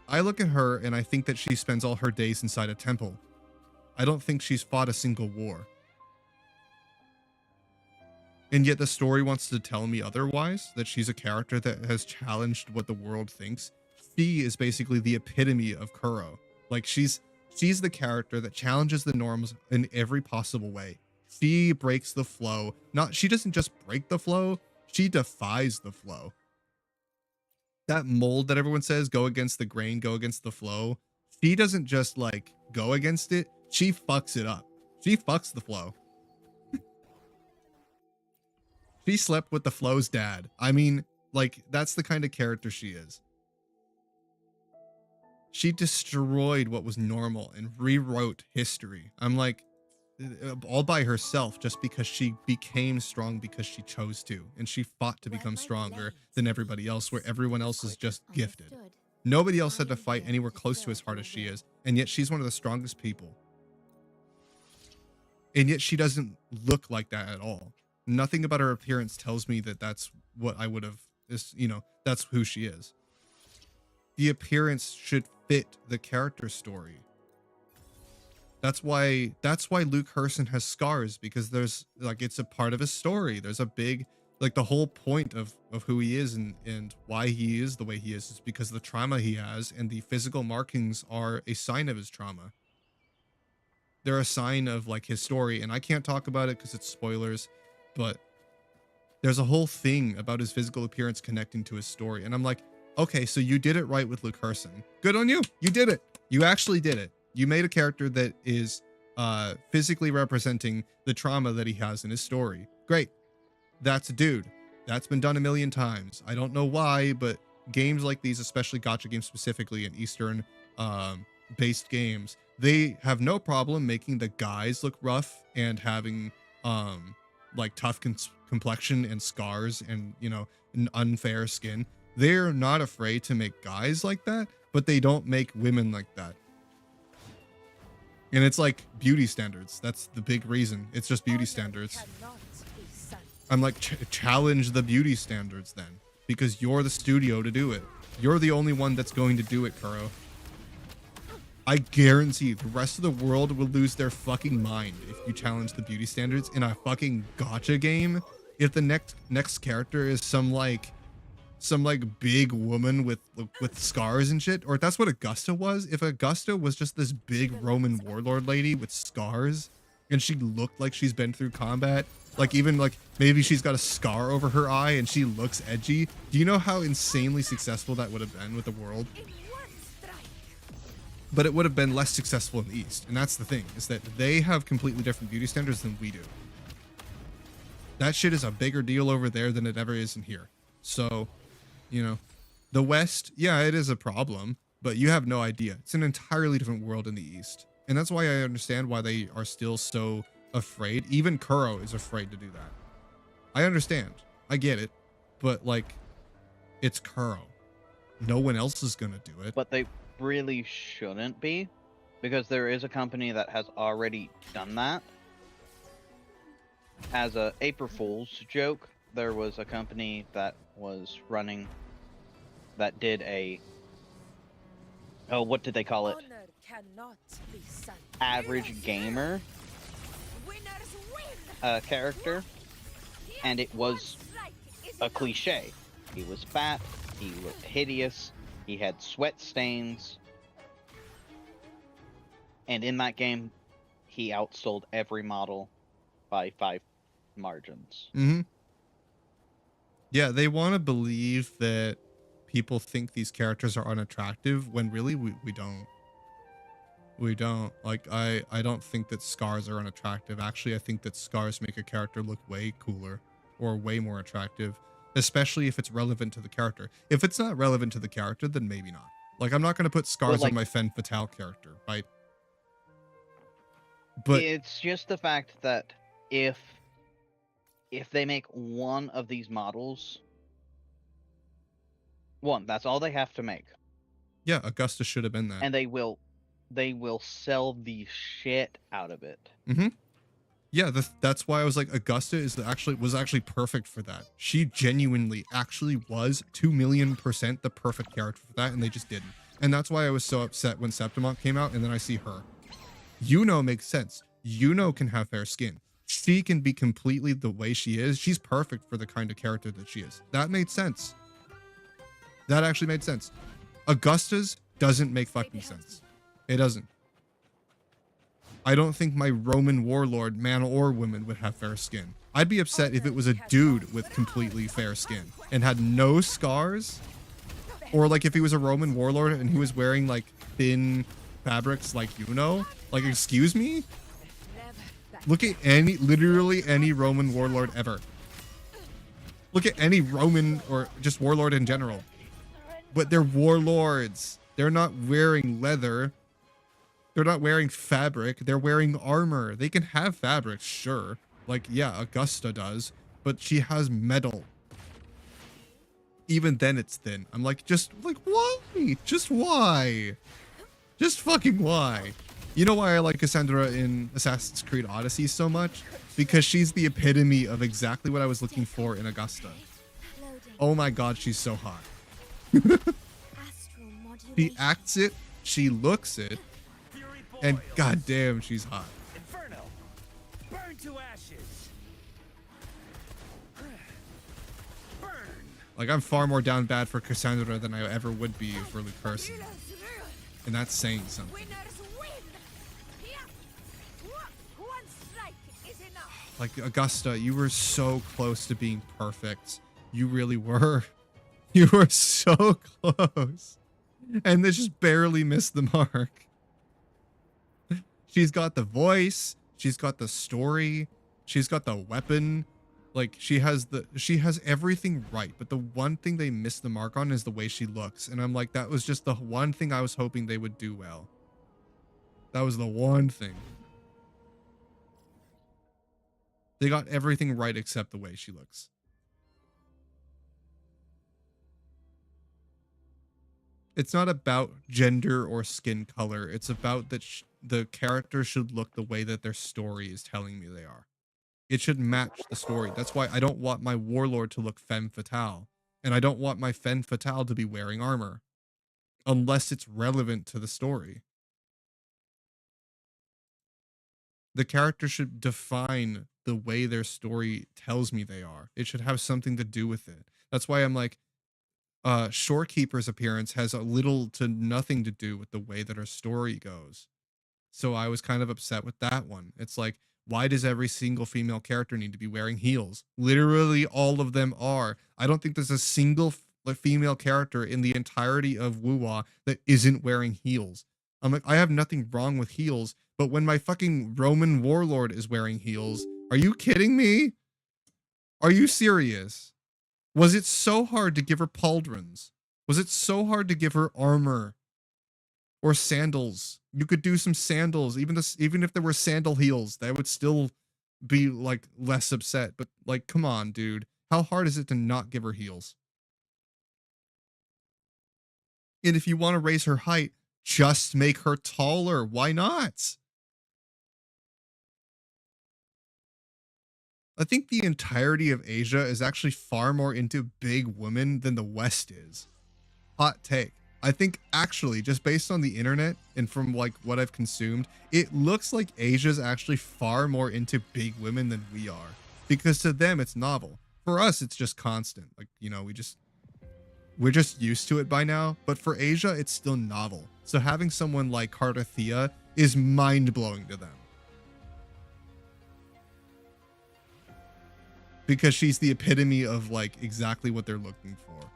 I look at her and I think that she spends all her days inside a temple. I don't think she's fought a single war. And yet the story wants to tell me otherwise, that she's a character that has challenged what the world thinks. She is basically the epitome of Kuro. Like she's the character that challenges the norms in every possible way. She breaks the flow. She doesn't just break the flow, she defies the flow. That mold that everyone says, go against the grain, go against the flow. She doesn't just like go against it, she fucks it up. She fucks the flow. She slept with the flow's dad. I mean, like, that's the kind of character she is. She destroyed what was normal and rewrote history. I'm like, all by herself, just because she became strong because she chose to. And she fought to become stronger than everybody else, where everyone else is just gifted. Nobody else had to fight anywhere close to as hard as she is. And yet she's one of the strongest people. And yet she doesn't look like that at all. Nothing about her appearance tells me that that's what I would have, that's who she is. The appearance should fit the character story. That's why Luke Herson has scars, because there's like, it's a part of his story. There's a big, like the whole point of who he is and why he is the way he is because of the trauma he has, and the physical markings are a sign of his trauma. They're a sign of like his story, and I can't talk about it because it's spoilers, but there's a whole thing about his physical appearance connecting to his story. And I'm like, okay, so you did it right with Luke Herson. Good on you. You did it. You actually did it. You made a character that is physically representing the trauma that he has in his story. Great. That's a dude. That's been done a million times. I don't know why, but games like these, especially gacha games specifically, and Eastern based games, they have no problem making the guys look rough and having like tough complexion and scars and an unfair skin. They're not afraid to make guys like that, but they don't make women like that. And it's like beauty standards. That's the big reason. It's just beauty standards. I'm like, challenge the beauty standards then, because you're the studio to do it. You're the only one that's going to do it, Kuro. I guarantee the rest of the world will lose their fucking mind if you challenge the beauty standards in a fucking gacha game. If the next character is some big woman with scars and shit, or that's what Augusta was. If Augusta was just this big Roman warlord lady with scars and she looked like she's been through combat, like even like maybe she's got a scar over her eye and she looks edgy, do you know how insanely successful that would have been with the world? But it would have been less successful in the East. And that's the thing, is that they have completely different beauty standards than we do. That shit is a bigger deal over there than it ever is in here. So, you know, the West, yeah, it is a problem, but you have no idea. It's an entirely different world in the East. And that's why I understand why they are still so afraid. Even Kuro is afraid to do that. I understand. I get it. But, like, it's Kuro. No one else is going to do it. But they really shouldn't be, because there is a company that has already done that. As a April Fool's joke, there was a company that was running that did a, oh, what did they call it? Average gamer character, and it was a cliche. He was fat, he looked hideous, he had sweat stains, and in that game, he outsold every model by 5 margins. Mm-hmm. Yeah, they want to believe that people think these characters are unattractive when really we don't. We don't. Like, I don't think that scars are unattractive. Actually, I think that scars make a character look way cooler or way more attractive, especially if it's relevant to the character. If it's not relevant to the character, then maybe not. Like, I'm not going to put scars on my Femme Fatale character, right? But it's just the fact that if they make one of these models, that's all they have to make. Yeah, Augusta should have been that. And they will sell the shit out of it. Mm-hmm. Yeah, that's why I was like, Augusta was actually perfect for that. She genuinely actually was 2,000,000% the perfect character for that, and they just didn't. And that's why I was so upset when Septimont came out, and then I see her. Yuno makes sense. Yuno can have fair skin. She can be completely the way she is. She's perfect for the kind of character that she is. That made sense. That actually made sense. Augusta's doesn't make fucking sense. It doesn't. I don't think my Roman warlord, man or woman, would have fair skin. I'd be upset if it was a dude with completely fair skin and had no scars. Or like if he was a Roman warlord and he was wearing like thin fabrics like Yuno. Like, excuse me? Look at literally any Roman warlord ever. Look at any Roman or just warlord in general. But they're warlords. They're not wearing leather. They're not wearing fabric. They're wearing armor. They can have fabric, sure. Like, yeah, Augusta does. But she has metal. Even then it's thin. I'm like, why? Just why? Just fucking why? You know why I like Cassandra in Assassin's Creed Odyssey so much? Because she's the epitome of exactly what I was looking for in Augusta. Oh my god, she's so hot. She acts it, she looks it, and goddamn, she's hot. Inferno, burn to ashes. Burn. Like, I'm far more down bad for Cassandra than I ever would be for Lucurson. And that's saying something. Like, Augusta, you were so close to being perfect. You really were. You were so close. And they just barely missed the mark. She's got the voice. She's got the story. She's got the weapon. Like, she has everything right. But the one thing they missed the mark on is the way she looks. And I'm like, that was just the one thing I was hoping they would do well. That was the one thing. They got everything right except the way she looks. It's not about gender or skin color. It's about that the character should look the way that their story is telling me they are. It should match the story. That's why I don't want my warlord to look femme fatale, and I don't want my femme fatale to be wearing armor unless it's relevant to the story. The character should define the way their story tells me they are. It should have something to do with it. That's why I'm like, Shorekeeper's appearance has a little to nothing to do with the way that her story goes. So I was kind of upset with that one. It's like, why does every single female character need to be wearing heels? Literally all of them are. I don't think there's a single female character in the entirety of Wuwa that isn't wearing heels. I'm like, I have nothing wrong with heels, but when my fucking Roman warlord is wearing heels, are you kidding me? Are you serious? Was it so hard to give her pauldrons? Was it so hard to give her armor? Or sandals? You could do some sandals. Even if there were sandal heels, that would still be like less upset. But like, come on, dude. How hard is it to not give her heels? And if you want to raise her height, just make her taller. Why not? I think the entirety of Asia is actually far more into big women than the West is. Hot take. I think actually, just based on the internet and from like what I've consumed, it looks like Asia's actually far more into big women than we are. Because to them, it's novel. For us, it's just constant. Like, you know, we're just used to it by now. But for Asia, it's still novel. So having someone like Cardathea is mind-blowing to them. Because she's the epitome of like exactly what they're looking for.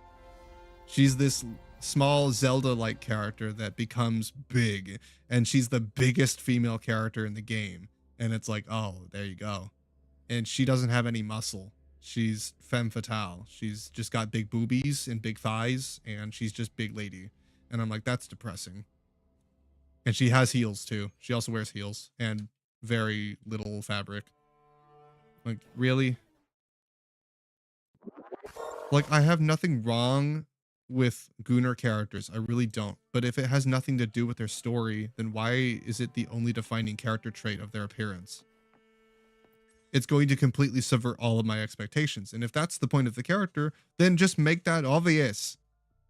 She's this small Zelda-like character that becomes big, and she's the biggest female character in the game. And it's like, oh, there you go. And she doesn't have any muscle. She's femme fatale. She's just got big boobies and big thighs, and she's just big lady. And I'm like, that's depressing. And she has heels too. She also wears heels and very little fabric. Like, really? Like, I have nothing wrong with Gunnar characters. I really don't. But if it has nothing to do with their story, then why is it the only defining character trait of their appearance? It's going to completely subvert all of my expectations. And if that's the point of the character, then just make that obvious.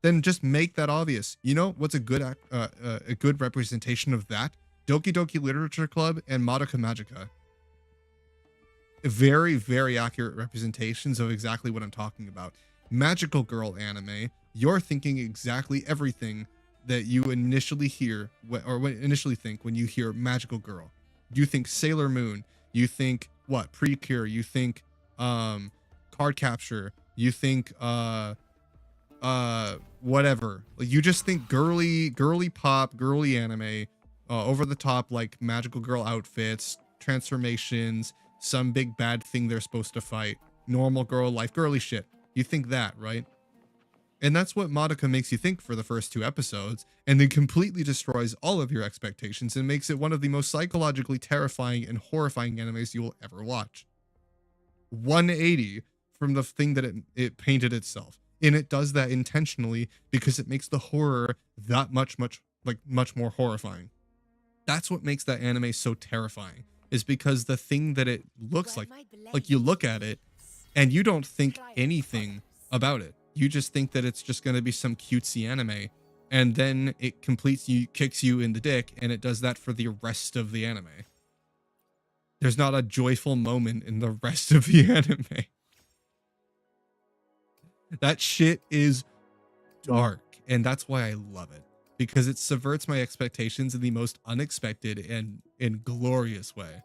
Then just make that obvious. You know what's a good representation of that? Doki Doki Literature Club and Madoka Magica. Very, very accurate representations of exactly what I'm talking about. Magical girl anime, you're thinking exactly everything that you initially hear or initially think when you hear magical girl. You think Sailor Moon, you think what? Precure, you think card capture, you think whatever. Like, you just think girly pop, girly anime, over the top like magical girl outfits, transformations, some big bad thing they're supposed to fight, normal girl life, girly shit. You think that, right? And that's what Madoka makes you think for the first 2 episodes, and then completely destroys all of your expectations and makes it one of the most psychologically terrifying and horrifying animes you will ever watch. 180 from the thing that it painted itself. And it does that intentionally because it makes the horror that much more horrifying. That's what makes that anime so terrifying, is because the thing that it looks like you look at it and you don't think anything about it. You just think that it's just going to be some cutesy anime, and then it kicks you in the dick, and it does that for the rest of the anime. There's not a joyful moment in the rest of the anime. That shit is dark, and that's why I love it, because it subverts my expectations in the most unexpected and glorious way.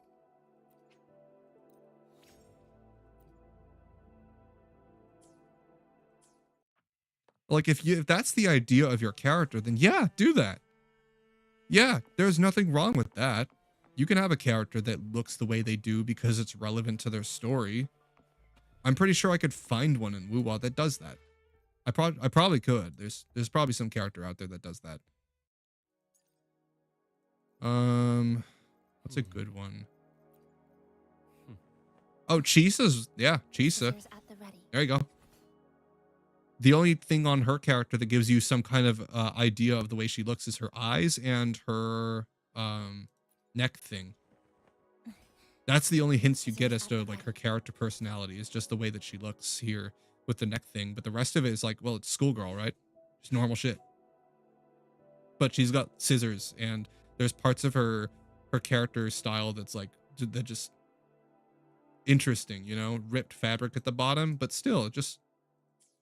Like, if that's the idea of your character, then yeah, do that. Yeah, there's nothing wrong with that. You can have a character that looks the way they do because it's relevant to their story. I'm pretty sure I could find one in Wuwa that does that. I probably could. There's probably some character out there that does that. What's a good one? Oh, Chisa's, yeah, Chisa. There you go. The only thing on her character that gives you some kind of idea of the way she looks is her eyes and her neck thing. That's the only hints you get as to like her character personality, is just the way that she looks here with the neck thing. But the rest of it is like, well, it's schoolgirl, right? It's normal shit. But she's got scissors, and there's parts of her character style that's like, that just interesting, you know, ripped fabric at the bottom, but still just,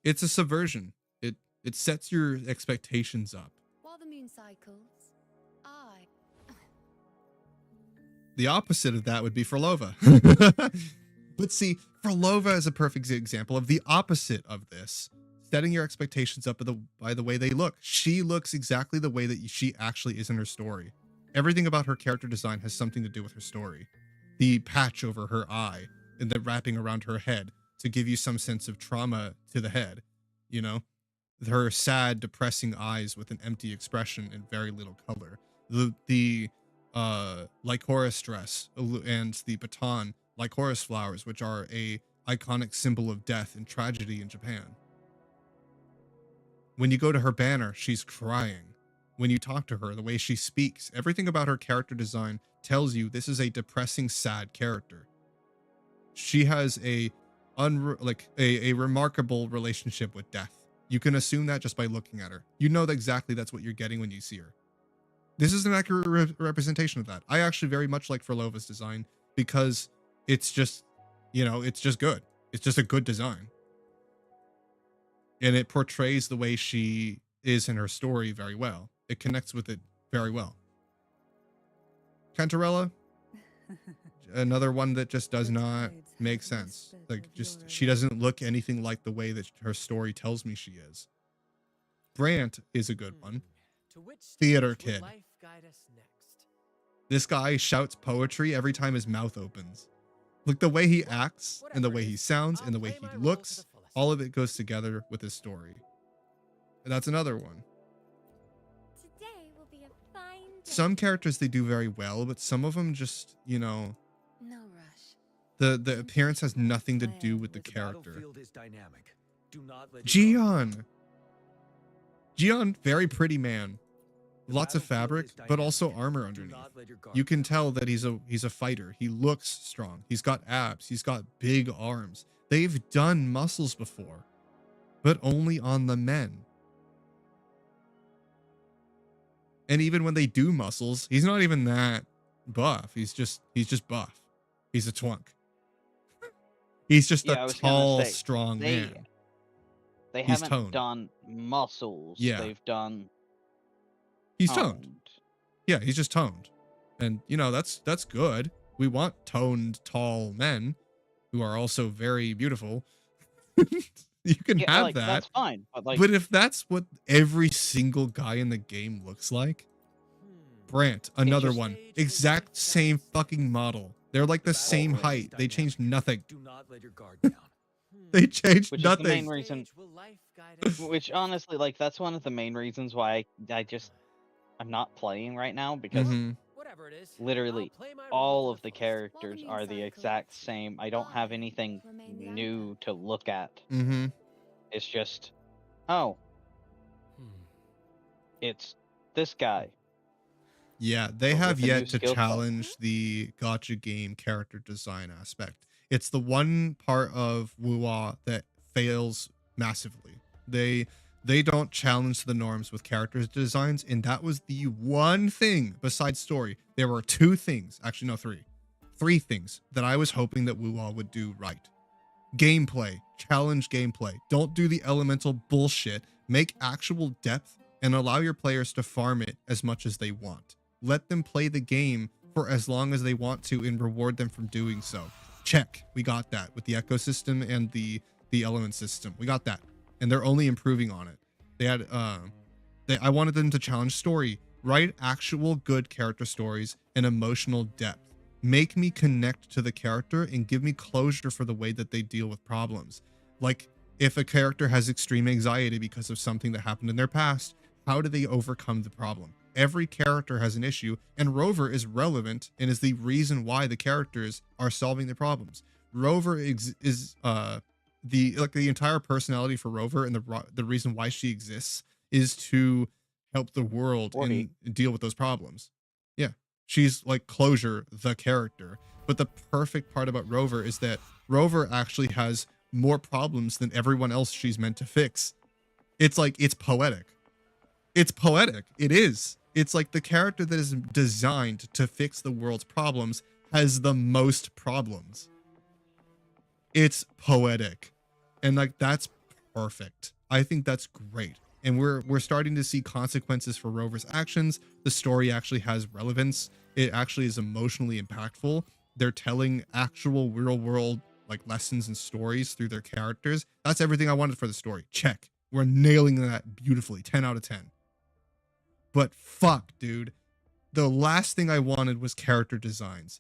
it's a subversion. It sets your expectations up. While the moon cycles, I. The opposite of that would be Frolova. But see, Frolova is a perfect example of the opposite of this. Setting your expectations up by the way they look. She looks exactly the way that she actually is in her story. Everything about her character design has something to do with her story. The patch over her eye and the wrapping around her head to give you some sense of trauma to the head, you know? Her sad, depressing eyes with an empty expression and very little color. The Lycoris dress and the baton, Lycoris flowers, which are a iconic symbol of death and tragedy in Japan. When you go to her banner, she's crying. When you talk to her, the way she speaks, everything about her character design tells you this is a depressing, sad character. She has a remarkable relationship with death. You can assume that just by looking at her. You know that exactly that's what you're getting when you see her. This is an accurate representation of that. I actually very much like Frolova's design because it's just, you know, it's just good. It's just a good design. And it portrays the way she is in her story very well. It connects with it very well. Cantarella, another one that just does not make sense. Like, just, she doesn't look anything like the way that her story tells me she is. Brant is a good one. Theater kid. This guy shouts poetry every time his mouth opens. Like, the way he acts and the way he sounds and the way he looks, all of it goes together with his story. And that's another one. Today will be a fine day. Some characters they do very well, but some of them just, you know, No rush. the appearance has nothing to do with the character. Gion, very pretty man. Lots of fabric, but also armor underneath. You can tell that he's a fighter. He looks strong. He's got abs. He's got big arms. They've done muscles before, but only on the men. And even when they do muscles, he's not even that buff. He's just buff. He's a twunk. He's just a tall, strong man. They He's haven't toned. done muscles. Yeah. They've done. He's toned. Yeah, he's just toned. And, you know, that's good. We want toned, tall men who are also very beautiful. You can have like, that. That's fine. But if that's what every single guy in the game looks like, Brant, another one, exact same fucking model. They're like the same height. They changed nothing. They changed which nothing. Is the main reason. Which honestly, like, that's one of the main reasons why I'm not playing right now, because literally all of the characters are the exact same. I don't have anything new to look at. It's just, it's this guy. Yeah, they have with a yet new to skill set. challenge the gacha game character design aspect. It's the one part of Wuwa that fails massively. They don't challenge the norms with character designs, and that was the one thing besides story. There were two things, actually no, three things that I was hoping that Wuwa would do right. Gameplay, challenge gameplay. Don't do the elemental bullshit. Make actual depth and allow your players to farm it as much as they want. Let them play the game for as long as they want to and reward them for doing so. Check, we got that with the ecosystem and the element system. We got that, and they're only improving on it. They had I wanted them to challenge story, write actual good character stories and emotional depth. Make me connect to the character and give me closure for the way that they deal with problems. Like, if a character has extreme anxiety because of something that happened in their past, how do they overcome the problem? Every character has an issue, and Rover is relevant and is the reason why the characters are solving the problems. Rover is the entire personality for Rover and the reason why she exists is to help the world and 40. deal with those problems. Yeah, she's like Closure, the character. But the perfect part about Rover is that Rover actually has more problems than everyone else she's meant to fix. It's like, it's poetic. It's poetic. It is. It's like the character that is designed to fix the world's problems has the most problems. It's poetic. And like, that's perfect. I think that's great. And we're starting to see consequences for Rover's actions. The story actually has relevance. It actually is emotionally impactful. They're telling actual real world like lessons and stories through their characters. That's everything I wanted for the story. Check. We're nailing that beautifully. 10 out of 10. But fuck, dude. The last thing I wanted was character designs.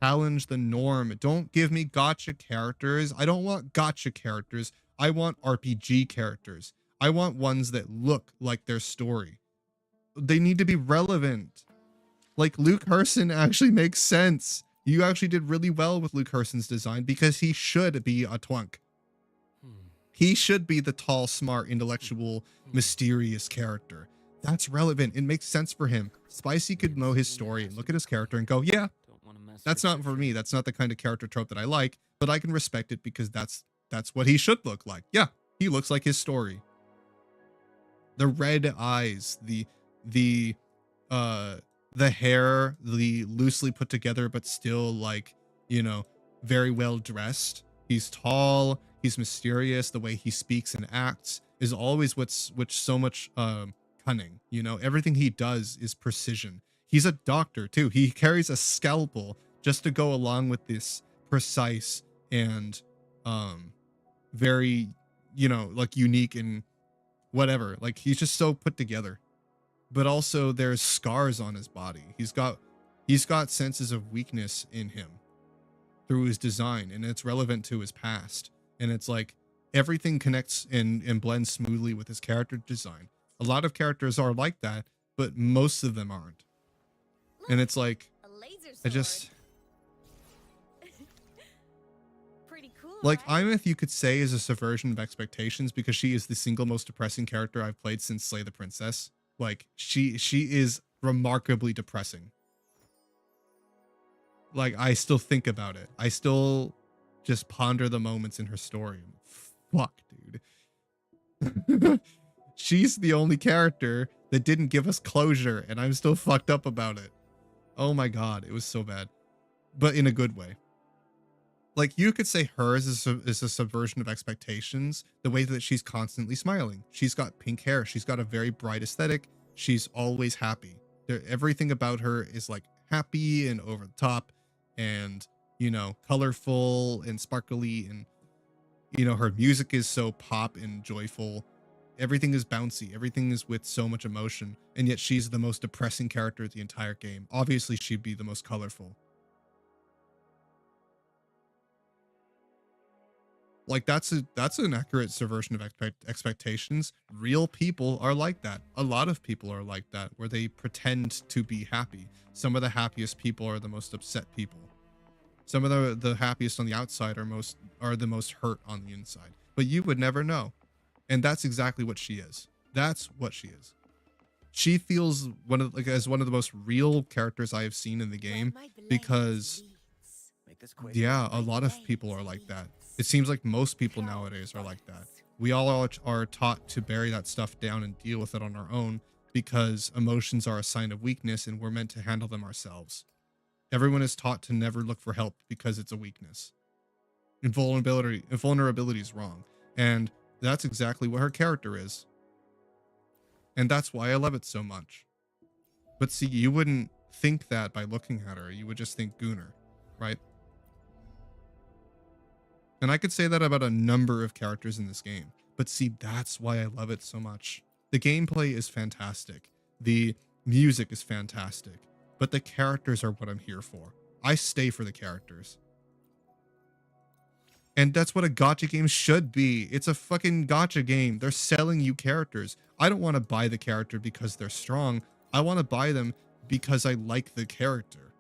Challenge the norm. Don't give me gotcha characters. I don't want gotcha characters. I want RPG characters. I want ones that look like their story. They need to be relevant. Like Luke Herson actually makes sense. You actually did really well with Luke Herson's design because he should be a twunk. He should be the tall, smart, intellectual, mysterious character. That's relevant. It makes sense for him. Spicy could know his story and look at his character and go, yeah, that's not for me. That's not the kind of character trope that I like, but I can respect it because that's what he should look like. Yeah, he looks like his story. The red eyes, the hair, the loosely put together but still like, you know, very well dressed. He's tall, he's mysterious. The way he speaks and acts is always what's so much cunning. You know, everything he does is precision. He's a doctor too. He carries a scalpel just to go along with this precise and very, you know, like unique and whatever. Like he's just so put together. But also there's scars on his body. He's got senses of weakness in him through his design, and it's relevant to his past. And it's like everything connects and blends smoothly with his character design. A lot of characters are like that, but most of them aren't. And it's like, A laser sword. I just Pretty cool. like right? Imeth, you could say, is a subversion of expectations because she is the single most depressing character I've played since Slay the Princess. Like she is remarkably depressing. Like I still think about it. I still just ponder the moments in her story. Fuck, dude. She's the only character that didn't give us closure, and I'm still fucked up about it. Oh my god, it was so bad, but in a good way. Like you could say hers is a subversion of expectations. The way that she's constantly smiling. She's got pink hair. She's got a very bright aesthetic. She's always happy. Everything about her is like happy and over the top, and you know, colorful and sparkly, and you know, her music is so pop and joyful. Everything is bouncy. Everything is with so much emotion, and yet she's the most depressing character of the entire game. Obviously, she'd be the most colorful. Like that's an accurate subversion of expectations. Real people are like that. A lot of people are like that, where they pretend to be happy. Some of the happiest people are the most upset people. Some of the happiest on the outside are the most hurt on the inside. But you would never know. And that's exactly what she is. That's what she is. She feels as one of the most real characters I have seen in the game because yeah, a lot of people are like that. It seems like most people nowadays are like that. We all are taught to bury that stuff down and deal with it on our own because emotions are a sign of weakness and we're meant to handle them ourselves. Everyone is taught to never look for help because it's a weakness. And vulnerability is wrong. And that's exactly what her character is. And that's why I love it so much. But see, you wouldn't think that by looking at her. You would just think Gunnar, right? And I could say that about a number of characters in this game. But see, that's why I love it so much. The gameplay is fantastic. The music is fantastic. But the characters are what I'm here for. I stay for the characters. And that's what a gacha game should be. It's a fucking gacha game. They're selling you characters. I don't want to buy the character because they're strong. I want to buy them because I like the character.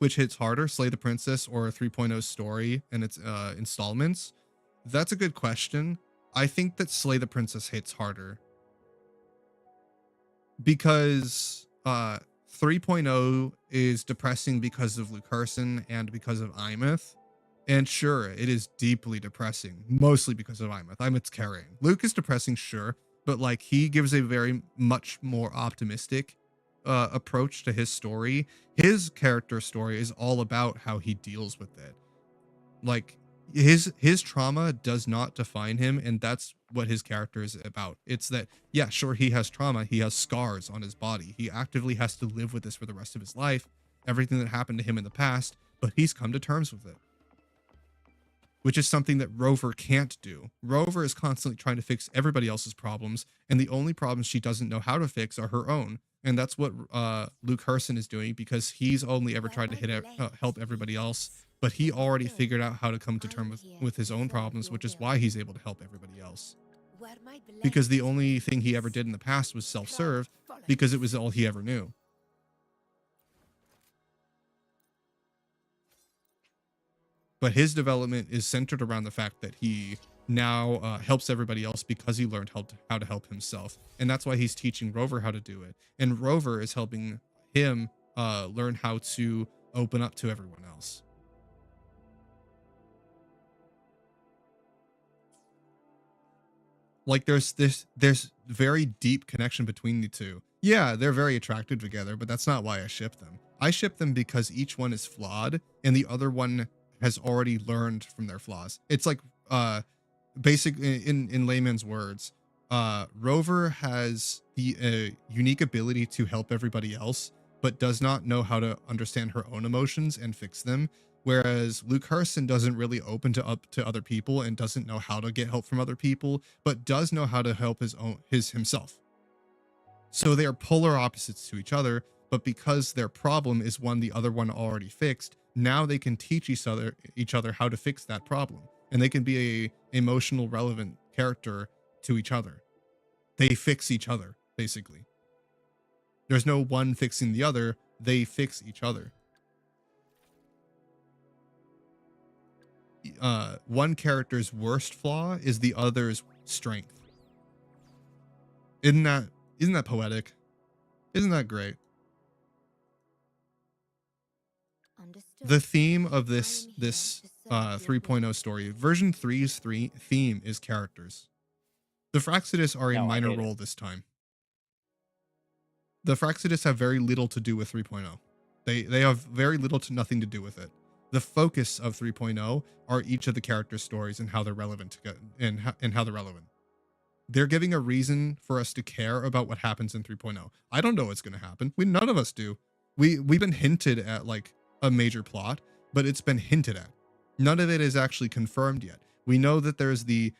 which hits harder, Slay the Princess or 3.0 story and its installments? That's a good question. I think that Slay the Princess hits harder because 3.0 is depressing because of Luke Harson and because of Imeth. And sure, it is deeply depressing, mostly because of Imeth. Imeth's carrying. Luke is depressing, sure, but like he gives a very much more optimistic approach to his story. His character story is all about how he deals with it. Like his trauma does not define him, and that's what his character is about. It's that, yeah, sure, he has trauma, he has scars on his body, he actively has to live with this for the rest of his life, everything that happened to him in the past, but he's come to terms with it, which is something that Rover can't do. Rover is constantly trying to fix everybody else's problems, and the only problems she doesn't know how to fix are her own. And that's what Luke Harson is doing, because he's only ever tried to help everybody else, but he already figured out how to come to terms with his own problems, which is why he's able to help everybody else. Because the only thing he ever did in the past was self-serve, because it was all he ever knew. But his development is centered around the fact that he now helps everybody else because he learned how to help himself. And that's why he's teaching Rover how to do it. And Rover is helping him learn how to open up to everyone else. Like there's very deep connection between the two. Yeah, they're very attracted together, but that's not why I ship them. I ship them because each one is flawed and the other one has already learned from their flaws. It's like basically in layman's words, Rover has the unique ability to help everybody else, but does not know how to understand her own emotions and fix them. Whereas Luke Harson doesn't really open up to other people and doesn't know how to get help from other people, but does know how to help himself. So they are polar opposites to each other, but because their problem is one the other one already fixed, now they can teach each other how to fix that problem, and they can be a emotional relevant character to each other. They fix each other, basically. There's no one fixing the other, they fix each other. One character's worst flaw is the other's strength. Isn't that poetic? Isn't that great? Understood. The theme of this 3.0 story, version 3's theme is characters. The Fraxidus are a No, I minor hate it. role this time. The Fraxidus have very little to do with 3.0. They have very little to nothing to do with it. The focus of 3.0 are each of the characters' stories and how they're relevant and how they're relevant. They're giving a reason for us to care about what happens in 3.0. I don't know what's going to happen. None of us do. We've been hinted at like a major plot, but it's been hinted at. None of it is actually confirmed yet. We know that there's the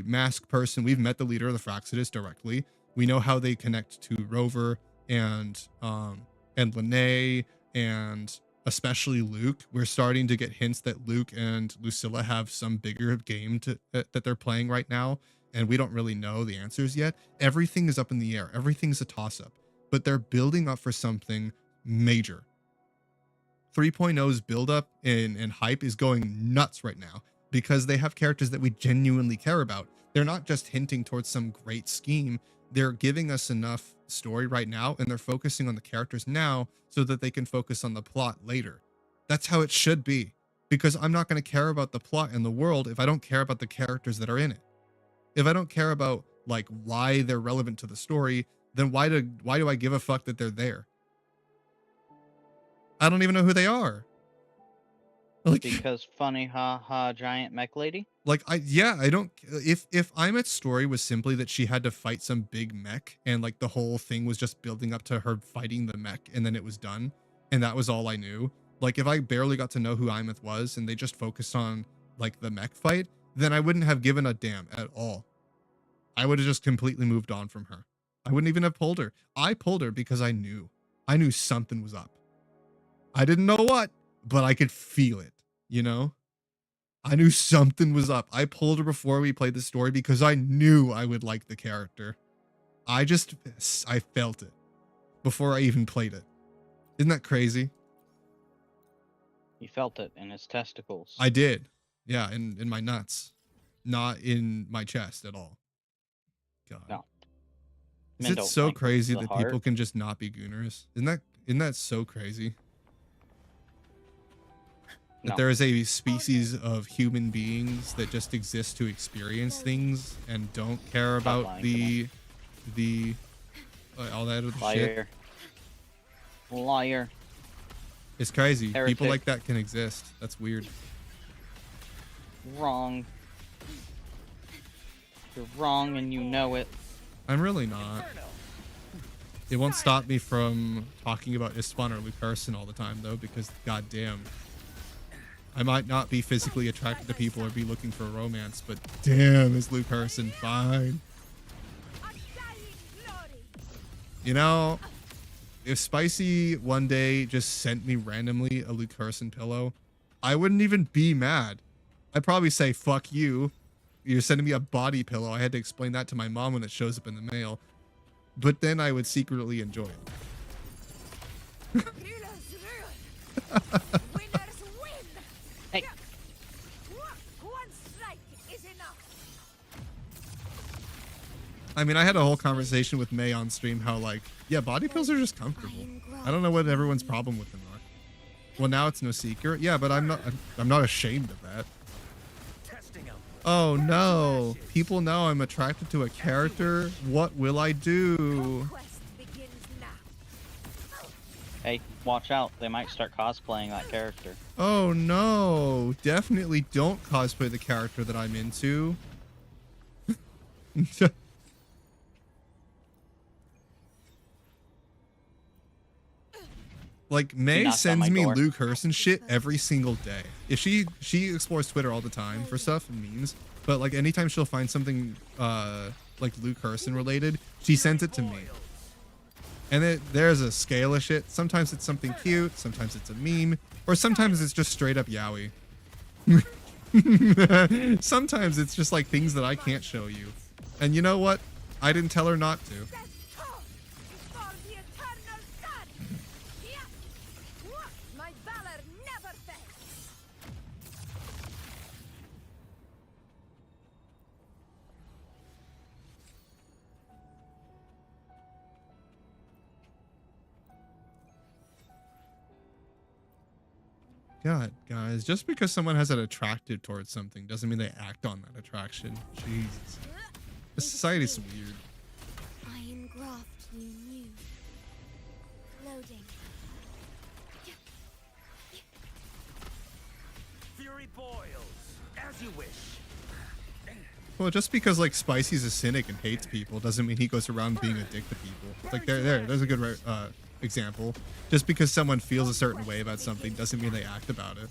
masked person. We've met the leader of the Fraxidus directly. We know how they connect to Rover and Lene and especially Luke. We're starting to get hints that Luke and Lucilla have some bigger game that they're playing right now, and we don't really know the answers yet. Everything is up in the air. Everything's a toss-up, but they're building up for something major. 3.0's build-up and hype is going nuts right now because they have characters that we genuinely care about. They're not just hinting towards some great scheme. They're giving us enough story right now, and they're focusing on the characters now so that they can focus on the plot later. That's how it should be, because I'm not going to care about the plot and the world if I don't care about the characters that are in it. If I don't care about like why they're relevant to the story, then why do I give a fuck that they're there? I don't even know who they are. Like, Because funny haha giant mech lady? like I don't, if Imet's story was simply that she had to fight some big mech and like the whole thing was just building up to her fighting the mech and then it was done and that was all I knew, like if I barely got to know who Imeth was and they just focused on like the mech fight, then I wouldn't have given a damn at all. I would have just completely moved on from her. I wouldn't even have pulled her. I pulled her because I knew something was up. I didn't know what, but I could feel it, you know? I knew something was up. I pulled her before we played the story because I knew I would like the character. I felt it before I even played it. Isn't that crazy? You felt it in his testicles. I did. Yeah, in my nuts. Not in my chest at all. God. No. Is Men it don't so like crazy the that heart. people can just not be gooners? Isn't that so crazy? That No. there is a species of human beings that just exist to experience things and don't care Stop about lying to the all that other shit. Liar. Liar. It's crazy. People Heretic. like that can exist. That's weird. Wrong. You're wrong and you know it. I'm really not. It won't stop me from talking about Ispan or Lucarson all the time though, because goddamn, I might not be physically attracted to people or be looking for romance, but damn, is Lucarson fine. You know, if Spicy one day just sent me randomly a Lucarson pillow, I wouldn't even be mad. I'd probably say, fuck you. You're sending me a body pillow. I had to explain that to my mom when it shows up in the mail. But then I would secretly enjoy it. Winners win. Hey. One strike is enough. I mean, I had a whole conversation with May on stream how, like, yeah, body pills are just comfortable. I don't know what everyone's problem with them are. Well, now it's no secret. Yeah, but I'm not ashamed of that. Oh no, people know I'm attracted to a character. What will I do? Hey, watch out. They might start cosplaying that character. Oh no, definitely don't cosplay the character that I'm into. Like, May knocked on sends my me door. Luke Herson shit every single day. If she explores Twitter all the time for stuff and memes, but like anytime she'll find something like Luke Herson related, she sends it to me. And there's a scale of shit. Sometimes it's something cute, sometimes it's a meme, or sometimes it's just straight up yaoi. Sometimes it's just like things that I can't show you. And you know what? I didn't tell her not to. My valor never fails. God, guys, just because someone has an attracted towards something doesn't mean they act on that attraction. Jesus. This society's weird. Iron graft new. Loading. Fury boils, as you wish. Well, just because like Spicy's a cynic and hates people doesn't mean he goes around being a dick to people. Like there's a good example. Just because someone feels a certain way about something doesn't mean they act about it.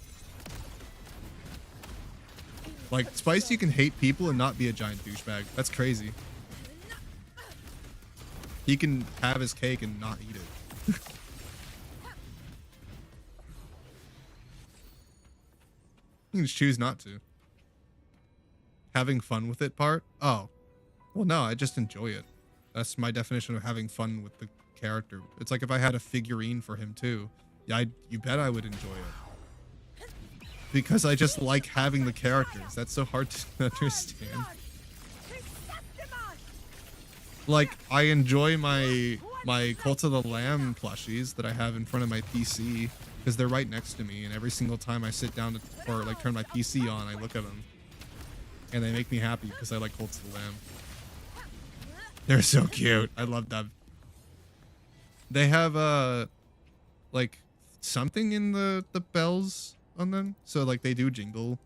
Like Spicy can hate people and not be a giant douchebag. That's crazy. He can have his cake and not eat it. You can just choose not to. Having fun with it part? Oh. Well, no, I just enjoy it. That's my definition of having fun with the character. It's like if I had a figurine for him too. Yeah, you bet I would enjoy it. Because I just like having the characters. That's so hard to understand. Like, I enjoy my Cult of the Lamb plushies that I have in front of my PC because they're right next to me, and every single time I sit down to, or like turn my PC on, I look at them. And they make me happy because I like Cult of the Lamb. They're so cute. I love them. They have like something in the bells on them, so like they do jingle.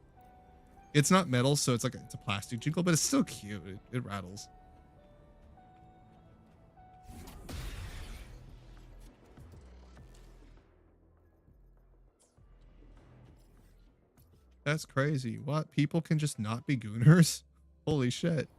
It's not metal, so it's like it's a plastic jingle, but it's still cute. It rattles. That's crazy. What? People can just not be gooners? Holy shit.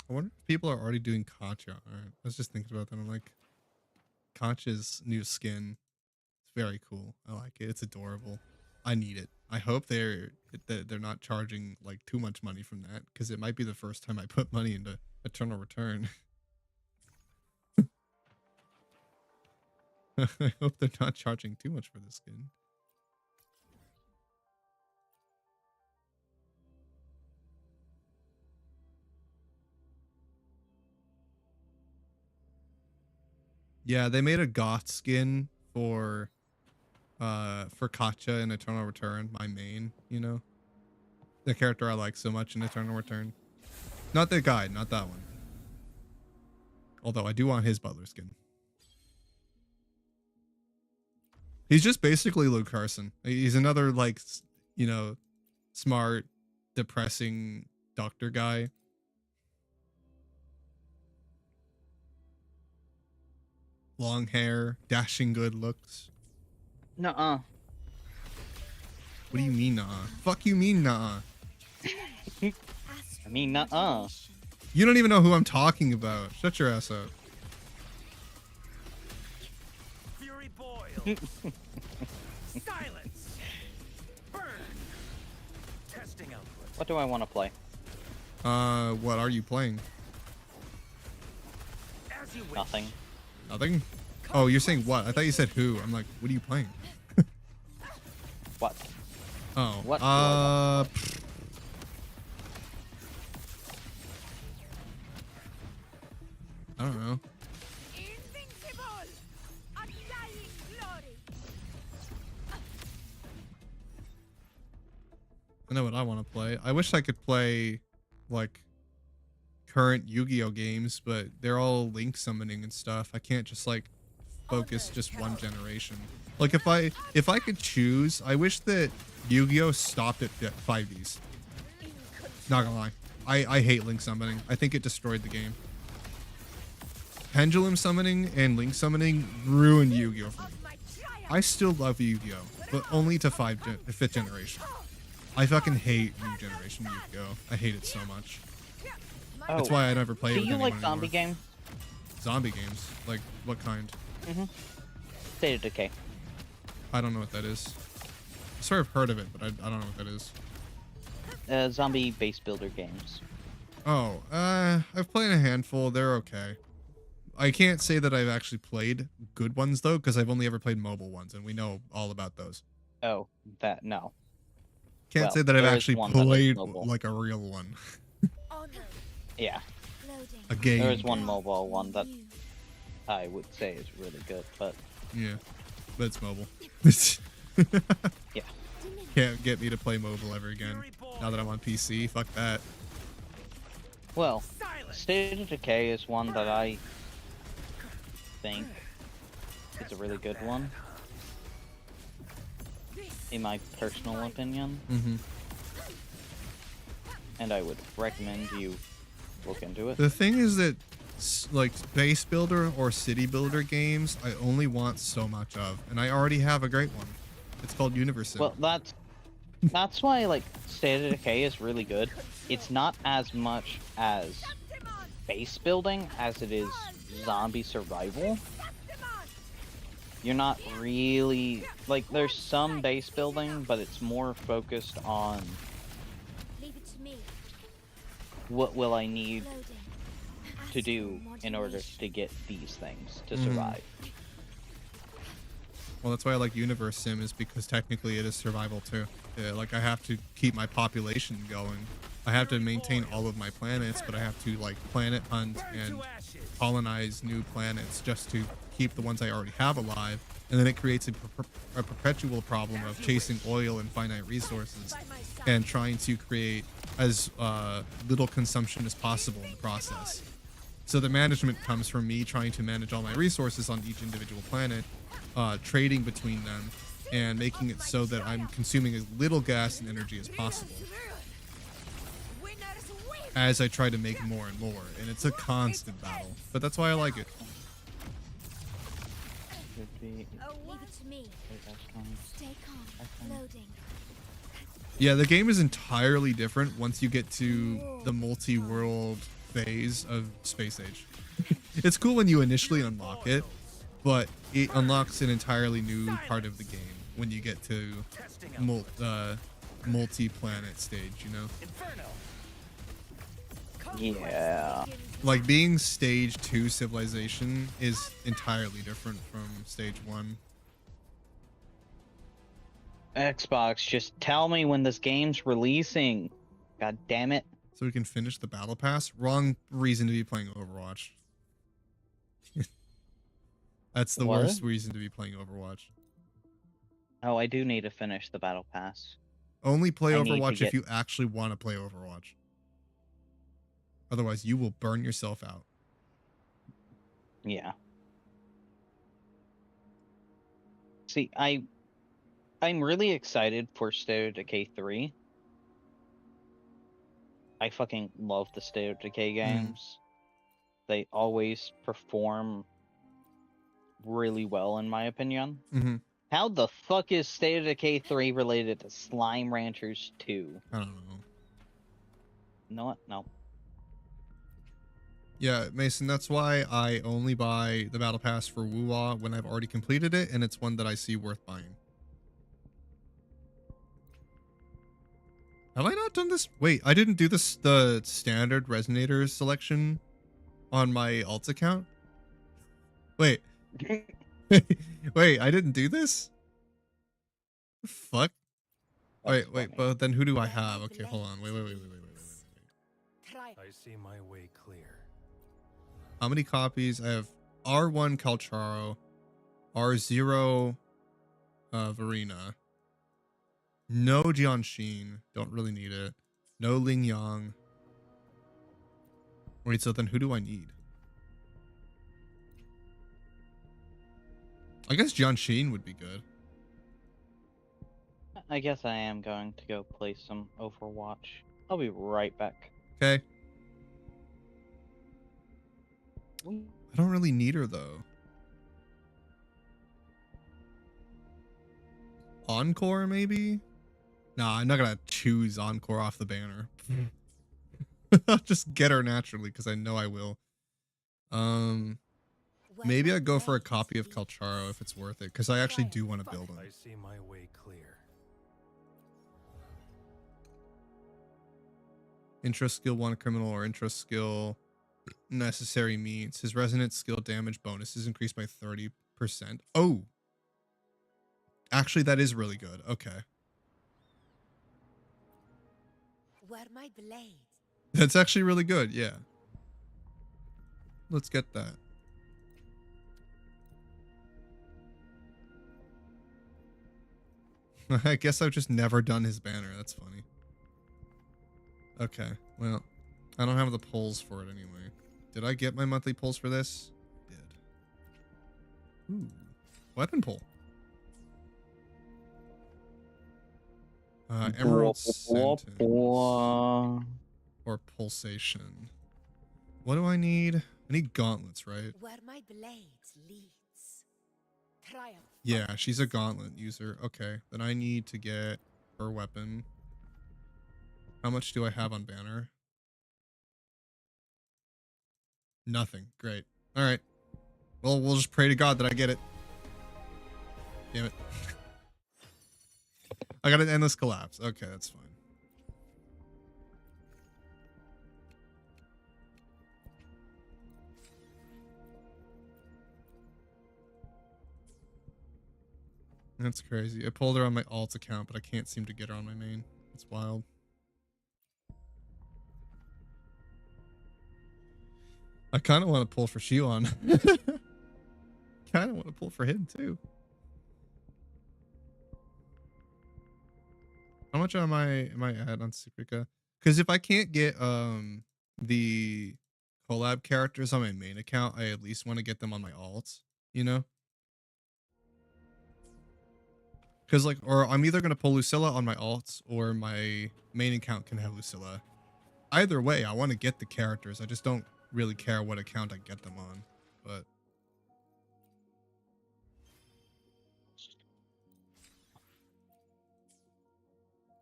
I wonder if people are already doing Kacha. Alright, I was just thinking about that. I'm like, Kacha's new skin. It's very cool. I like it. It's adorable. I need it. I hope they're not charging like too much money from that, because it might be the first time I put money into Eternal Return. I hope they're not charging too much for the skin. Yeah, they made a goth skin for Kacha in Eternal Return, my main, you know. The character I like so much in Eternal Return. Not the guy, not that one. Although I do want his butler skin. He's just basically Luke Carson. He's another, like, you know, smart, depressing doctor guy. Long hair, dashing good looks. Nuh-uh. What do you mean, nah? Fuck you mean, nah? I mean, nuh-uh. You don't even know who I'm talking about. Shut your ass up. Fury boils. Silence. Burn. Testing output. What do I want to play? What are you playing? As you wish. Nothing. Nothing? Oh, you're saying what? I thought you said who. I'm like, what are you playing? What? Oh, What do I want? I don't know. Invincible! Undying glory! I know what I want to play. I wish I could play, like, current Yu-Gi-Oh games, but they're all link summoning and stuff. I can't just, like, focus just one generation. Like, if I could choose, I wish that Yu-Gi-Oh stopped at 5Ds. Not gonna lie. I hate link summoning. I think it destroyed the game. Pendulum summoning and link summoning ruined Yu-Gi-Oh for me. I still love Yu-Gi-Oh, but only to 5th generation. I fucking hate new generation Yu-Gi-Oh. I hate it so much. Oh, That's why I never played do with you anyone like zombie anymore. game? Zombie games? Like, what kind? State of Decay. I don't know what that is. I sort of heard of it, but I don't know what that is. Zombie base builder games. Oh, I've played a handful. They're okay. I can't say that I've actually played good ones, though, because I've only ever played mobile ones, and we know all about those. Oh, that, no. Can't Well, say that I've there is actually one that is played, mobile. like, a real one. Honor. Yeah, Loading. A game. there is one mobile one that I would say is really good, but Yeah, but it's mobile. yeah. Can't get me to play mobile ever again. Now that I'm on PC, fuck that. Well, State of Decay is one that I think is a really good one, in my personal opinion, and I would recommend you look into it. The thing is that, like, base builder or city builder games, I only want so much of, and I already have a great one. It's called Universe Sim. Well, that's why, like, State of Decay is really good. It's not as much as base building as it is zombie survival. You're not really, like, there's some base building, but it's more focused on Leave it to me. what will I need Loading. to do in order to get these things to survive. Well, that's why I like Universe Sim, is because technically it is survival too. Like, I have to keep my population going. I have to maintain all of my planets, but I have to, like, planet hunt and colonize new planets just to keep the ones I already have alive. And then it creates a perpetual problem of chasing oil and finite resources and trying to create as little consumption as possible in the process. So the management comes from me trying to manage all my resources on each individual planet, trading between them, and making it so that I'm consuming as little gas and energy as possible as I try to make more and more. And it's a constant battle, but that's why I like it. Leave it to me. Stay calm. Loading. Yeah, the game is entirely different once you get to the multi-world phase of Space Age. It's cool when you initially unlock it, but it unlocks an entirely new part of the game when you get to Testing output. multi-planet stage, you know? Inferno. Yeah. Like being stage 2 civilization is entirely different from stage 1. Xbox, just tell me when this game's releasing. God damn it. So we can finish the battle pass. Wrong reason to be playing Overwatch. That's the What? worst reason to be playing Overwatch. Oh, I do need to finish the battle pass. Only play I need to Overwatch if get- you actually want to play Overwatch. Otherwise, you will burn yourself out. Yeah. See, I'm really excited for State of Decay 3. I fucking love the State of Decay games. They always perform really well, in my opinion. Mm-hmm. How the fuck is State of Decay 3 related to Slime Ranchers 2? I don't know. You know what? No. Yeah, Mason, that's why I only buy the battle pass for Woo-Wah when I've already completed it and it's one that I see worth buying. Have I not done this? Wait, I didn't do this the standard resonator selection on my alt account? Wait. Wait, I didn't do this? The fuck? That's Wait, funny. but then who do I have? Okay, hold on. Wait. I see my way clear. How many copies? I have R1 Calcharo, R0 Verena. No Jianxin. Don't really need it. No Ling Yang. Wait, so then who do I need? I guess Jianxin would be good. I guess I am going to go play some Overwatch. I'll be right back. Okay. I don't really need her though. Encore maybe? Nah, I'm not gonna choose Encore off the banner. I'll just get her naturally because I know I will. Maybe I'd go for a copy of Calcharo if it's worth it because I actually do want to build him. I see my way clear. Intro skill 1 criminal or intro skill necessary means his resonant skill damage bonus is increased by 30%. Oh, actually that is really good. Okay, Where my blade? that's actually really good. Yeah, let's get that. I guess I've just never done his banner. That's funny. Okay, well, I don't have the polls for it anyway. Did I get my monthly polls for this? Did. Ooh, weapon poll. Emerald sentence or pulsation. What do I need? I need gauntlets, right? Where my blade leads. Triumph. Yeah, she's a gauntlet user. Okay, then I need to get her weapon. How much do I have on banner? Nothing. Great. All right. Well, we'll just pray to God that I get it. Damn it. I got an endless collapse. Okay, that's fine. That's crazy. I pulled her on my alt account, but I can't seem to get her on my main. It's wild. I kind of want to pull for Shion. Kind of want to pull for him too. How much am I at on Secreca? Because if I can't get the collab characters on my main account, I at least want to get them on my alt, you know? Because like, or I'm either gonna pull Lucilla on my alt or my main account can have Lucilla. Either way, I want to get the characters. I just don't really care what account I get them on, but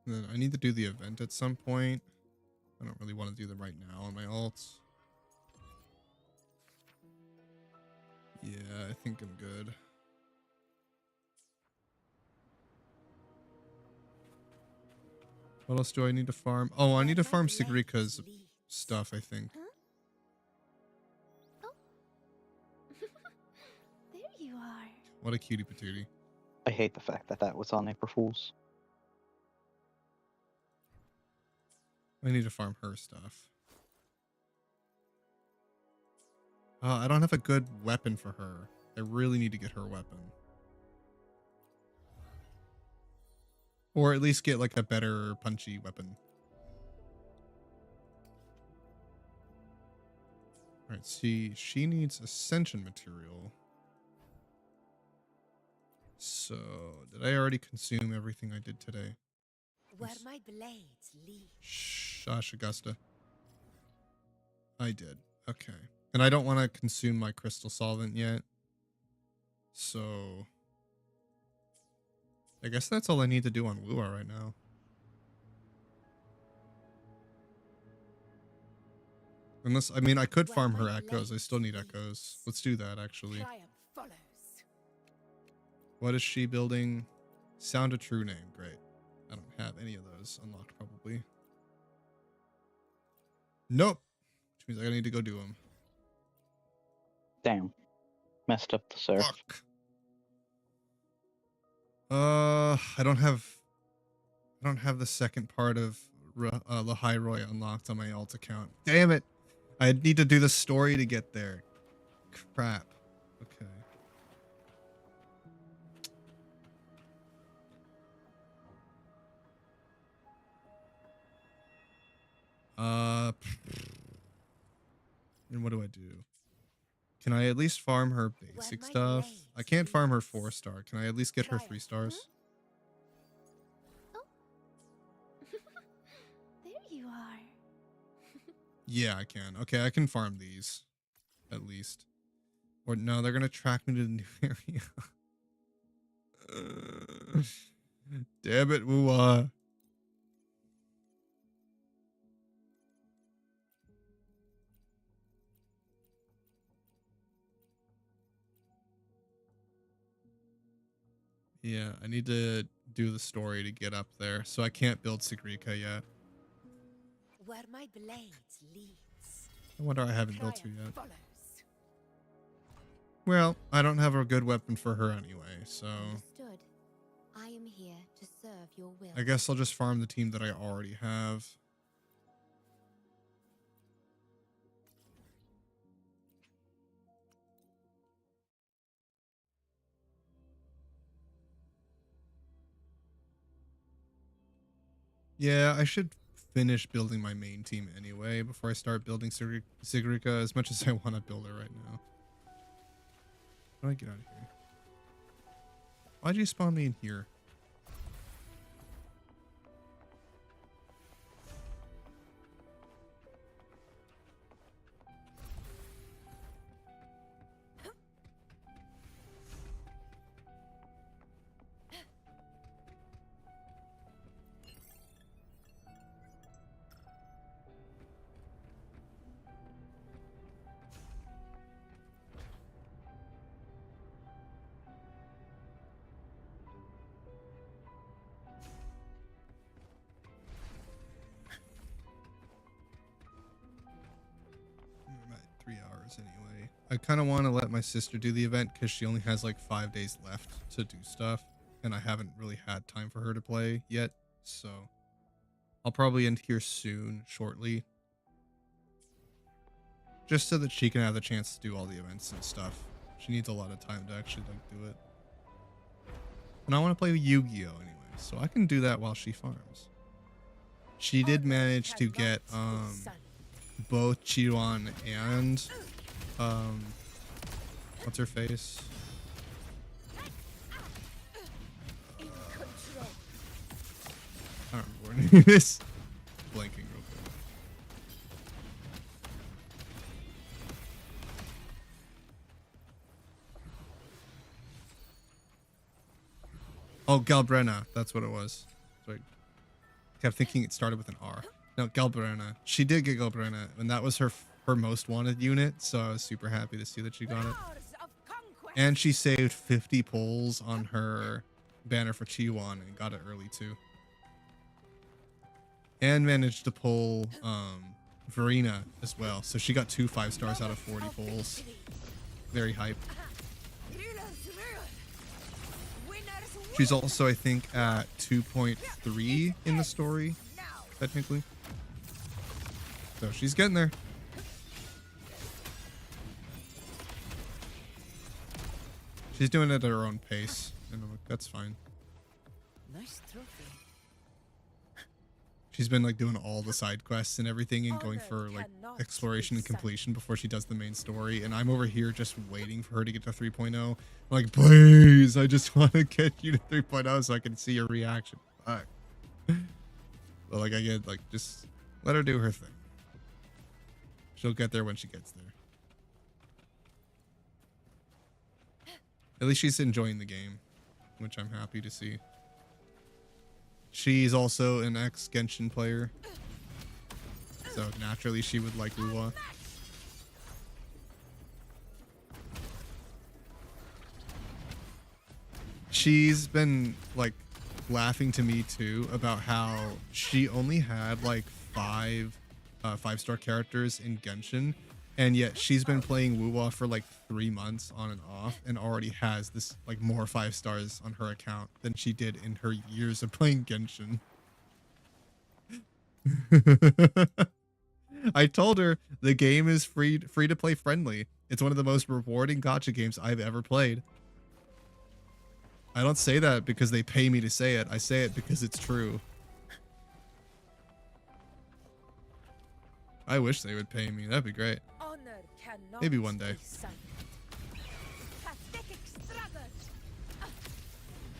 then I need to do the event at some point. I don't really want to do them right now on my alts. Yeah, I think I'm good. What else do I need to farm? Oh, I need to farm Sigrika's stuff, I think. Huh? Oh. There you are. What a cutie patootie. I hate the fact that that was on April Fools. I need to farm her stuff. I don't have a good weapon for her. I really need to get her a weapon. Or at least get like a better punchy weapon. Alright, see, she needs ascension material. So, did I already consume everything I did today? Where my blades lead. Shush, Augusta. I did. Okay. And I don't want to consume my crystal solvent yet. So, I guess that's all I need to do on Wua right now. Unless, I mean, I could farm her echoes. I still need echoes. Let's do that, actually. Triumph follows. What is she building? Sound a true name. Great. I don't have any of those unlocked, probably. Nope. Which means I need to go do them. Damn. Messed up the surf. Fuck. I don't have the second part of Lahairoi unlocked on my alt account. Damn it. I need to do the story to get there. Crap. Okay. And what do I do? Can I at least farm her basic stuff? I can't farm her 4-star. Can I at least get her 3 stars? Oh. There you are. Yeah, I can. Okay, I can farm these. At least. Or no, they're gonna track me to the new area. Damn it, Wua. Yeah, I need to do the story to get up there, so I can't build Sigrika yet. Where my blades leads. I wonder I haven't built her Triumph yet. follows. Well, I don't have a good weapon for her anyway, so Understood. I am here to serve your will. I guess I'll just farm the team that I already have. Yeah, I should finish building my main team anyway before I start building Sigrika, as much as I want to build her right now. How do I get out of here? Why'd you spawn me in here? I'm at 3 hours anyway. I kind of want to let my sister do the event because she only has like 5 days left to do stuff, and I haven't really had time for her to play yet, so I'll probably end here soon, shortly, just so that she can have the chance to do all the events and stuff. She needs a lot of time to actually like do it, and I want to play Yu-Gi-Oh anyway, so I can do that while she farms. She did manage to get both Chiron and what's her face? I don't remember what her name is. Blanking real quick. Oh, Galbrena. That's what it was. Sorry. I kept thinking it started with an R. No, Galbrena. She did get Galbrena, and that was her most wanted unit, so I was super happy to see that she got it. And she saved 50 pulls on her banner for Chiwon and got it early too. And managed to pull Verena as well. So she got 2 5-stars out of 40 pulls. Very hype. She's also, I think, at 2.3 in the story, technically. So she's getting there. She's doing it at her own pace, and I'm like, that's fine. Nice trophy. She's been like doing all the side quests and everything and going for like exploration and completion before she does the main story. And I'm over here just waiting for her to get to 3.0. I'm like, please, I just want to get you to 3.0 so I can see your reaction. Fuck. But like, I get like, just let her do her thing. She'll get there when she gets there. At least she's enjoying the game, which I'm happy to see. She's also an ex-Genshin player, so naturally she would like Wuwa. She's been like laughing to me too about how she only had like 5-star characters in Genshin, and yet she's been playing Wuwa for like 3 months on and off and already has this like more 5-stars on her account than she did in her years of playing Genshin. I told her the game is free to play friendly. It's one of the most rewarding gacha games I've ever played. I don't say that because they pay me to say it. I say it because it's true. I wish they would pay me. That'd be great. Maybe one day.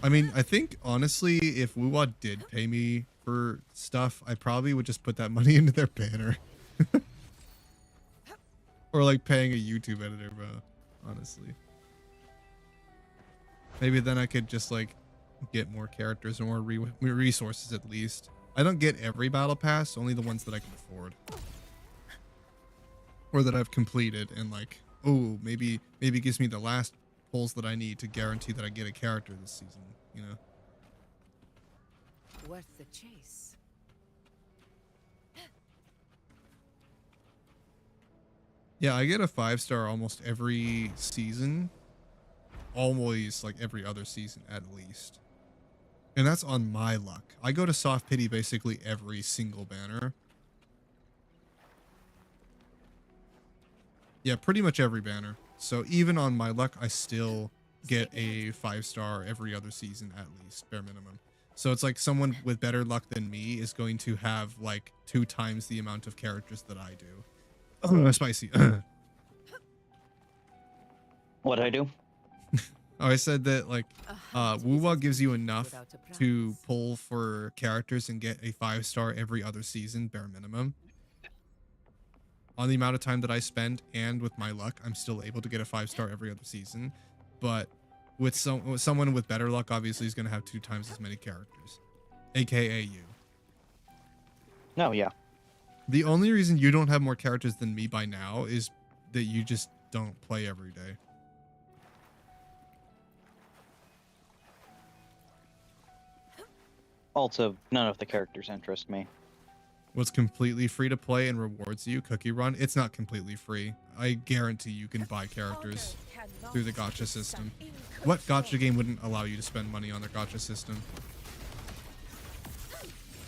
I mean, I think honestly, if Wuwa did pay me for stuff, I probably would just put that money into their banner. Or like paying a YouTube editor, bro. Honestly. Maybe then I could just like get more characters or more resources at least. I don't get every battle pass, only the ones that I can afford. Or that I've completed and like, oh, maybe it gives me the last pulls that I need to guarantee that I get a character this season, you know? Worth the chase. Yeah, I get a 5-star almost every season. Always like every other season at least. And that's on my luck. I go to soft pity basically every single banner. Yeah, pretty much every banner. So even on my luck, I still get a 5-star every other season at least, bare minimum. So it's like someone with better luck than me is going to have like 2 times the amount of characters that I do. Oh, spicy. What'd I do? Oh, I said that like Wuwa gives you enough to pull for characters and get a 5-star every other season, bare minimum. On the amount of time that I spend and with my luck, I'm still able to get a 5-star every other season. But with someone with better luck, obviously is going to have 2 times as many characters, aka you. No, yeah. The only reason you don't have more characters than me by now is that you just don't play every day. Also, none of the characters interest me. What's completely free to play and rewards you, Cookie Run? It's not completely free. I guarantee you can buy characters through the gacha system. What gacha game wouldn't allow you to spend money on their gacha system?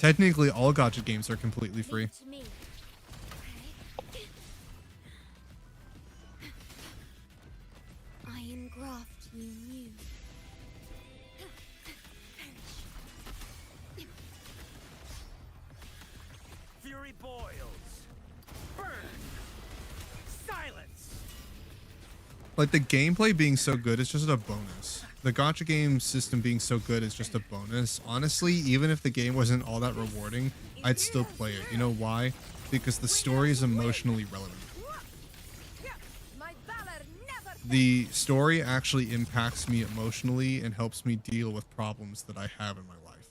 Technically, all gacha games are completely free. To me. I engraft you new. Fury boils. Burn. Silence. Like, the gameplay being so good is just a bonus. The gacha game system being so good is just a bonus. Honestly, even if the game wasn't all that rewarding, I'd still play it. You know why? Because the story is emotionally relevant. The story actually impacts me emotionally and helps me deal with problems that I have in my life.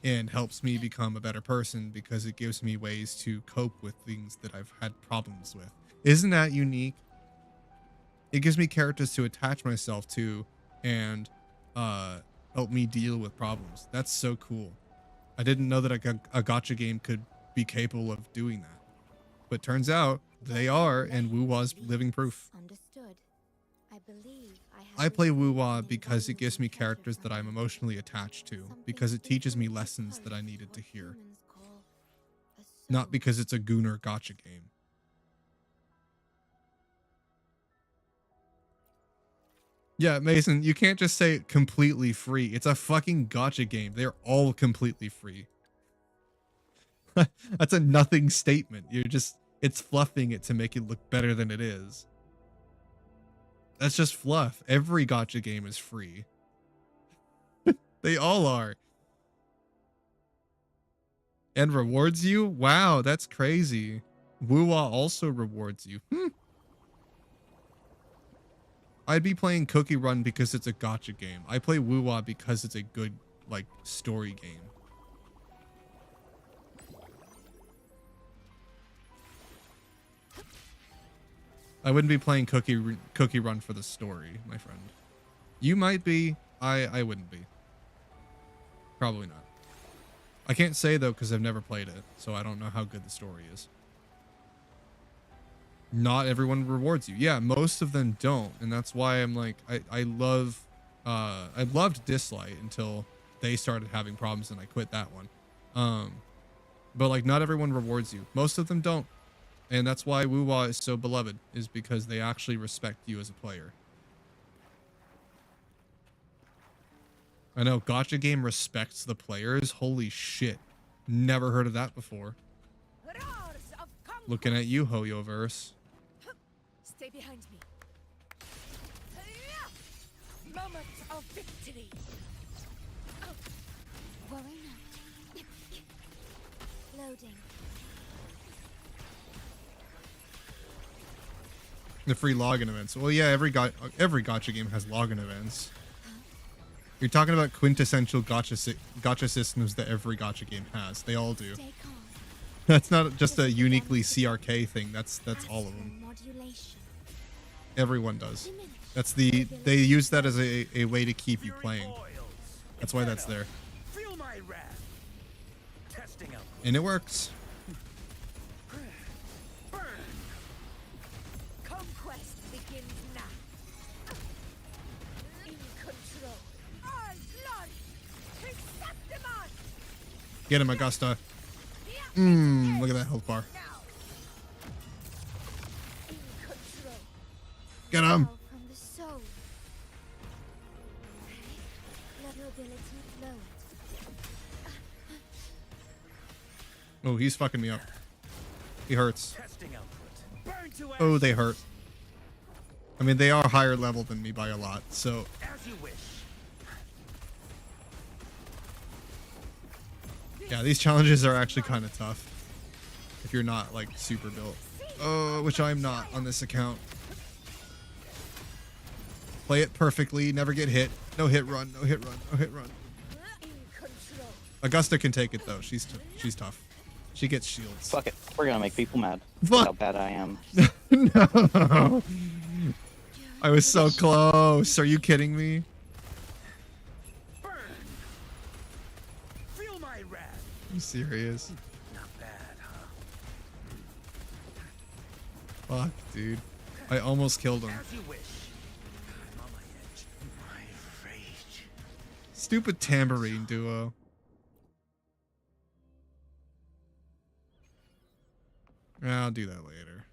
And helps me become a better person because it gives me ways to cope with things that I've had problems with. Isn't that unique? It gives me characters to attach myself to and help me deal with problems. That's so cool. I didn't know that a gacha game could be capable of doing that. But turns out they are, and Wuwa's living proof. Understood. I believe I play Wuwa because it gives me characters that I'm emotionally attached to, because it teaches me lessons that I needed to hear. Not because it's a Gooner gacha game. Yeah, Mason, you can't just say completely free. It's a fucking gacha game. They're all completely free. That's a nothing statement. It's fluffing it to make it look better than it is. That's just fluff. Every gacha game is free. They all are. And rewards you? Wow, that's crazy. Wuwa also rewards you. I'd be playing Cookie Run because it's a gacha game. I play Wuwa because it's a good, like, story game. I wouldn't be playing Cookie Run for the story, my friend. You might be. I wouldn't be. Probably not. I can't say, though, because I've never played it, so I don't know how good the story is. Not everyone rewards you. Yeah, most of them don't, and that's why I'm like, I loved Dislight until they started having problems and I quit that one. But like, not everyone rewards you. Most of them don't. And that's why Wuwa is so beloved, is because they actually respect you as a player. I know, gacha game respects the players. Holy shit. Never heard of that before. Looking at you, Hoyoverse. Stay behind me. Moment of victory. Worry not. Loading. The free login events. Well, yeah, every gacha game has login events. You're talking about quintessential gacha systems that every gacha game has. They all do. That's not just a uniquely CRK thing. That's all of them. Everyone does. They use that as a way to keep you playing. That's why that's there. And it works. Conquest begins now. In control. All blood. Acceptable. Get him, Augusta. Look at that health bar. Get him. From the soul. Levelability lowered. Oh, he's fucking me up. He hurts. Oh, they hurt. I mean, they are higher level than me by a lot, so. As you wish. Yeah, these challenges are actually kind of tough. If you're not, like, super built. Oh, which I'm not on this account. Play it perfectly, never get hit. No hit run, no hit run, no hit run. Augusta can take it, though. She's tough. She gets shields. Fuck it. We're gonna make people mad. Fuck. How bad I am. No. I was so close. Are you kidding me? Burn. Feel my wrath. Are you serious? Not bad, huh? Fuck, dude. I almost killed him. As you wish. I'm on my edge. My rage. Stupid tambourine duo. Yeah, I'll do that later.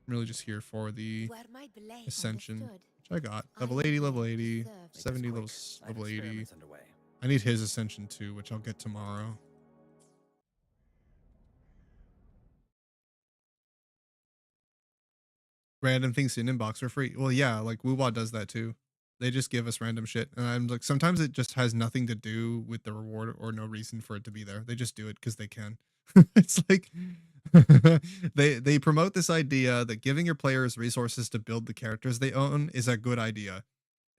I'm really just here for the Where my delay ascension, understood. which I got. Level 80, level 80, 70 levels, level 80. I need his ascension too, which I'll get tomorrow. Random things in inbox are free. Well, yeah, like Wuwa does that too. They just give us random shit, and I'm like, sometimes it just has nothing to do with the reward or no reason for it to be there. They just do it because they can. It's like they promote this idea that giving your players resources to build the characters they own is a good idea,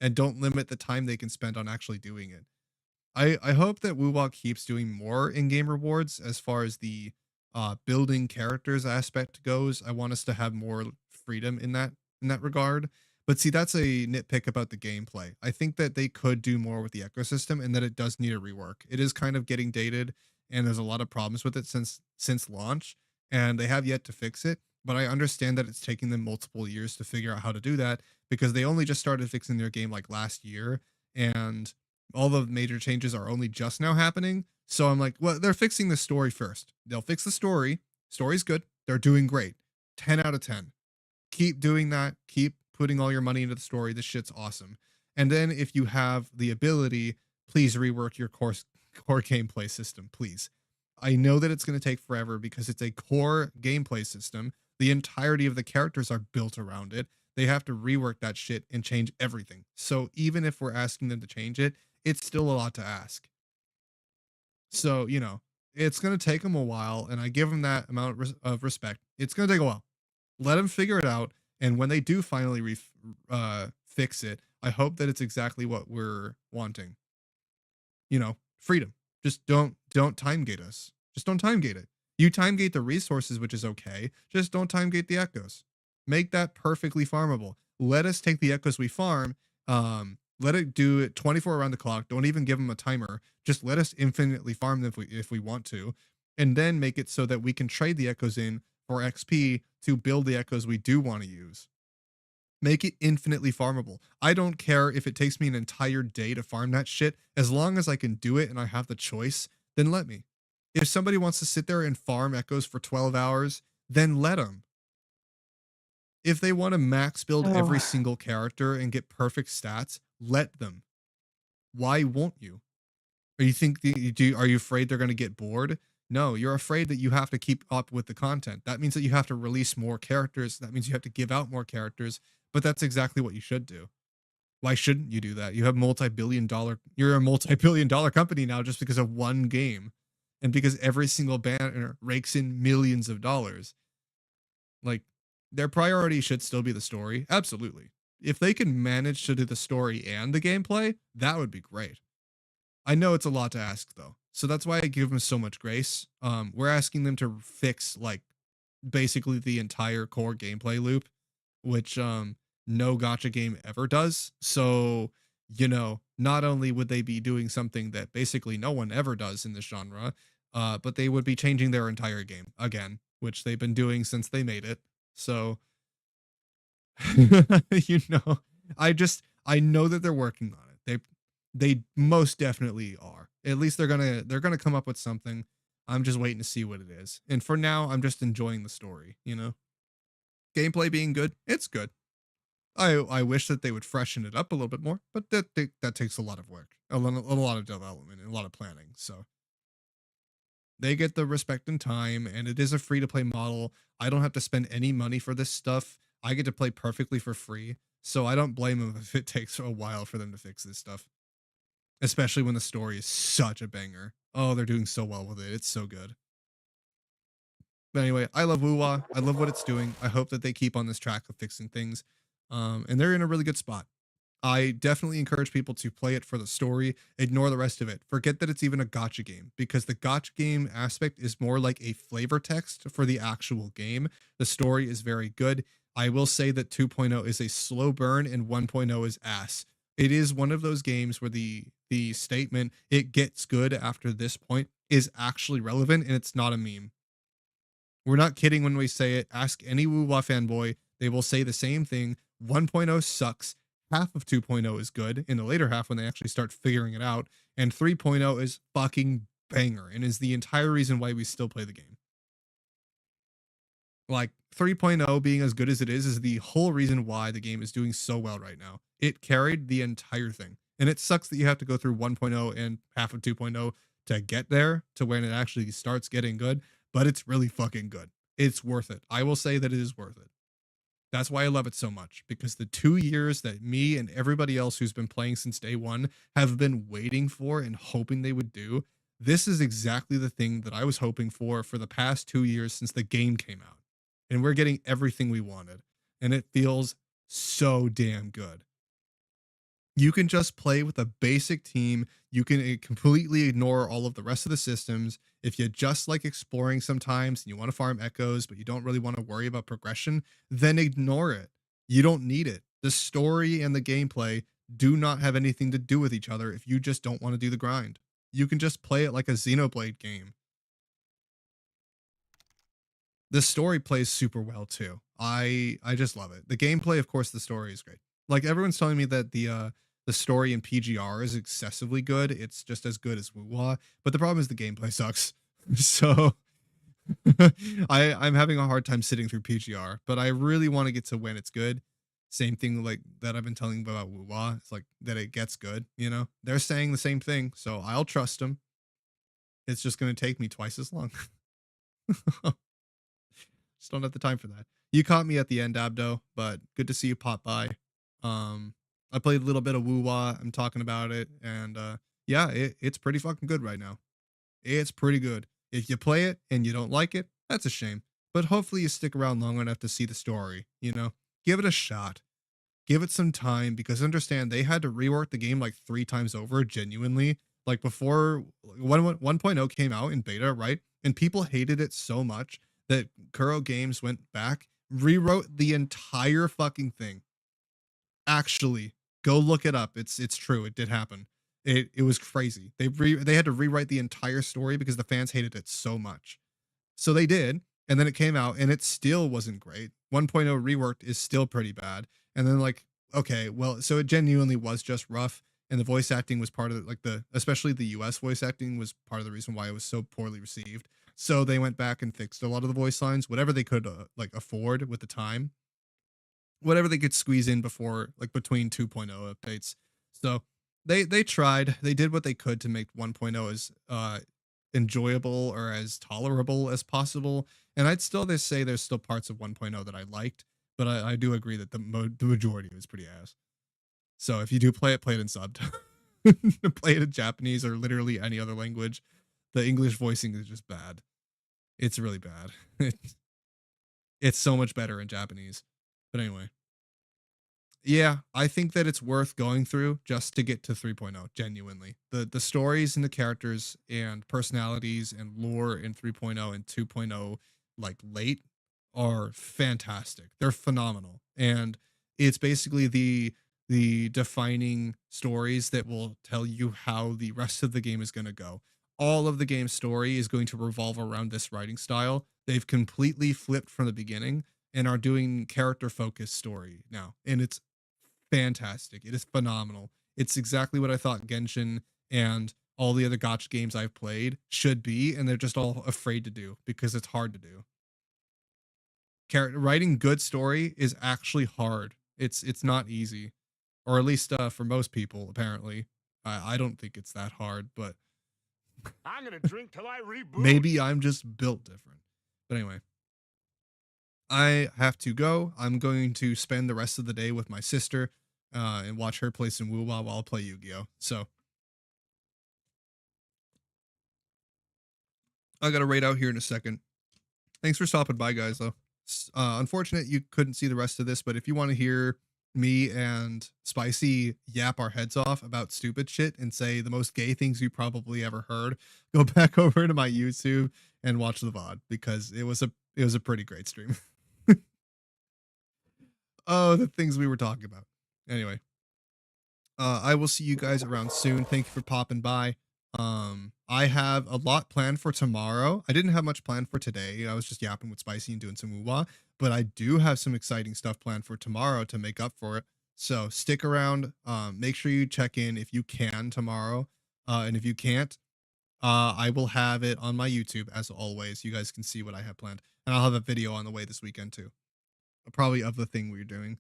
and don't limit the time they can spend on actually doing it. I hope that Wuwa keeps doing more in-game rewards as far as the building characters aspect goes. I want us to have more freedom in in that regard. But see, that's a nitpick about the gameplay. I think that they could do more with the ecosystem and that it does need a rework. It is kind of getting dated and there's a lot of problems with it since launch and they have yet to fix it. But I understand that it's taking them multiple years to figure out how to do that because they only just started fixing their game like last year and all the major changes are only just now happening. So I'm like, well, they're fixing the story first. They'll fix the story. Story's good. They're doing great. 10 out of 10. Keep doing that. Keep putting all your money into the story. This shit's awesome. And then if you have the ability, please rework your core gameplay system, please. I know that it's going to take forever because it's a core gameplay system. The entirety of the characters are built around it. They have to rework that shit and change everything. So even if we're asking them to change it, it's still a lot to ask. So, you know, it's going to take them a while, and I give them that amount of respect. It's going to take a while. Let them figure it out, and when they do finally fix it, I hope that it's exactly what we're wanting. You know, freedom. Just don't time gate us. Just don't time gate it. You time gate the resources, which is okay. Just don't time gate the echoes. Make that perfectly farmable. Let us take the echoes we farm. Let it do it 24 around the clock. Don't even give them a timer. Just let us infinitely farm them if we want to, and then make it so that we can trade the echoes in for XP to build the echoes we do want to use. Make it infinitely farmable. I don't care if it takes me an entire day to farm that shit. As long as I can do it and I have the choice, then let me. If somebody wants to sit there and farm echoes for 12 hours, then let them. If they want to max build every single character and get perfect stats, let them. Why won't you? Are you afraid they're going to get bored? No, you're afraid that you have to keep up with the content. That means that you have to release more characters. That means you have to give out more characters, but that's exactly what you should do. Why shouldn't you do that? You're a multi-billion dollar company now just because of one game and because every single banner rakes in millions of dollars. Like, their priority should still be the story. Absolutely. If they can manage to do the story and the gameplay, that would be great. I know it's a lot to ask though. So that's why I give them so much grace. We're asking them to fix like basically the entire core gameplay loop, which no gacha game ever does. So, you know, not only would they be doing something that basically no one ever does in this genre, but they would be changing their entire game again, which they've been doing since they made it. So, you know, I know that they're working on it. They most definitely are. At least they're gonna come up with something. I'm just waiting to see what it is. And for now, I'm just enjoying the story, you know. Gameplay being good, it's good. I wish that they would freshen it up a little bit more, but that takes a lot of work, a lot of development, and a lot of planning. So they get the respect and time, and it is a free to play model. I don't have to spend any money for this stuff. I get to play perfectly for free, so I don't blame them if it takes a while for them to fix this stuff. Especially when the story is such a banger. Oh, they're doing so well with it. It's so good. But anyway, I love Wuwa. I love what it's doing. I hope that they keep on this track of fixing things. And they're in a really good spot. I definitely encourage people to play it for the story. Ignore the rest of it. Forget that it's even a gacha game because the gacha game aspect is more like a flavor text for the actual game. The story is very good. I will say that 2.0 is a slow burn and 1.0 is ass. It is one of those games where the statement "it gets good after this point" is actually relevant and it's not a meme. We're not kidding when we say it. Ask any Wuwa fanboy, they will say the same thing. 1.0 sucks. Half of 2.0 is good in the later half when they actually start figuring it out, and 3.0 is fucking banger and is the entire reason why we still play the game. Like 3.0 being as good as it is the whole reason why the game is doing so well right now. It carried the entire thing. And it sucks that you have to go through 1.0 and half of 2.0 to get there to when it actually starts getting good, but it's really fucking good. It's worth it. I will say that it is worth it. That's why I love it so much, because the 2 years that me and everybody else who's been playing since day one have been waiting for and hoping they would do, this is exactly the thing that I was hoping for the past 2 years since the game came out. And we're getting everything we wanted. And it feels so damn good. You can just play with a basic team. You can completely ignore all of the rest of the systems. If you just like exploring sometimes and you want to farm echoes, but you don't really want to worry about progression, then ignore it. You don't need it. The story and the gameplay do not have anything to do with each other if you just don't want to do the grind. You can just play it like a Xenoblade game. The story plays super well too. I just love it. The gameplay, of course, the story is great. Like everyone's telling me that the story in PGR is excessively good. It's just as good as Wuwa, but the problem is the gameplay sucks. So I'm having a hard time sitting through PGR, but I really want to get to when it's good. Same thing like that I've been telling you about Wuwa. It's like that it gets good, you know? They're saying the same thing, so I'll trust them. It's just going to take me twice as long. Just don't have the time for that. You caught me at the end, Abdo, but good to see you pop by. I played a little bit of Wuwa. I'm talking about it, and yeah, it's pretty fucking good right now. It's pretty good. If you play it and you don't like it, that's a shame. But hopefully you stick around long enough to see the story, you know? Give it a shot. Give it some time because understand they had to rework the game like 3 times over genuinely. Like before 1.0 came out in beta, right? And people hated it so much that Kuro Games went back, rewrote the entire fucking thing. Actually, go look it up. It's true. It did happen. It was crazy. They had to rewrite the entire story because the fans hated it so much. So they did, and then it came out and it still wasn't great. 1.0 reworked is still pretty bad. And then like, okay, well, so it genuinely was just rough, and the voice acting was part of it, like especially the US voice acting was part of the reason why it was so poorly received. So they went back and fixed a lot of the voice lines, whatever they could like afford with the time, whatever they could squeeze in before like between 2.0 updates. So they tried, they did what they could to make 1.0 as enjoyable or as tolerable as possible. And I'd still say there's still parts of 1.0 that I liked, but I do agree that the majority was pretty ass. So if you do play it in subbed. Play it in Japanese or literally any other language. The English voicing is just bad. It's really bad. It's so much better in Japanese. But anyway. Yeah, I think that it's worth going through just to get to 3.0, genuinely. The stories and the characters and personalities and lore in 3.0 and 2.0 like late are fantastic. They're phenomenal. And it's basically the defining stories that will tell you how the rest of the game is going to go. All of the game's story is going to revolve around this writing style. They've completely flipped from the beginning and are doing character focused story now. And it's fantastic. It is phenomenal. It's exactly what I thought Genshin and all the other gacha games I've played should be, and they're just all afraid to do because it's hard to do. Writing good story is actually hard. It's not easy, or at least for most people apparently. I don't think it's that hard, but I'm gonna drink till I reboot. Maybe I'm just built different. But anyway, I have to go. I'm going to spend the rest of the day with my sister and watch her play some Wuwa while I play Yu-Gi-Oh. So I got to raid out here in a second. Thanks for stopping by, guys, though. Unfortunate you couldn't see the rest of this, but if you want to hear me and Spicy yap our heads off about stupid shit and say the most gay things you probably ever heard, go back over to my YouTube and watch the VOD because it was a pretty great stream. Oh, the things we were talking about. Anyway, I will see you guys around soon. Thank you for popping by. I have a lot planned for tomorrow. I didn't have much planned for today. I was just yapping with Spicy and doing some Wuwa, but I do have some exciting stuff planned for tomorrow to make up for it. So stick around. Make sure you check in if you can tomorrow. And if you can't, I will have it on my YouTube as always. You guys can see what I have planned, and I'll have a video on the way this weekend too. Probably of the thing we're doing.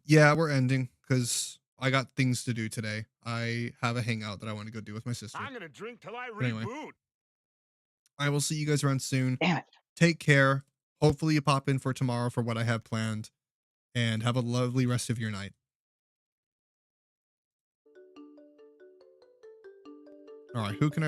Yeah, we're ending because I got things to do today. I have a hangout that I want to go do with my sister. I'm gonna drink till I But anyway, reboot. I will see you guys around soon. Damn it. Take care. Hopefully you pop in for tomorrow for what I have planned, and have a lovely rest of your night. All right, who can I